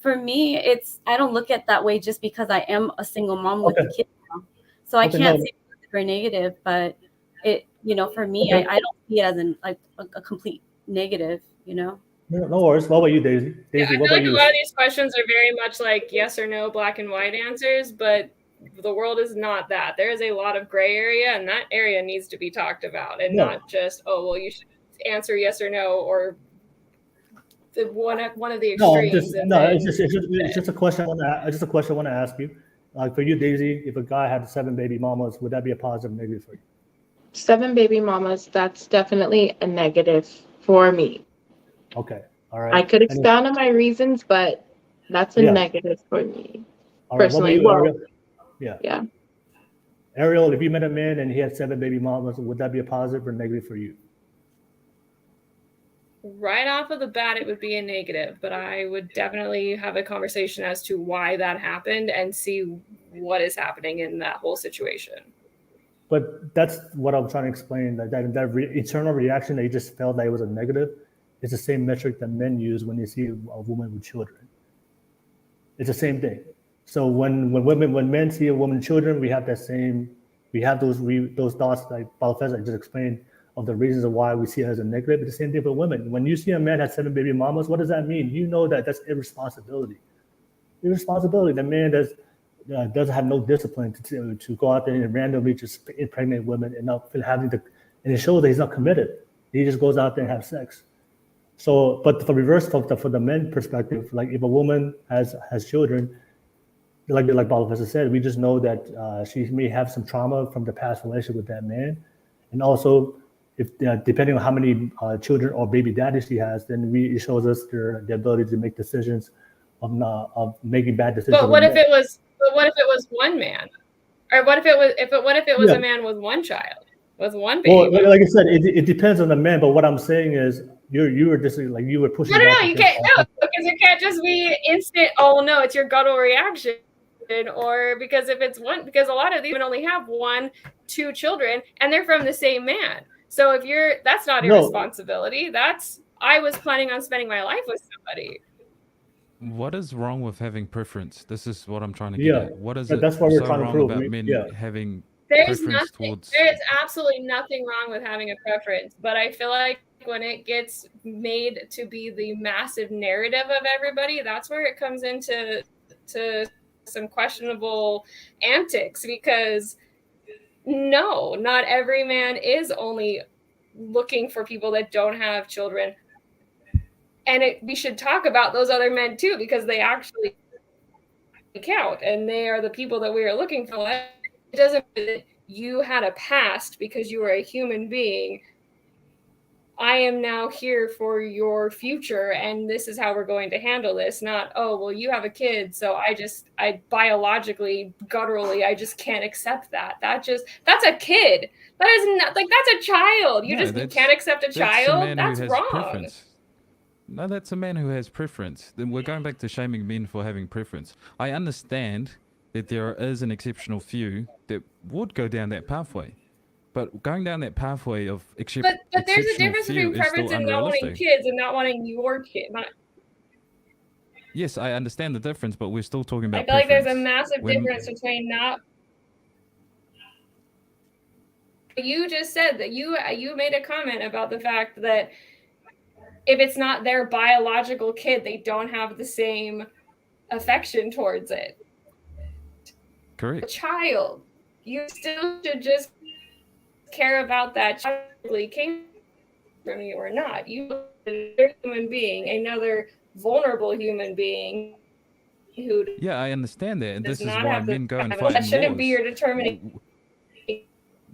For me, I don't look at it that way just because I am a single mom with a kid now. So I can't say it's very negative, but for me, I don't see it as a complete negative, No worries. What about you, Daisy? I feel like a lot of these questions are very much like yes or no, black and white answers, but the world is not that. There is a lot of gray area, and that area needs to be talked about, and not just, oh, well, you should answer yes or no, or the one of the extremes. It's just a question. I want to ask you. Like for you, Daisy, if a guy had 7 baby mamas, would that be a positive or negative for you? 7 baby mamas, that's definitely a negative for me. Okay. All right. I could expound on my reasons, but that's a negative for me. All right. Personally. Yeah. Ariel, if you met a man and he had 7 baby mamas, would that be a positive or negative for you? right off of the bat, it would be a negative, but I would definitely have a conversation as to why that happened and see what is happening in that whole situation. But that's what I'm trying to explain. That internal reaction that you just felt that it was a negative is the same metric that men use when they see a woman with children. It's the same thing. So when men see a woman with children, we have those thoughts like Balfez I just explained of the reasons of why we see it as a negative. It's the same thing for women. When you see a man has 7 baby mamas, what does that mean? You know that that's irresponsibility. Irresponsibility. The man doesn't have no discipline to go out there and randomly just impregnate women and not having and it shows that he's not committed. He just goes out there and have sex. So, but for reverse, for the men perspective, like if a woman has children, like Balfez said, we just know that she may have some trauma from the past relationship with that man, and also if depending on how many children or baby daddies she has, then it shows us the ability to make decisions of making bad decisions. But what if it was one man, or what if it was a man with one child, with one baby? Well, like I said, it depends on the man. But what I'm saying is, you were just like you were pushing. No, you can't. No, because it can't just be instant. Oh no, it's your guttural reaction. Or because because a lot of these women only have 1-2 children and they're from the same man. So that's not irresponsibility. I was planning on spending my life with somebody. What is wrong with having preference? This is what I'm trying to get at. What is it that's what we're so trying to wrong prove. about men having There preference is absolutely nothing wrong with having a preference, but I feel like when it gets made to be the massive narrative of everybody, that's where it comes into some questionable antics, because no, not every man is only looking for people that don't have children. And we should talk about those other men too, because they actually count and they are the people that we are looking for. It doesn't mean that you had a past because you were a human being. I am now here for your future, and this is how we're going to handle this. Not, oh, well, you have a kid, so I biologically, gutturally, I just can't accept that. That's a kid. That is not that's a child. You can't accept a child. That's wrong. Preference. No, that's a man who has preference. Then we're going back to shaming men for having preference. I understand that there is an exceptional few that would go down that pathway. But going down that pathway of But there's a difference between preference and not wanting kids and not wanting your kid. Yes, I understand the difference, but we're still talking about I feel like there's a massive difference between not. You just said that you made a comment about the fact that if it's not their biological kid, they don't have the same affection towards it. Correct. A child, you still should just care about that child came from you or not. You are a human being, another vulnerable human being who. Yeah, I understand that, and this is why men go and fight. That shouldn't be your determining.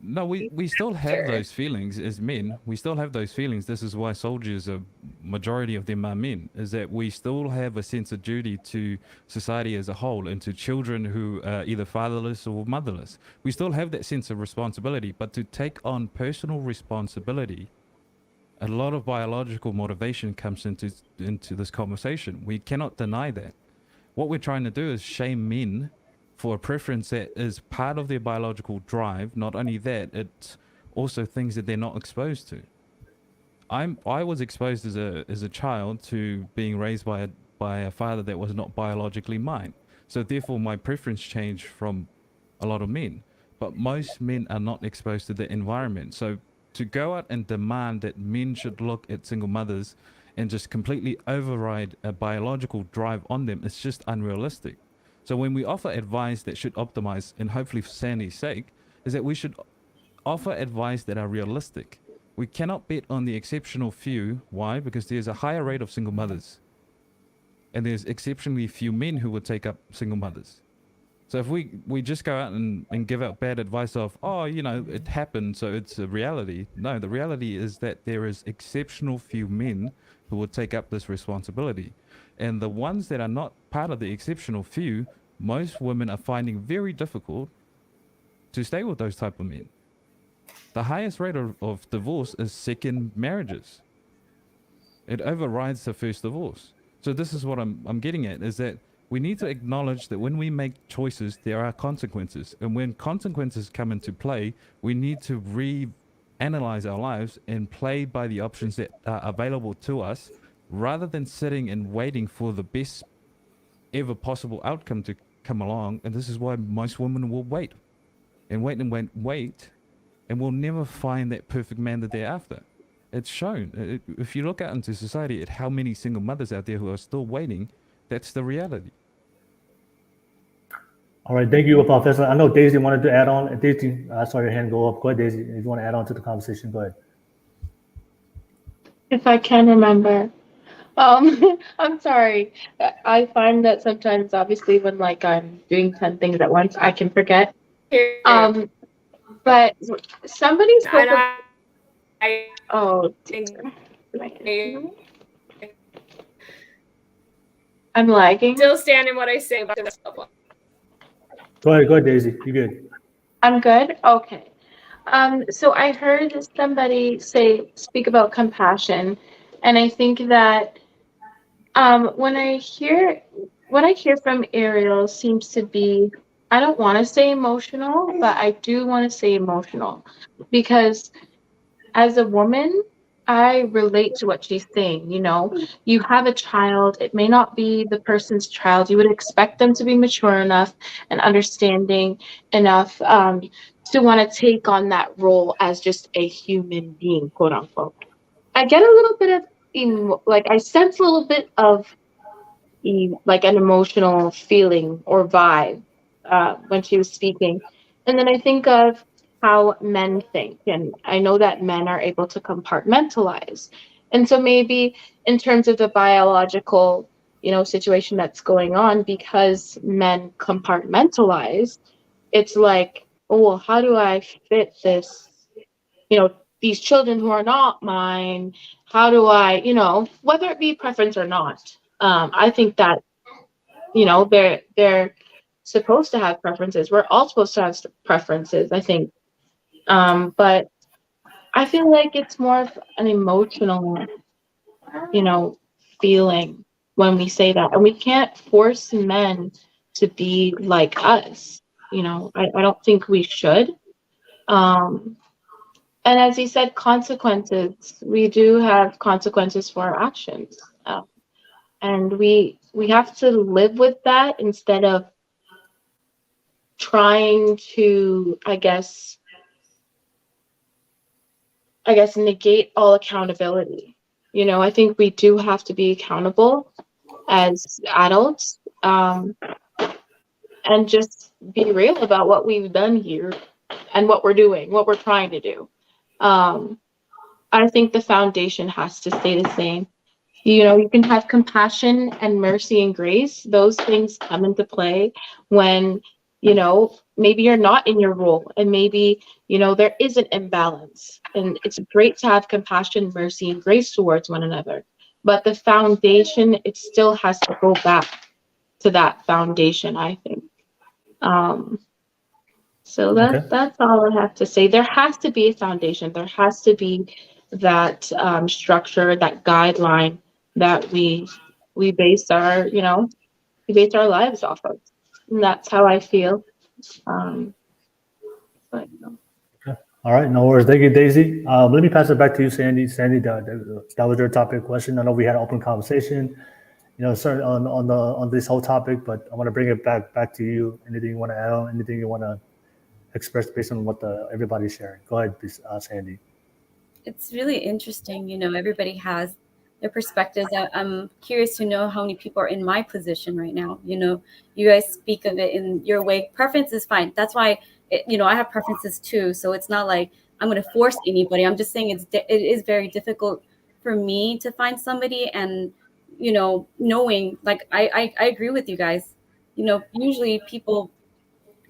No, we still have those feelings as men. We still have those feelings. This is why soldiers, a majority of them are men, is that we still have a sense of duty to society as a whole and to children who are either fatherless or motherless. We still have that sense of responsibility, but to take on personal responsibility, a lot of biological motivation comes into this conversation. We cannot deny that. What we're trying to do is shame men for a preference that is part of their biological drive. Not only that, it's also things that they're not exposed to. I was exposed as a child to being raised by a father that was not biologically mine. So therefore my preference changed from a lot of men. But most men are not exposed to the environment. So to go out and demand that men should look at single mothers and just completely override a biological drive on them, it's just unrealistic. So when we offer advice that should optimize, and hopefully for Sandy's sake, is that we should offer advice that are realistic. We cannot bet on the exceptional few. Why? Because there's a higher rate of single mothers. And there's exceptionally few men who would take up single mothers. So if we just go out and give out bad advice of, oh, it happened, so it's a reality. No, the reality is that there is exceptional few men who would take up this responsibility. And the ones that are not part of the exceptional few, most women are finding very difficult to stay with those type of men. The highest rate of divorce is second marriages. It overrides the first divorce. So this is what I'm getting at, is that we need to acknowledge that when we make choices, there are consequences. And when consequences come into play, we need to reanalyze our lives and play by the options that are available to us, rather than sitting and waiting for the best ever possible outcome to come along. And this is why most women will wait and wait and wait, and will never find that perfect man that they're after. It's shown. If you look out into society at how many single mothers out there who are still waiting, that's the reality. All right, thank you, Professor. I know Daisy wanted to add on. Daisy, I saw your hand go up. Go ahead, Daisy. If you want to add on to the conversation, go ahead. If I can remember. I'm sorry. I find that sometimes, obviously, when like I'm doing 10 things at once, I can forget. But somebody spoke of, oh, I'm lagging. Still standing what I say about this. Go ahead, Daisy. You good? I'm good. Okay. So I heard somebody speak about compassion, and I think that what I hear from Ariel seems to be, I don't want to say emotional, but I do want to say emotional, because as a woman, I relate to what she's saying. You know, you have a child, it may not be the person's child. You would expect them to be mature enough and understanding enough to want to take on that role as just a human being, quote unquote. I get a little bit of, I sense a little bit of like an emotional feeling or vibe when she was speaking. And then I think of how men think. And I know that men are able to compartmentalize. And so maybe in terms of the biological, situation that's going on, because men compartmentalize, it's like, oh, well, how do I fit this, these children who are not mine? How do I, whether it be preference or not? I think that, they're supposed to have preferences. We're all supposed to have preferences, I think. But I feel like it's more of an emotional, feeling when we say that. And we can't force men to be like us. I don't think we should. And as he said, consequences. We do have consequences for our actions. And we have to live with that instead of trying to, I guess negate all accountability. I think we do have to be accountable as adults, and just be real about what we've done here and what we're doing, what we're trying to do. I think the foundation has to stay the same. You can have compassion and mercy and grace. Those things come into play when, maybe you're not in your role, and maybe, there is an imbalance. And it's great to have compassion, mercy, and grace towards one another. But the foundation, it still has to go back to that foundation, I think. So that's all I have to say. There has to be a foundation. There has to be that structure, that guideline that we base our, lives off of. And that's how I feel. All right, no worries. Thank you, Daisy. Let me pass it back to you, Sandy. Sandy, that was your topic question. I know we had an open conversation, certainly on this whole topic, but I want to bring it back to you. Anything you want to add on? Anything you want to express based on what everybody's sharing? Go ahead, Sandy. It's really interesting. Everybody has their perspectives. I'm curious to know how many people are in my position right now. You guys speak of it in your way. Preference is fine. That's why, I have preferences too. So it's not like I'm going to force anybody. I'm just saying it is very difficult for me to find somebody, and, knowing, like, I agree with you guys. Usually people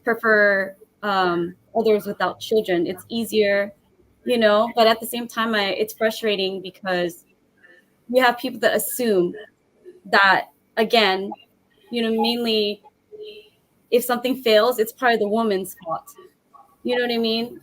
prefer others without children. It's easier, but at the same time, it's frustrating because you have people that assume that, again, mainly if something fails, it's probably the woman's fault. You know what I mean?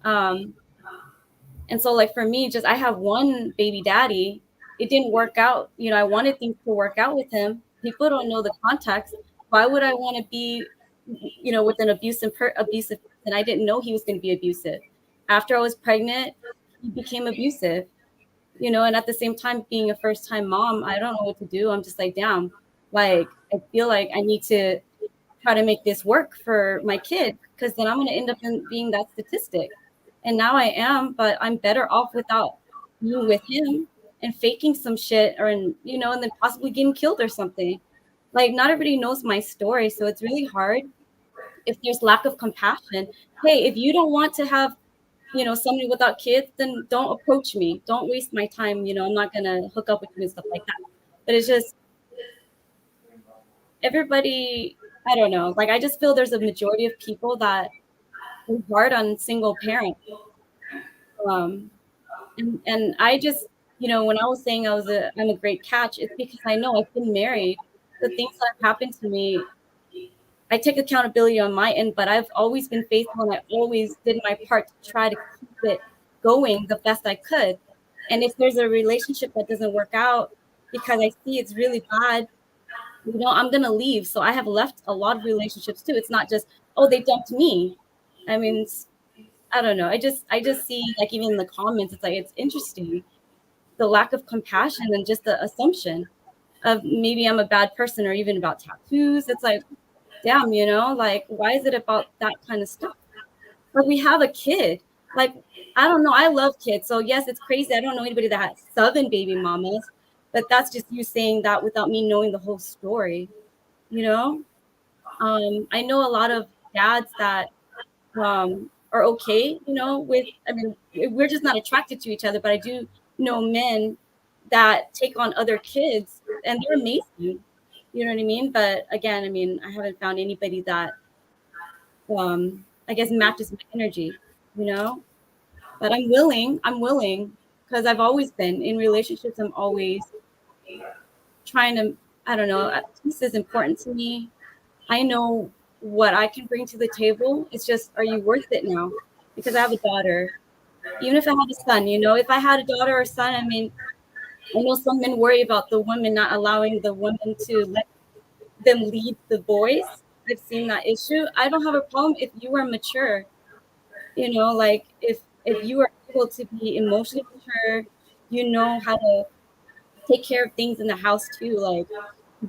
And so, like, for me, I have one baby daddy, it didn't work out. You know, I wanted things to work out with him. People don't know the context. Why would I want to be, you know, with an abusive person? I didn't know he was going to be abusive. After I was pregnant, he became abusive, you know, and at the same time, being a first time mom, I don't know what to do. I'm just like, damn, like, I feel like I need to try to make this work for my kid, because then I'm going to end up being that statistic. And now I am, but I'm better off without being with him and faking some shit, or, you know, and then possibly getting killed or something. Like, not everybody knows my story, so it's really hard. If there's lack of compassion, hey, if you don't want to have, you know, somebody without kids, then don't approach me. Don't waste my time. You know, I'm not gonna hook up with you and stuff like that. But it's just everybody, I don't know. Like, I just feel there's a majority of people that are hard on single parents. And I just, you know, when I was saying I'm a great catch, it's because I know I've been married. The things that have happened to me, I take accountability on my end, but I've always been faithful, and I always did my part to try to keep it going the best I could. And if there's a relationship that doesn't work out because I see it's really bad, you know, I'm gonna leave. So I have left a lot of relationships too. It's not just, oh, they dumped me. I mean, I don't know. I just see, like, even in the comments, it's like, it's interesting, the lack of compassion and just the assumption of maybe I'm a bad person, or even about tattoos. It's like, damn, you know, like, why is it about that kind of stuff? Like, we have a kid. Like, I don't know. I love kids. So yes, it's crazy. I don't know anybody that has 7 baby mamas, but that's just you saying that without me knowing the whole story, you know? I know a lot of dads that are okay, you know, with, I mean, we're just not attracted to each other, but I do know men that take on other kids, and they're amazing. You know what I mean? But again, I mean, I haven't found anybody that, I guess, matches my energy, you know? But I'm willing, because I've always been in relationships. I'm always trying to, I don't know, peace is important to me. I know what I can bring to the table. It's just, are you worth it now? Because I have a daughter. Even if I had a son, you know, if I had a daughter or son, I mean, I know some men worry about the women not allowing the women to let them lead the boys. I've seen that issue. I don't have a problem if you are mature. You know, like, if you are able to be emotionally mature, you know how to take care of things in the house too. Like,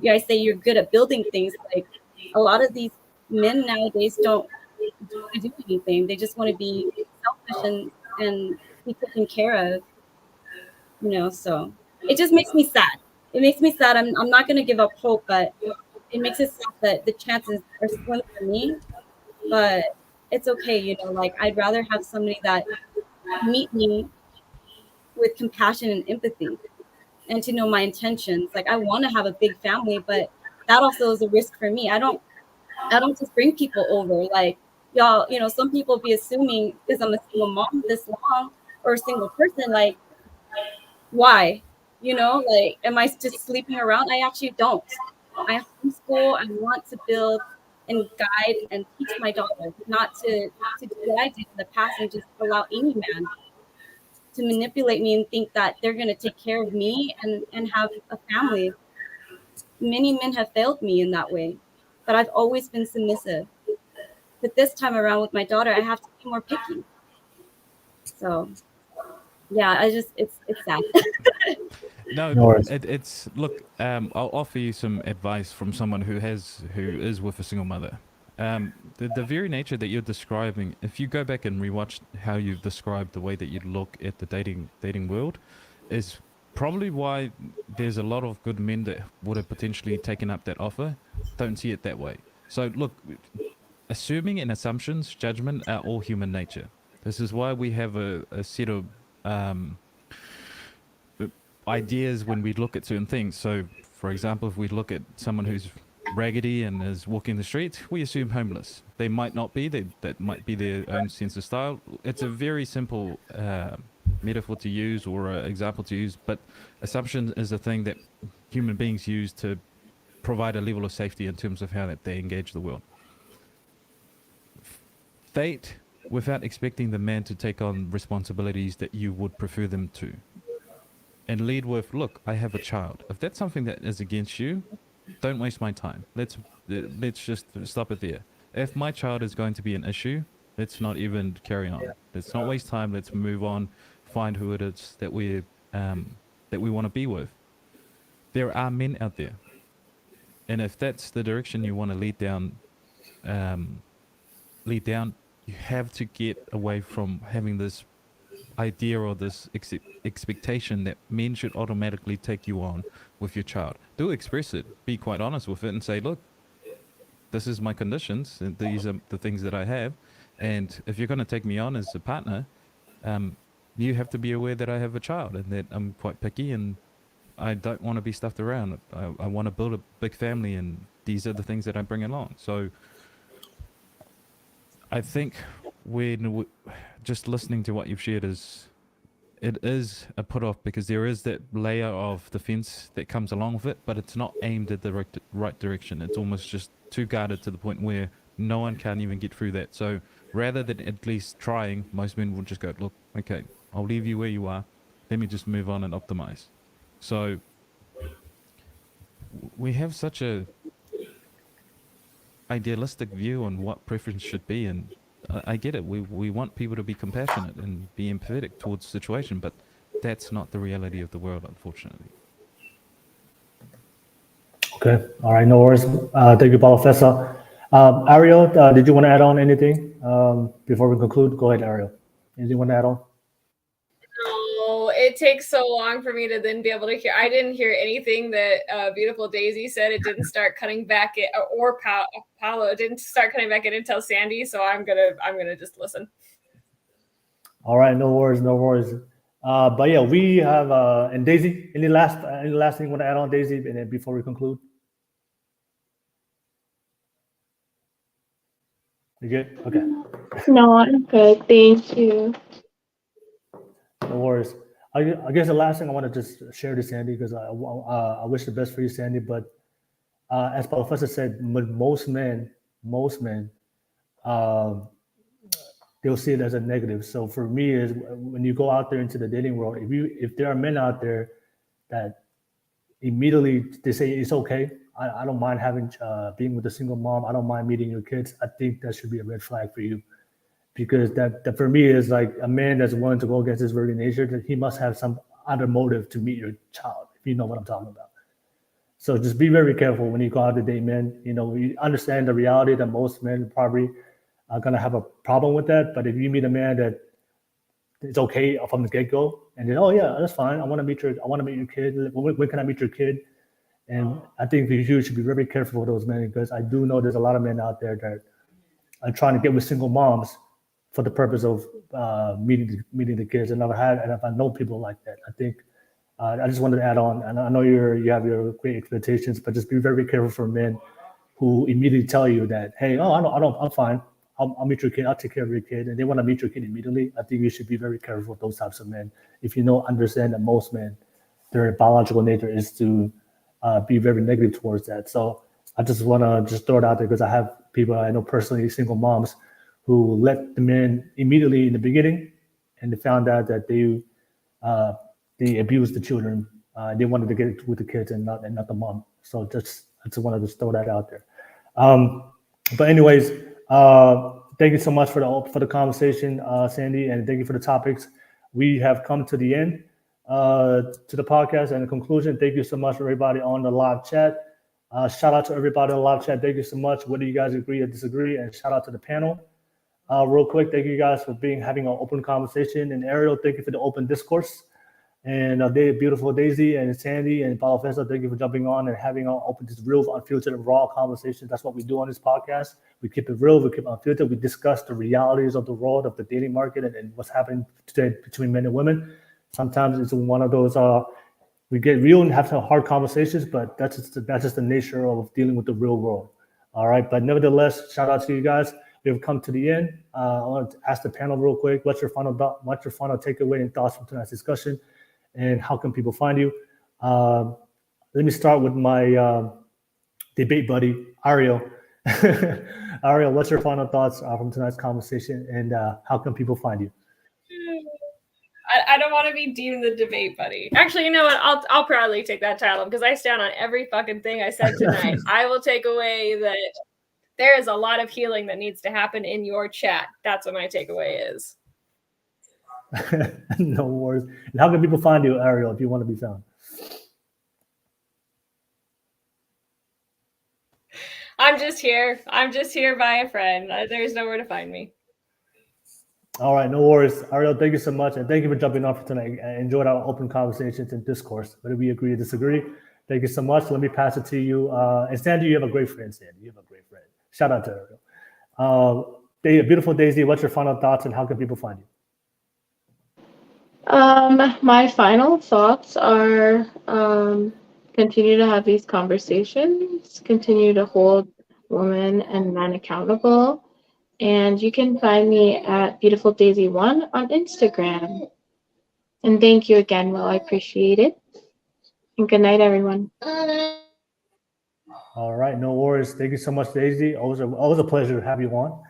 you guys say you're good at building things. Like, a lot of these men nowadays don't want to do anything. They just want to be selfish and be taken care of. You know, so it just makes me sad. It makes me sad. I'm not gonna give up hope, but it makes it sad that the chances are slim for me. But it's okay, you know, like, I'd rather have somebody that meet me with compassion and empathy, and to know my intentions. Like, I want to have a big family, but that also is a risk for me. I don't just bring people over. Like, y'all, you know, some people be assuming because I'm a single mom this long, or a single person, like, why? You know, like, am I just sleeping around? I actually don't. I homeschool. I want to build and guide and teach my daughter, not to do what I did in the past and just allow any man to manipulate me and think that they're going to take care of me and have a family. Many men have failed me in that way, but I've always been submissive. But this time around with my daughter, I have to be more picky. So, yeah, it's sad. No, No worries. it's look. I'll offer you some advice from someone who is with a single mother. The very nature that you're describing, if you go back and rewatch how you've described the way that you look at the dating world, is probably why there's a lot of good men that would have potentially taken up that offer, don't see it that way. So look, assuming and assumptions, judgment are all human nature. This is why we have a set of ideas when we look at certain things. So, for example, if we look at someone who's raggedy and is walking the streets, we assume homeless. They might not be. That might be their own sense of style. It's a very simple metaphor to use, or example to use, but assumption is a thing that human beings use to provide a level of safety in terms of how that they engage the world. Date without expecting the man to take on responsibilities that you would prefer them to. and lead with, look, I have a child. If that's something that is against you, don't waste my time. Let's just stop it there. If my child is going to be an issue, let's not even carry on. Let's not waste time. Let's move on. Find who it is that we want to be with. There are men out there, and if that's the direction you want to lead down, you have to get away from having this idea or this expectation that men should automatically take you on with your child. Do express it. Be quite honest with it and say, look, this is my conditions and these are the things that I have. And if you're going to take me on as a partner, you have to be aware that I have a child and that I'm quite picky and I don't want to be stuffed around. I want to build a big family and these are the things that I bring along. So I think when just listening to what you've shared it is a put off because there is that layer of defense that comes along with it, but it's not aimed at the right direction. It's almost just too guarded to the point where no one can even get through that. So rather than at least trying, most men will just go, look, okay, I'll leave you where you are. Let me just move on and optimize. So we have such a idealistic view on what preference should be, and I get it. We want people to be compassionate and be empathetic towards the situation, but that's not the reality of the world, unfortunately. Okay. All right. No worries. Thank you, Professor. Ariel, did you want to add on anything before we conclude? Go ahead, Ariel. Anything you want to add on? No, it takes so long for me to then be able to hear. I didn't hear anything that beautiful Daisy said. It didn't start cutting back in, or Paolo didn't start cutting back in until Sandy. So I'm gonna just listen. All right, no worries, no worries. But yeah, we have and Daisy. Any last thing you want to add on, Daisy, and then before we conclude? You good? Okay. No, I'm good. Thank you. No worries. I guess the last thing I want to just share to Sandy, because I wish the best for you, Sandy. But as Professor said, most men, they'll see it as a negative. So for me, is when you go out there into the dating world, if there are men out there that immediately they say it's okay, I don't mind having being with a single mom, I don't mind meeting your kids, I think that should be a red flag for you. Because that for me is like a man that's willing to go against his very nature, that he must have some other motive to meet your child, if you know what I'm talking about. So just be very careful when you go out to date men. You know, you understand the reality that most men probably are gonna have a problem with that. But if you meet a man that it's okay from the get-go, and then, oh yeah, that's fine. I want to meet your kid. When can I meet your kid? And I think you should be very careful with those men, because I do know there's a lot of men out there that are trying to get with single moms for the purpose of meeting the kids. And I know people like that. I think I just wanted to add on, and I know you have your great expectations, but just be very careful for men who immediately tell you that, hey, I'm fine. I'll meet your kid. I'll take care of your kid. And they want to meet your kid immediately. I think you should be very careful with those types of men. If you don't understand that most men, their biological nature is to be very negative towards that. So I just want to just throw it out there, because I have people I know personally, single moms, who let the men immediately in the beginning, and they found out that they abused the children. They wanted to get with the kids and not the mom. So I just wanted to throw that out there. But anyways, thank you so much for the conversation, Sandy, and thank you for the topics. We have come to the end to the podcast and the conclusion. Thank you so much for everybody on the live chat. Shout out to everybody on the live chat. Thank you so much, whether you guys agree or disagree, and shout out to the panel. Real quick, thank you guys for having an open conversation. And Ariel, thank you for the open discourse. And beautiful Daisy and Sandy and Paulo Festa, thank you for jumping on and having an open, just real, unfiltered, and raw conversation. That's what we do on this podcast. We keep it real, we keep it unfiltered. We discuss the realities of the world, of the dating market, and what's happening today between men and women. Sometimes it's one of those, we get real and have some hard conversations, but that's just the nature of dealing with the real world. All right, but nevertheless, shout out to you guys. We've come to the end. I want to ask the panel real quick, what's your final takeaway and thoughts from tonight's discussion, and how can people find you? Let me start with my debate buddy, Ariel. Ariel, what's your final thoughts from tonight's conversation, and how can people find you? I don't want to be deemed the debate buddy. Actually, you know what? I'll proudly take that title because I stand on every fucking thing I said tonight. I will take away that there is a lot of healing that needs to happen in your chat. That's what my takeaway is. No worries. And how can people find you, Ariel, if you want to be found? I'm just here by a friend. There's nowhere to find me. All right, no worries. Ariel, thank you so much. And thank you for jumping on for tonight. I enjoyed our open conversations and discourse, whether we agree or disagree. Thank you so much. Let me pass it to you. And Sandy, you have a great friend, Sandy. You have a great friend. Shout out to Ariel. Beautiful Daisy, what's your final thoughts and how can people find you? My final thoughts are continue to have these conversations, continue to hold women and men accountable. And you can find me at Beautiful Daisy1 on Instagram. And thank you again, Will. I appreciate it. And good night, everyone. All right, no worries. Thank you so much, Daisy. Always a pleasure to have you on.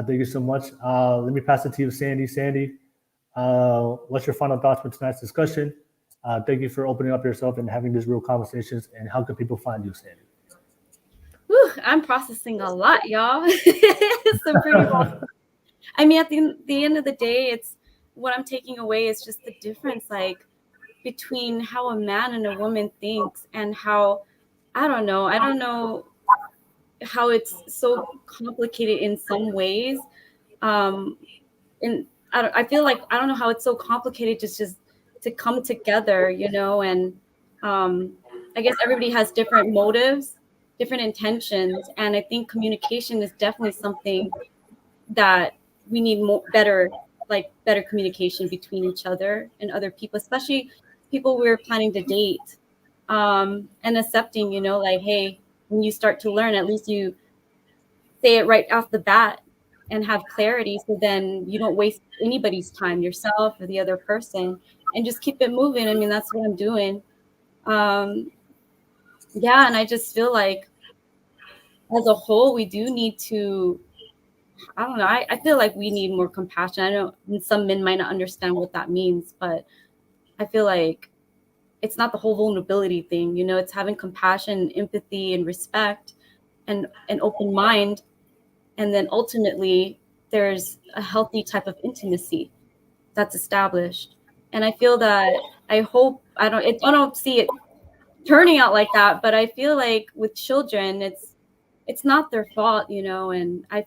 Thank you so much. Let me pass it to you, Sandy. Sandy, what's your final thoughts for tonight's discussion? Thank you for opening up yourself and having these real conversations. And how can people find you, Sandy? Whew, I'm processing a lot, y'all. So pretty much. I mean, at the end of the day, it's what I'm taking away is just the difference, like between how a man and a woman thinks and how I don't know how it's so complicated in some ways. And I feel like I don't know how it's so complicated just to come together, you know. And I guess everybody has different motives, different intentions, and I think communication is definitely something that we need better communication between each other and other people, especially people we're planning to date, and accepting, you know, like, hey, when you start to learn, at least you say it right off the bat and have clarity, so then you don't waste anybody's time, yourself or the other person, and just keep it moving. I mean, that's what I'm doing. Yeah, and I just feel like as a whole, we do need to, I don't know, I feel like we need more compassion. I know some men might not understand what that means, but I feel like it's not the whole vulnerability thing, you know, it's having compassion, empathy, and respect, and an open mind. And then ultimately, there's a healthy type of intimacy that's established. And I feel that, I hope, I don't see it turning out like that, but I feel like with children, it's not their fault, you know, and I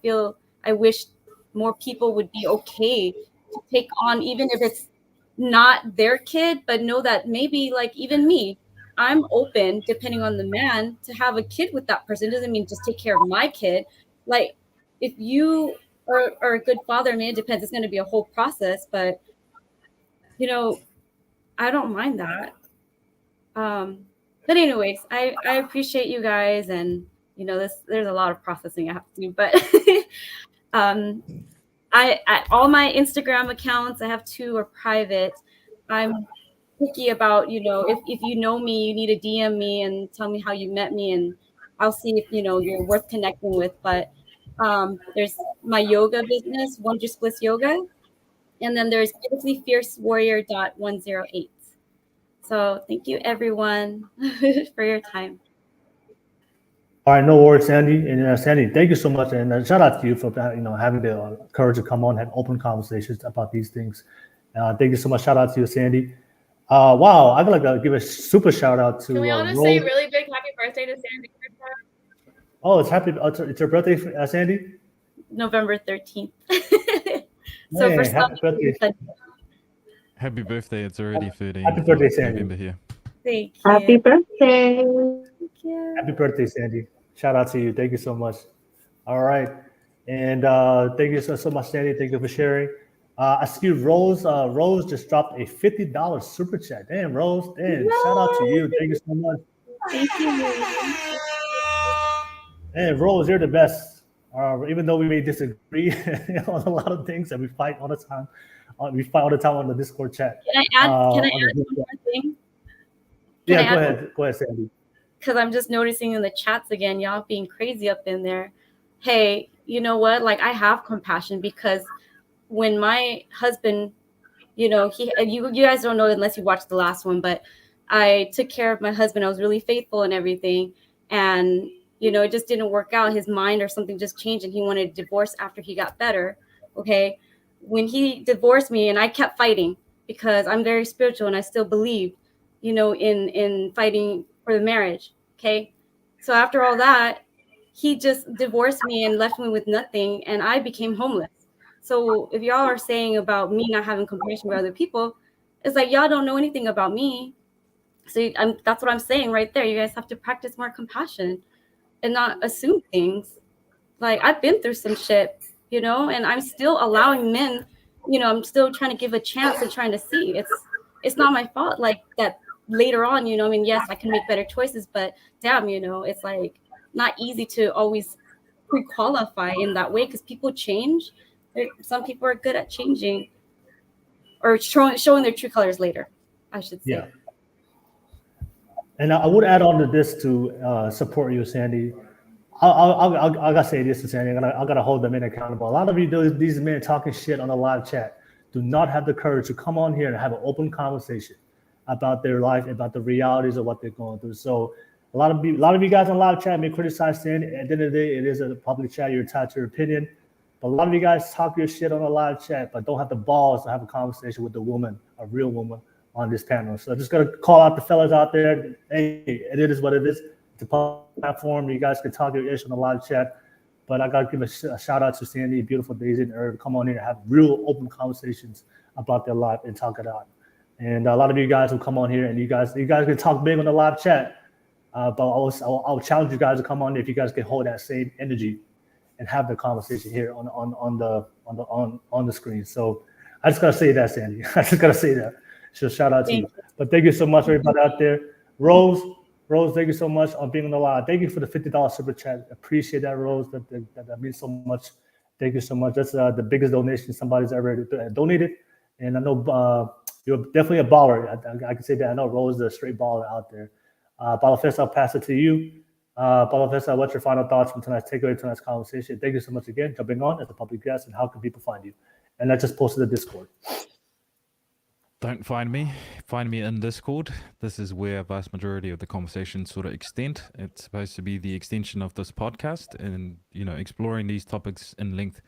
wish more people would be okay to take on, even if it's not their kid, but know that maybe, like, even me, I'm open, depending on the man, to have a kid with that person. It doesn't mean just take care of my kid. Like, if you are a good father, I mean, it depends. It's going to be a whole process, but, you know, I don't mind that. But anyways, I appreciate you guys, and, you know, there's a lot of processing I have to do, but I all my Instagram accounts, I have 2 are private. I'm picky about, you know, if you know me, you need to DM me and tell me how you met me, and I'll see if, you know, you're worth connecting with. But there's my yoga business, Wondrous Bliss Yoga, and then there's beautifullyfiercewarrior.108. So thank you, everyone, for your time. All right, no worries, Sandy. And Sandy, thank you so much, and shout out to you for, you know, having the courage to come on, have open conversations about these things. Thank you so much. Shout out to you, Sandy. Wow, I'd like to give a super shout out to. Can we all just say a really big happy birthday to Sandy? Oh, it's your birthday, Sandy? November 13th. So hey, for happy birthday. Happy birthday. It's already 13. Happy birthday, Sandy. November here. Thank you. Happy birthday. Thank you. Happy birthday, Sandy. Shout out to you. Thank you so much. All right. And thank you so much, Sandy. Thank you for sharing. I see Rose. Rose just dropped a $50 super chat. Damn, Rose. Damn, shout out to you. Thank you so much. Thank you. And Rose, you're the best. Even though we may disagree on a lot of things, and we fight all the time. We fight all the time on the Discord chat. Can I add one more thing? Yeah, go ahead, Sandy. Because I'm just noticing in the chats again, y'all being crazy up in there. Hey, you know what? Like, I have compassion, because when my husband You know, you guys don't know unless you watched the last one, but I took care of my husband. I was really faithful and everything. And, you know, it just didn't work out. His mind or something just changed and he wanted a divorce after he got better. Okay. When he divorced me, and I kept fighting because I'm very spiritual and I still believe, you know, in fighting for the marriage. Okay. So after all that, he just divorced me and left me with nothing, and I became homeless. So if y'all are saying about me not having compassion for other people, it's like y'all don't know anything about me. So that's what I'm saying right there. You guys have to practice more compassion and not assume things. Like, I've been through some shit, you know, and I'm still allowing men, you know, I'm still trying to give a chance and trying to see. It's not my fault. Like that later on, you know, I mean, yes, I can make better choices, but damn, you know, it's like not easy to always pre-qualify in that way because people change. Some people are good at changing or showing their true colors later, I should say. Yeah. And I would add on to this to support you, Sandy. I gotta say this to Sandy. I gotta hold the men accountable. A lot of you, these men talking shit on the live chat, do not have the courage to come on here and have an open conversation about their life, about the realities of what they're going through. So a lot of you guys on live chat may criticize Sandy. At the end of the day, it is a public chat. You're entitled to your opinion. But a lot of you guys talk your shit on the live chat, but don't have the balls to have a conversation with the woman, a real woman, on this panel. So I'm just gonna call out the fellas out there. Hey, it is what it is. It's a public platform. You guys can talk your ish on the live chat. But I gotta give a shout out to Sandy, beautiful Daisy, and Herb. Come on in and have real open conversations about their life and talk it out. And a lot of you guys will come on here and you guys can talk big on the live chat. But I'll challenge you guys to come on if you guys can hold that same energy and have the conversation here on the screen. So I just gotta say that, Sandy. I just gotta say that. So shout out to you. But thank you so much, everybody out there. Rose, thank you so much on being on the live. Thank you for the $50 super chat. Appreciate that, Rose. That means so much. Thank you so much. That's the biggest donation somebody's ever donated. And I know you're definitely a baller. I can say that. I know Rose is a straight baller out there. Balafesta, I'll pass it to you. Balafesta, what's your final thoughts from tonight's takeaway, tonight's conversation? Thank you so much again jumping on as a public guest, and how can people find you? And I just posted the Discord. Don't find me in Discord. This is where a vast majority of the conversations sort of extend. It's supposed to be the extension of this podcast and, you know, exploring these topics in length.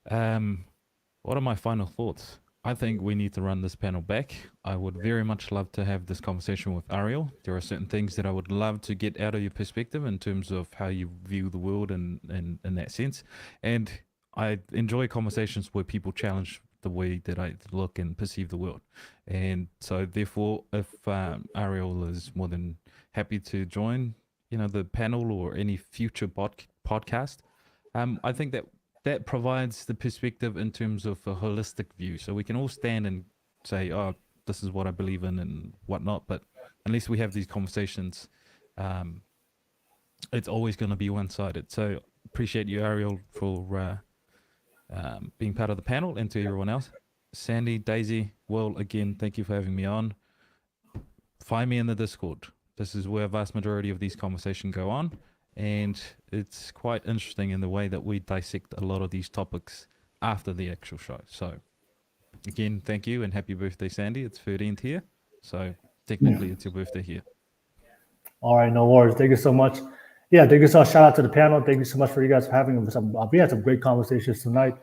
What are my final thoughts? I think we need to run this panel back. I would very much love to have this conversation with Ariel. There are certain things that I would love to get out of your perspective in terms of how you view the world and in that sense. And I enjoy conversations where people challenge the way that I look and perceive the world. And so therefore, if Ariel is more than happy to join, you know, the panel or any future podcast, I think that provides the perspective in terms of a holistic view. So we can all stand and say, oh, this is what I believe in and whatnot. But unless we have these conversations, it's always going to be one-sided. So appreciate you, Ariel, for being part of the panel, and to everyone else. Sandy, Daisy, Will, again, thank you for having me on. Find me in the Discord. This is where a vast majority of these conversations go on. And it's quite interesting in the way that we dissect a lot of these topics after the actual show. So again, thank you and happy birthday, Sandy. It's 13th here. So technically it's your birthday here. All right, no worries. Thank you so much. Yeah, thank you so much. Shout out to the panel. Thank you so much for you guys for having some. We had some great conversations tonight.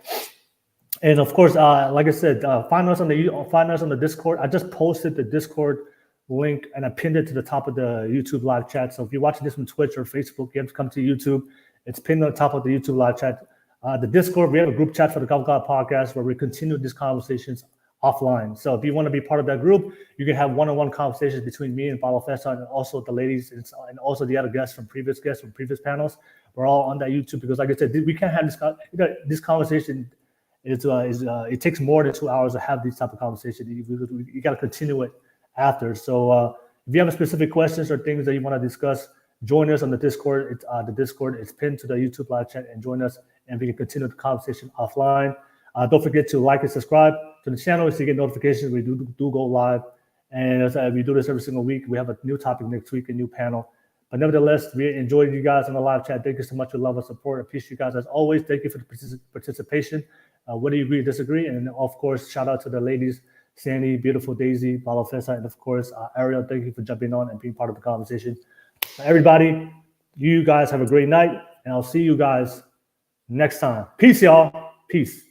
And of course, like I said, find us on the Discord. I just posted the Discord link and I pinned it to the top of the YouTube live chat. So if you're watching this from Twitch or Facebook, you have to come to YouTube. It's pinned on top of the YouTube live chat. The Discord, we have a group chat for the Golf God podcast where we continue these conversations offline. So if you want to be part of that group, you can have one-on-one conversations between me and Paulo Festa and also the ladies and also the other guests from previous panels. We're all on that YouTube because, like I said, we can't have this conversation. It takes more than 2 hours to have these type of conversations. You got to continue it after. So if you have specific questions or things that you want to discuss, join us on the Discord. The Discord is pinned to the YouTube live chat, and join us, and we can continue the conversation offline. Don't forget to like and subscribe to the channel so you get notifications. We do go live, and as we do this every single week. We have a new topic next week, a new panel. But nevertheless, we enjoyed you guys in the live chat. Thank you so much for love and support. I appreciate you guys as always. Thank you for the participation. Whether you agree or disagree. And of course, shout out to the ladies, Sandy, beautiful Daisy, Balafesa, and of course, Ariel. Thank you for jumping on and being part of the conversation. Everybody, you guys have a great night, and I'll see you guys next time. Peace, y'all. Peace.